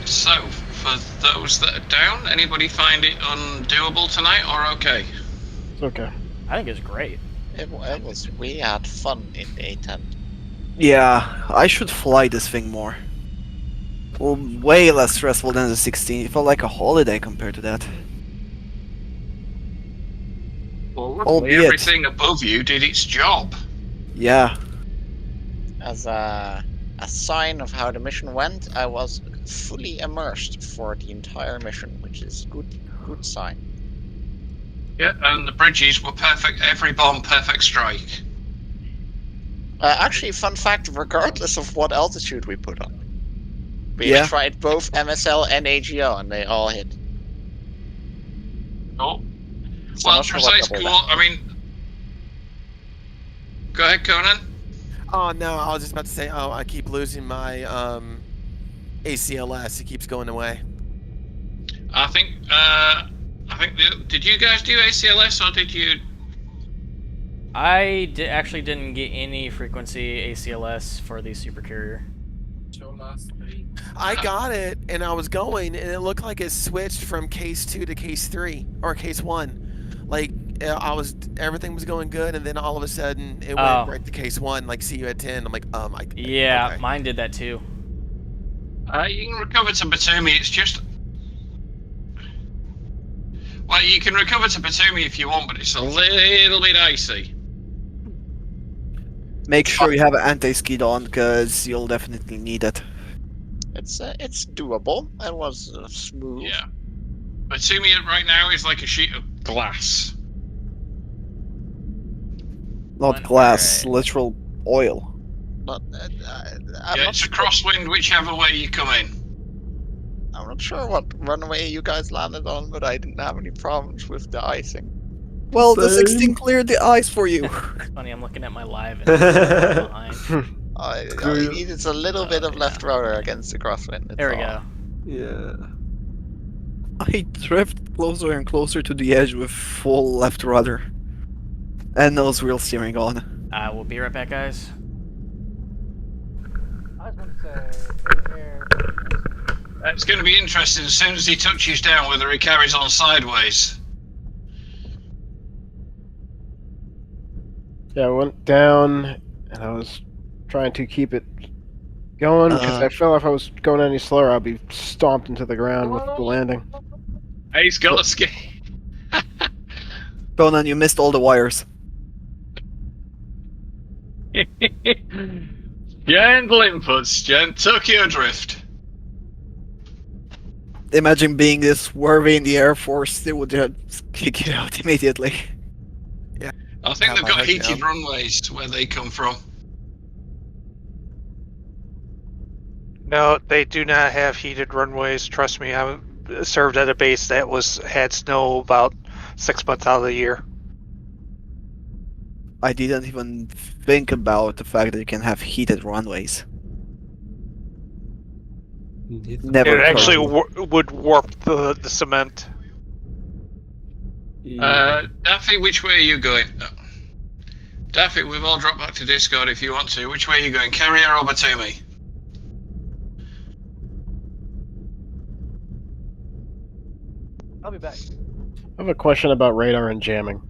So, for those that are down, anybody find it undoable tonight or okay? It's okay. I think it's great. It was. We had fun in the A-10. Yeah, I should fly this thing more. Well, way less stressful than the 16. It felt like a holiday compared to that. Well, Albeit- everything above you did its job. Yeah. As a sign of how the mission went, I was fully immersed for the entire mission, which is good sign. Yeah, and the bridges were perfect. Every bomb, perfect strike. Actually, fun fact, regardless of what altitude we put on. We tried both MSL and AGL, and they all hit. Oh. So Well, not sure what precise double cool. I mean, go ahead, Conan. Oh no, I was just about to say. Oh, I keep losing my ACLS. It keeps going away. I think. Did you guys do ACLS or did you? I actually didn't get any frequency ACLS for the supercarrier. I got it, and I was going, and it looked like it switched from case 2 to case 3 or case 1. Like everything was going good, and then all of a sudden it went right to case 1. Like, see you at 10. I'm like, Yeah, okay. mine did that too. You can recover to Batumi. It's just. Well, you can recover to Batumi if you want, but it's a little bit icy. Make sure you have an anti-skid on, because you'll definitely need it. It's doable. It was smooth. Yeah. Batumi right now is like a sheet of glass. Not glass, literal oil. Not, Yeah, it's a crosswind whichever way you come in. I'm not sure what runway you guys landed on, but I didn't have any problems with the icing. Well, the 16 cleared the ice for you. It's funny, I'm looking at my live and it's behind. I needed a little bit of left rudder against the crosswind. There we go. Yeah. I drift closer and closer to the edge with full left rudder. And nose wheel steering on. We'll be right back, guys. I was going to say, It's going to be interesting as soon as he touches down whether he carries on sideways. Yeah, I went down, and I was trying to keep it going, because I felt if I was going any slower, I'd be stomped into the ground with the landing. Hey, he's got a ski. Conan, you missed all the wires. Gentle inputs, Tokyo Drift. Imagine being this swervy in the Air Force, they would just kick you out immediately. Yeah. I think they've got heated runways where they come from. No, they do not have heated runways. Trust me, I served at a base that had snow about 6 months out of the year. I didn't even think about the fact that you can have heated runways. Never. It actually would warp the cement. Daffy, which way are you going? Daffy, we've all dropped back to Discord if you want to. Which way are you going? Carrier or Batumi? I'll be back. I have a question about radar and jamming.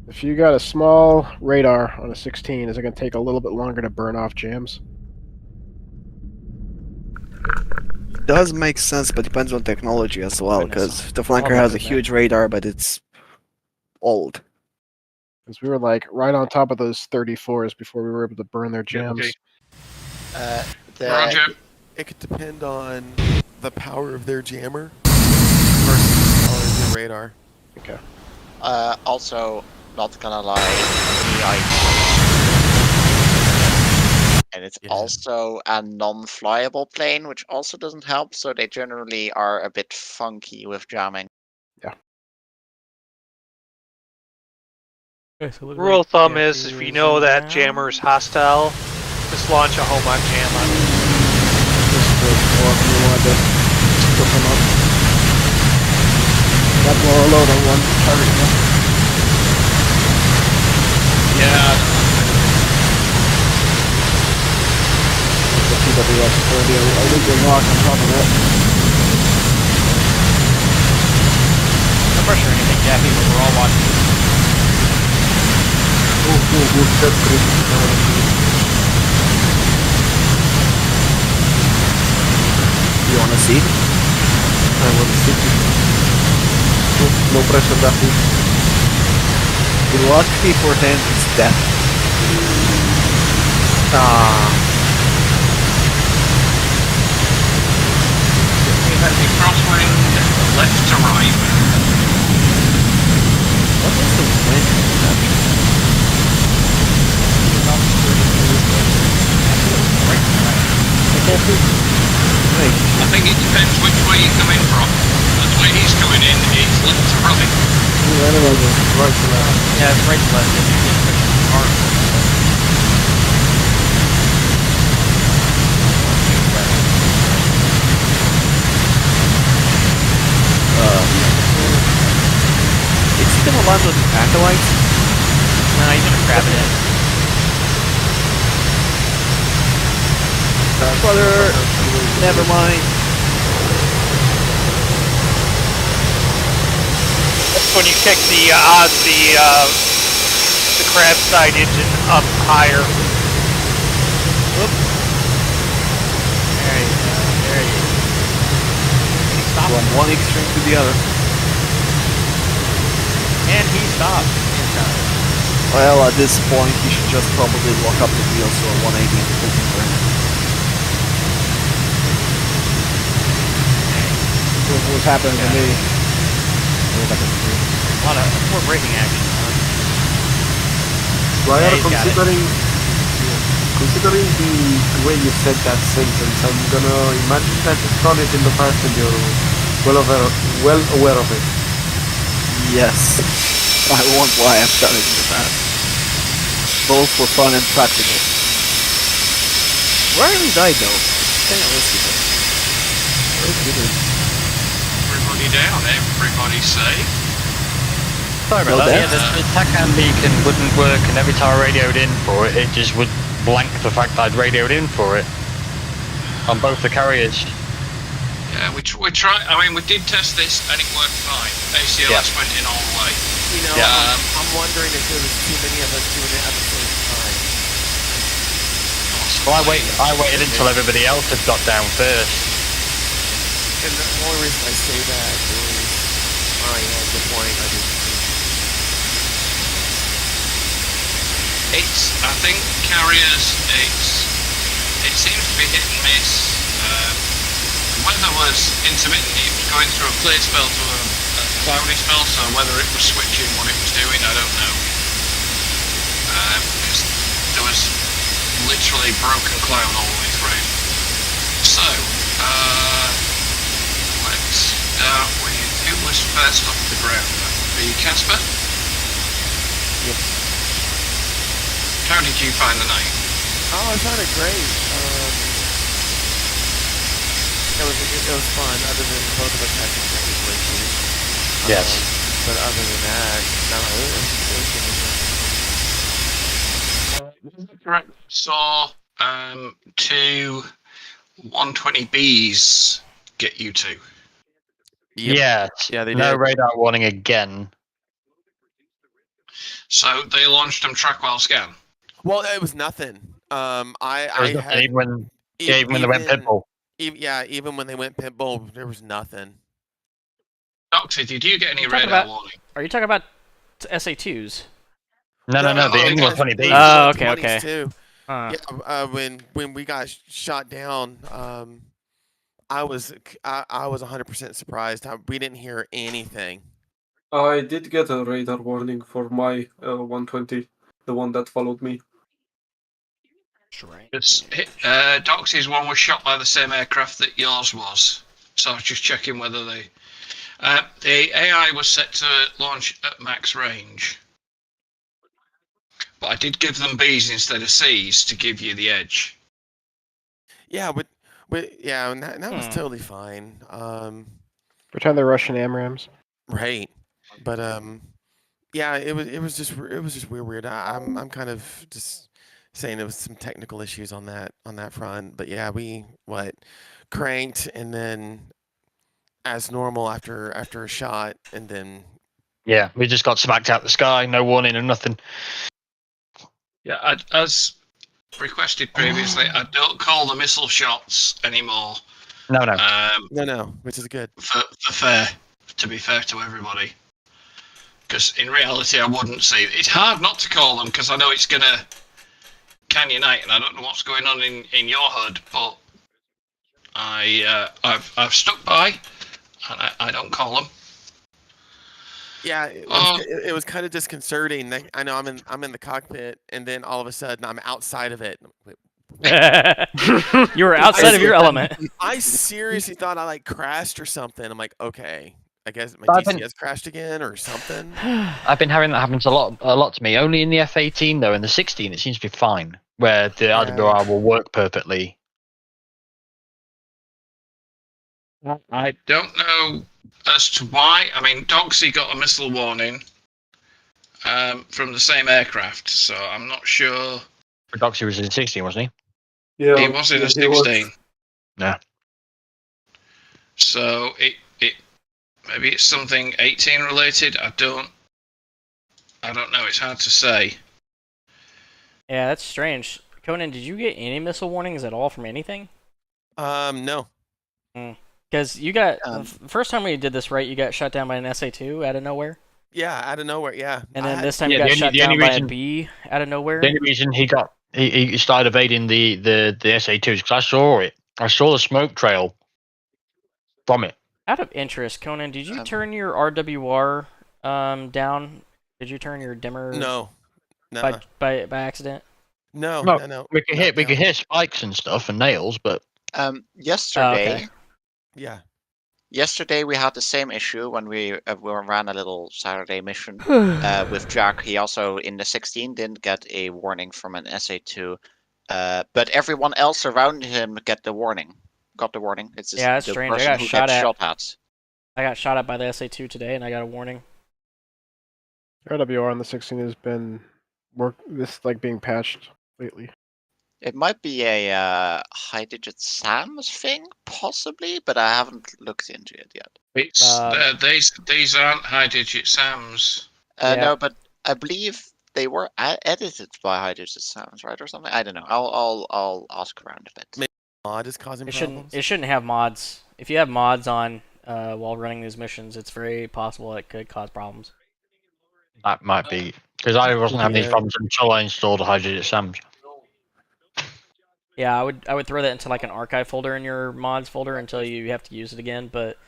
If you got a small radar on a 16, is it going to take a little bit longer to burn off jams? Does make sense, but depends on technology as well, because the flanker has a huge radar, but it's old. Because we were like right on top of those 34s before we were able to burn their jams. Roger. It could depend on the power of their jammer versus the power of their radar. Okay. Also, not gonna lie, and it's also a non-flyable plane, which also doesn't help, so they generally are a bit funky with jamming. Rule of thumb is if you know that jammer is hostile, just launch a homon jam on it. Got more load on one target now. Yeah. The TWS 30, I think they're locked on top of that. No pressure or anything, Daffy, but we're all watching. That's great. You wanna see? I want to see. No pressure, Daffy. The last P410 is death. We had the crosswind left to right. What was the wind? I think it depends which way you're coming from. That's where he's coming in, it's left to right. Right to left. Yeah, it's right to left. It's usually hard. Is he gonna land with the acolytes? No, he's gonna grab it in. Brother, never mind. That's when you kick the crab side engine up higher. Whoop. There you go. There you go. Stop. From one extreme to the other. And he stopped. Well, at this point, he should just probably lock up the wheels so a 180 and pull him around. What was happening to me? A lot of more braking action. Well, Yeah, he's got it. considering the way you said that sentence, I'm gonna imagine that you've done it in the past and you're well aware of it. Yes. I won't lie, I've done it in the past. Both for fun and practical. Where he died though? Kind of risky though. Everybody down, everybody safe. Sorry about that. Yeah, the TACAN beacon wouldn't work, and every time I radioed in for it, it just would blank the fact that I'd radioed in for it on both the carriers. Yeah, we tried. I mean, we did test this and it worked fine. ACLS went in all the way. You know, I'm wondering if there was too many of us doing it at the same time. Well, I waited until everybody else had got down first. And the only reason I say that is, good point. I think carriers, it seems to be hit and miss. The weather was intermittent. It was going through a clear spell to a cloudy spell, so whether it was switching what it was doing, I don't know. Because there was literally broken cloud all the way through. So, let's start with who was first off the ground. That would be Casper. Yep. How did you find the night? Oh, I found it great. It was fun, other than both of us had some technical issues. Yes. But other than that, no, it was Correct. Saw 2 120Bs get you to. Yes. Yeah, they no did. radar warning again. So they launched them track while scan. Well, it was nothing. There was I nothing, had even when they went pitbull. Even when they went pitbull, there was nothing. Doxy, did you get any You're talking radar about- warning? Are you talking about SA2s? No, the England 20B. Oh, okay, okay. Too. Huh. Yeah, when we got shot down, I was 100% surprised. We didn't hear anything. I did get a radar warning for my 120, the one that followed me. Doxy's one was shot by the same aircraft that yours was. So I was just checking whether they... the AI was set to launch at max range. But I did give them Bs instead of Cs to give you the edge. Yeah, but yeah, and that was totally fine. Pretend they're Russian AMRAAMs. Right, but yeah, it was just weird. I'm kind of just saying there was some technical issues on that front, but yeah, we cranked and then as normal after a shot, and then Yeah, we just got smacked out the sky, no warning and nothing. Yeah, as requested previously, I don't call the missile shots anymore. No. No, which is good. For fair, to be fair to everybody. Because in reality, I wouldn't say it's hard not to call them because I know it's gonna canyonite, and I don't know what's going on in your HUD, but I've stuck by, and I don't call them. Yeah, it was kind of disconcerting. I know I'm in the cockpit, and then all of a sudden I'm outside of it. You were outside of your element. I seriously thought I crashed or something. I'm like, okay, I guess my DCS crashed again or something. I've been having that happen a lot to me. Only in the F-18 though. In the 16, it seems to be fine, where the RWR will work perfectly. I don't know as to why. I mean, Dogsy got a missile warning from the same aircraft, so I'm not sure. But Dogsy was in 16, wasn't he? Yeah, he was in a 16. Yeah. So it maybe it's something 18 related. I don't know. It's hard to say. Yeah, that's strange. Conan, did you get any missile warnings at all from anything? No. Because you got the first time we did this, right? You got shot down by an SA2 out of nowhere. Yeah, out of nowhere. Yeah. And then this time you got shot down by a B out of nowhere. The only reason he started evading the SA2s because I saw it. I saw the smoke trail from it. Out of interest, Conan, did you turn your RWR down? Did you turn your dimmer? No. By accident? No. We could hit spikes and stuff and nails, but yesterday. Oh, okay. Yeah. Yesterday we had the same issue when we ran a little Saturday mission with Jack. He also in the 16 didn't get a warning from an SA2, but everyone else around him got the warning. It's just that's the strange. person I got who shot gets at. shot at. I got shot at by the SA2 today, and I got a warning. RWR on the 16 has been being patched lately. It might be a high-digit SAMs thing, possibly, but I haven't looked into it yet. These aren't high-digit SAMs. No, but I believe they were edited by high-digit SAMs, right, or something. I don't know. I'll ask around a bit. Maybe mod is causing problems. It shouldn't have mods. If you have mods on while running these missions, it's very possible it could cause problems. That might be because I wasn't having these problems until I installed high-digit SAMs. Yeah, I would throw that into an archive folder in your mods folder until you have to use it again. But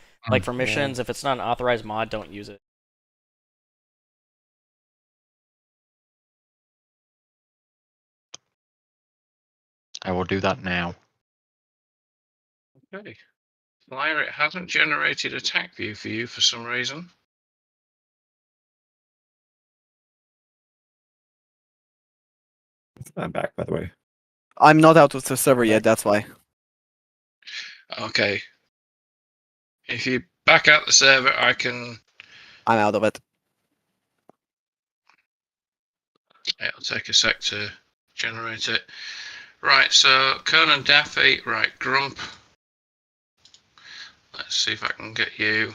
for missions, if it's not an authorized mod, don't use it. I will do that now. Okay. Flyer, it hasn't generated attack view for you for some reason. I'm back, by the way. I'm not out of the server yet, that's why. Okay. If you back out the server, I can. I'm out of it. It'll take a sec to generate it. Right, so Conan Daffy, right, Grump. Let's see if I can get you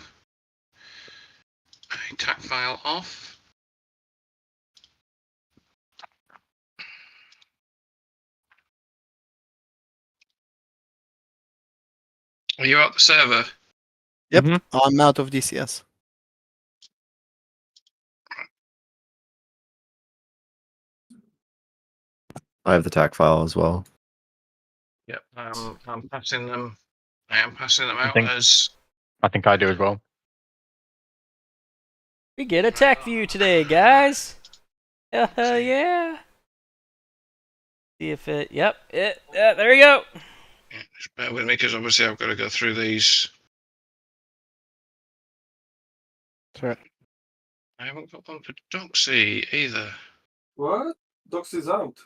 a TAC file off. Are you out the server? Yep, I'm out of DCS. I have the TAC file as well. Yep, I'm passing them. I am passing them out think- as. I think I do as well. We get a tech view today, guys. Hell yeah. See if it. Yep. There you go. Yeah, just bear with me because obviously I've got to go through these. Sorry. I haven't got one for Doxy either. What? Doxy's out.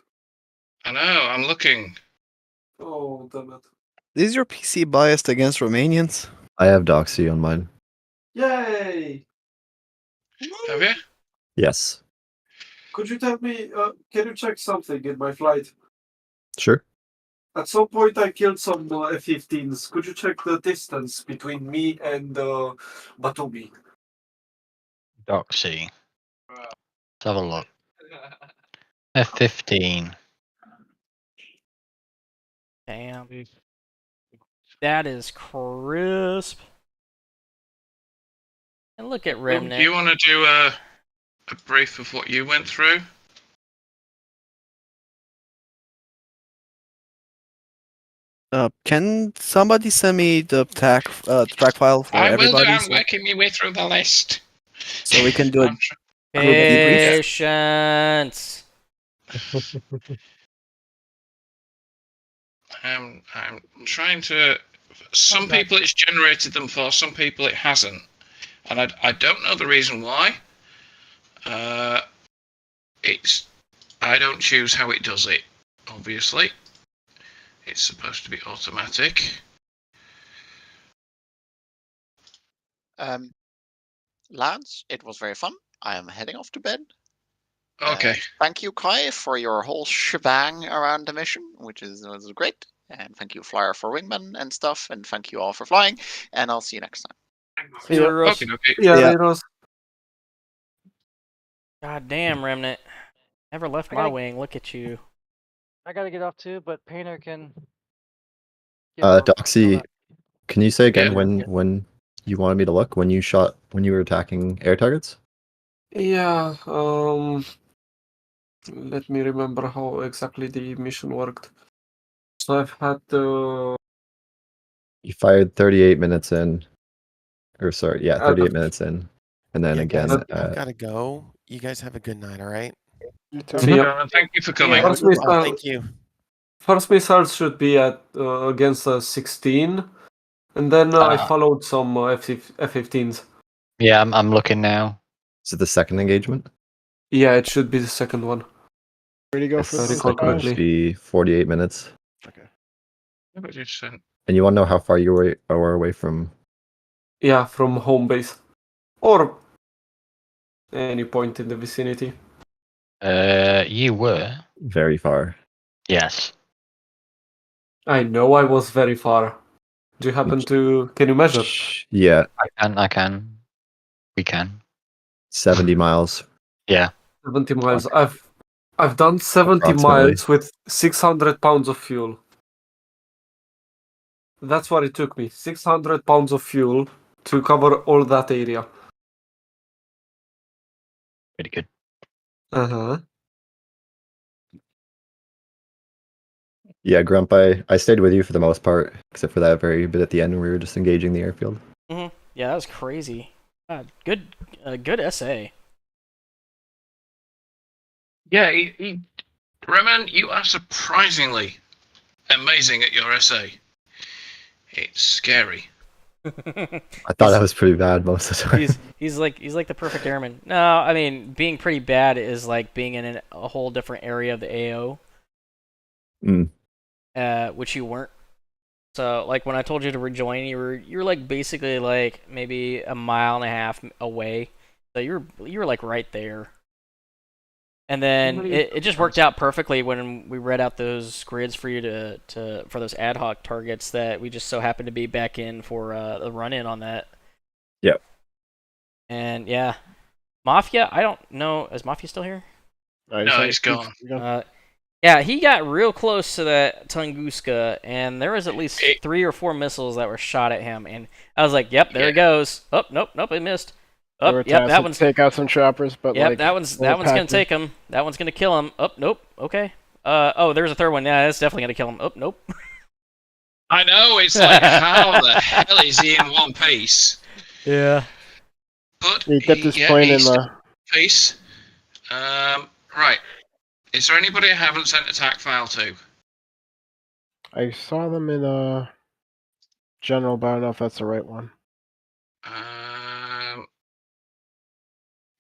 I know, I'm looking. Oh, damn it. Is your PC biased against Romanians? I have Doxy on mine. Yay! Have you? Yes. Could you tell me, can you check something in my flight? Sure. At some point I killed some F-15s. Could you check the distance between me and Batumi? Doxy. Let's have a look. F-15. Damn. That is crisp. And look at Remnant. Do you want to do a brief of what you went through? Can somebody send me the track file for I will do. everybody? I'm working my way through the list. So we can do a I'm tr- group debrief? Patience. I'm trying to. Some people it's generated them for, some people it hasn't, and I don't know the reason why. It's I don't choose how it does it. Obviously, it's supposed to be automatic. Lads, it was very fun. I am heading off to bed. Okay. Thank you, Kai, for your whole shebang around the mission, which was great. And thank you, Flyer, for wingman and stuff. And thank you all for flying. And I'll see you next time. Okay. Yeah, Rose. God damn, Remnant. Never left my wing. Look at you. I gotta get off too, but Painter can. get off. Doxy, can you say again Yeah. when you wanted me to look when you were attacking air targets? Yeah, let me remember how exactly the mission worked. So I've had You fired 38 minutes in, or sorry, yeah, 38 minutes in, and then Yeah, again. guys, I've got to go. You guys have a good night, all right? Thank you for coming. First missile, Thank you. First missiles should be at against 16, and then I followed some F-15s. Yeah, I'm looking now. Is it the second engagement? Yeah, it should be the second one. Where do you go It's for the recall supposed to correctly. be 48 minutes. What you sent? And you want to know how far you are away from? Yeah, from home base. Or any point in the vicinity. You were. Very far. Yes. I know I was very far. Do you happen to... Can you measure? Yeah, I can. We can. 70 miles. Yeah. 70 miles. I've done 70 Approximately. miles with 600 pounds of fuel. That's what it took me. 600 pounds of fuel to cover all that area. Pretty good. Uh-huh. Yeah, Grump, I stayed with you for the most part, except for that very bit at the end when we were just engaging the airfield. Mm-hmm. Yeah, that was crazy. Good essay. Yeah, Reman, you are surprisingly amazing at your essay. It's scary. I thought I was pretty bad most of the time. He's like the perfect airman. No, I mean being pretty bad is like being in a whole different area of the AO. Mm. Which you weren't. So like when I told you to rejoin, you were like basically like maybe a mile and a half away. So you were like right there. And then it just worked out perfectly when we read out those grids for you for those ad hoc targets that we just so happened to be back in for the run in on that. Yep. And yeah, Mafia. I don't know. Is Mafia still here? No, he's gone. Yeah, he got real close to that Tunguska, and there was at least 3 or 4 missiles that were shot at him, and I was like, "Yep, there he goes." Oh, nope, it missed. Oh, yep, that one's take out some choppers, but yep, like that one's gonna take him. That one's gonna kill him. Oh, nope. Okay. Oh, there's a third one. Yeah, that's definitely gonna kill him. Oh, nope. I know. It's like, how the hell is he in one piece? Yeah. But he kept his plane in the piece. Right. Is there anybody I haven't sent attack file to? I saw them in general, but I don't know if that's the right one.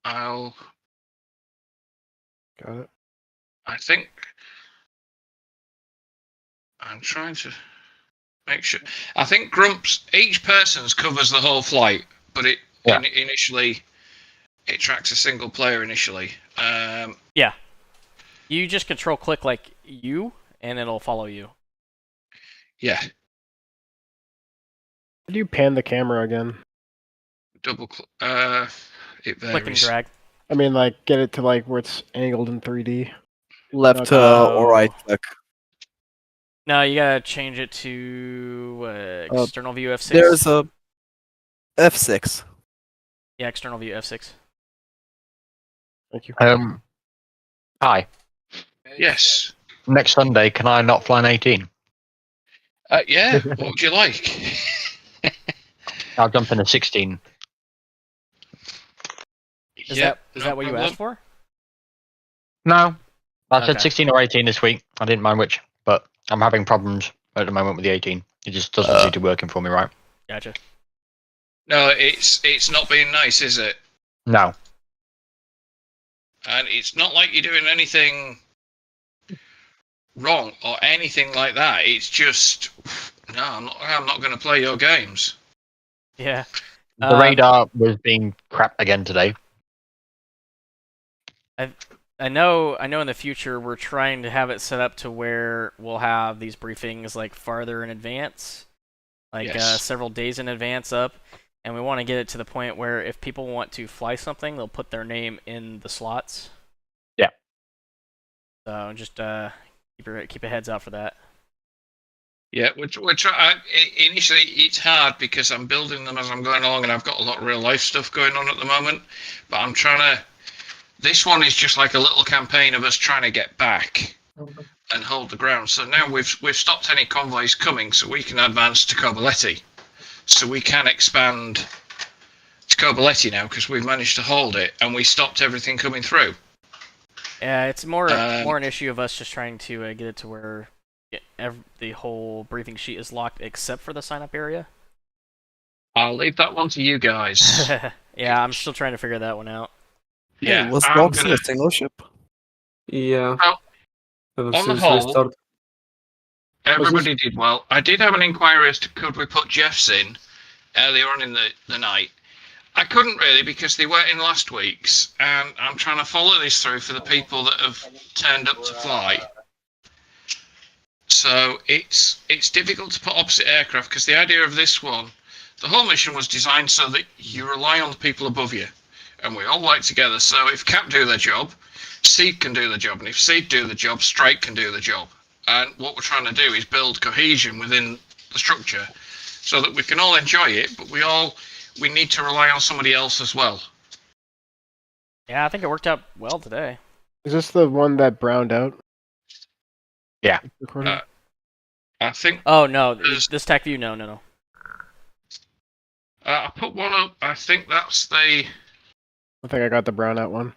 I'll. Got it. I think I'm trying to make sure. I think Grumps. Each person's covers the whole flight, but initially it tracks a single player initially. Yeah. You just control click like you, and it'll follow you. Yeah. How do you pan the camera again? Double click. It varies. Click and drag. I mean, like, get it to like where it's angled in 3D. Left or right click. No, you gotta change it to external view F6. There's a F6. Yeah, external view F6. Thank you. Hi. Yes. Next Sunday, can I not fly an 18? Yeah. What would you like? I'll jump in a 16. Is that what you asked for? No. I said Okay. 16 or 18 this week. I didn't mind which, but I'm having problems at the moment with the 18. It just doesn't seem to be working for me right. Gotcha. No, it's not being nice, is it? No. And it's not like you're doing anything wrong or anything like that. It's just, no, I'm not going to play your games. Yeah. The radar was being crap again today. I know in the future we're trying to have it set up to where we'll have these briefings like farther in advance, like several days in advance up, and we want to get it to the point where if people want to fly something, they'll put their name in the slots. Yeah. So just keep a heads out for that. Yeah, we're trying. Initially, it's hard because I'm building them as I'm going along, and I've got a lot of real life stuff going on at the moment. But I'm trying to. This one is just like a little campaign of us trying to get back and hold the ground. So now we've stopped any convoys coming, so we can advance to Kobuleti. So we can expand to Kobuleti now because we've managed to hold it, and we stopped everything coming through. Yeah, it's more an issue of us just trying to get it to where the whole briefing sheet is locked except for the sign-up area. I'll leave that one to you guys. Yeah, I'm still trying to figure that one out. Yeah, hey, was Boxing a single ship? Yeah. On the whole, everybody did well. I did have an inquiry as to could we put Jeffs in earlier on in the night. I couldn't really because they weren't in last week's, and I'm trying to follow this through for the people that have turned up to fly. So it's difficult to put opposite aircraft because the idea of this one, the whole mission was designed so that you rely on the people above you, and we all work together. So if Cap do their job, Seed can do the job, and if Seed do the job, Strike can do the job. And what we're trying to do is build cohesion within the structure so that we can all enjoy it, but we need to rely on somebody else as well. Yeah, I think it worked out well today. Is this the one that browned out? Yeah. I think. Oh no, this TAC view, no. I put one up. I think that's the. I think I got the brown out one.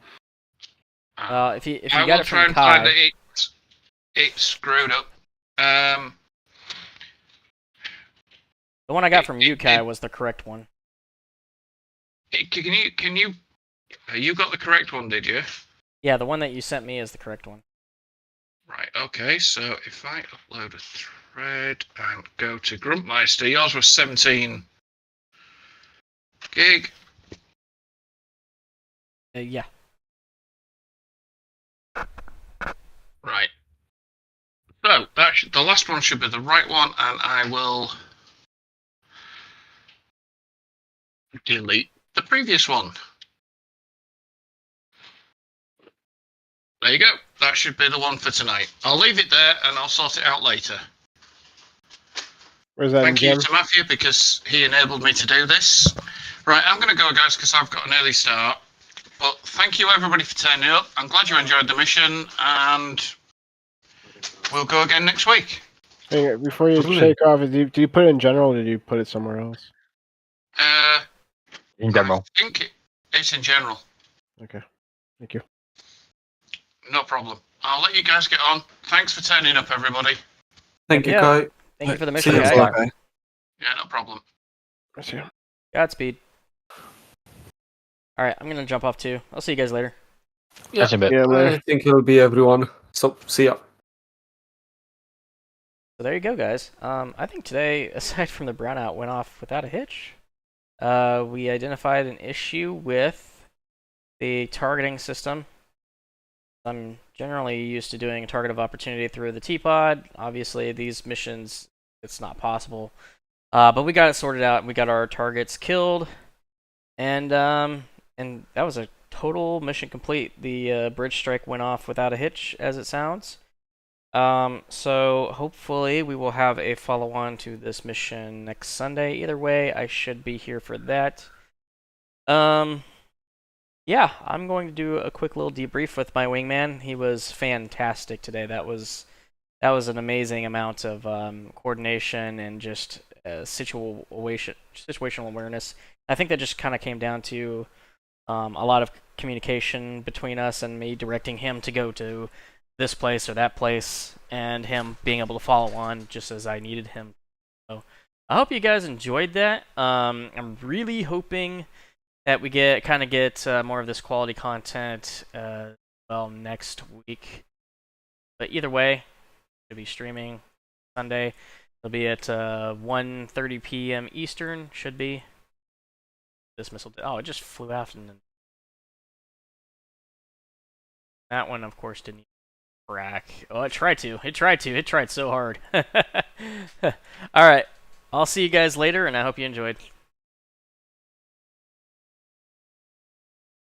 If you I got will it try from and Kai, find it. It's screwed up. the one I got from you, Kai, was the correct one. Can you got the correct one? Did you? Yeah, the one that you sent me is the correct one. Right. Okay. So if I upload Red and go to Gruntmeister. Yours was 17 gig. Yeah. Right. So the last one should be the right one, and I will delete the previous one. There you go. That should be the one for tonight. I'll leave it there, and I'll sort it out later. Where's that? Thank you to Matthew because he enabled me to do this. Right, I'm going to go, guys, because I've got an early start. But thank you, everybody, for turning up. I'm glad you enjoyed the mission, and we'll go again next week. Hey, before you take off, do you put it in general, or did you put it somewhere else? In general. I think it's in general. Okay. Thank you. No problem. I'll let you guys get on. Thanks for turning up, everybody. Thank you, Kai. Thank you for the See mission, you guys. later, Kai. Yeah, no problem. See you. Godspeed. Alright, I'm gonna jump off too. I'll see you guys later. Yeah, That's a bit. I think it'll be everyone. So, see ya. So there you go, guys. I think today, aside from the brownout, went off without a hitch. We identified an issue with the targeting system. I'm generally used to doing a target of opportunity through the T-Pod. Obviously, these missions, it's not possible. But we got it sorted out, and we got our targets killed. And that was a total mission complete. The bridge strike went off without a hitch, as it sounds. So hopefully we will have a follow-on to this mission next Sunday. Either way, I should be here for that. Yeah, I'm going to do a quick little debrief with my wingman. He was fantastic today. That was an amazing amount of coordination and just situational awareness. I think that just kind of came down to a lot of communication between us and me directing him to go to this place or that place, and him being able to follow on just as I needed him. So I hope you guys enjoyed that. I'm really hoping that we get more of this quality content next week. But either way, it'll be streaming Sunday. It'll be at 1:30 p.m. Eastern. Should be. This missile. Oh, it just flew out, and that one, of course, didn't crack. Oh, it tried to. It tried so hard. All right. I'll see you guys later, and I hope you enjoyed.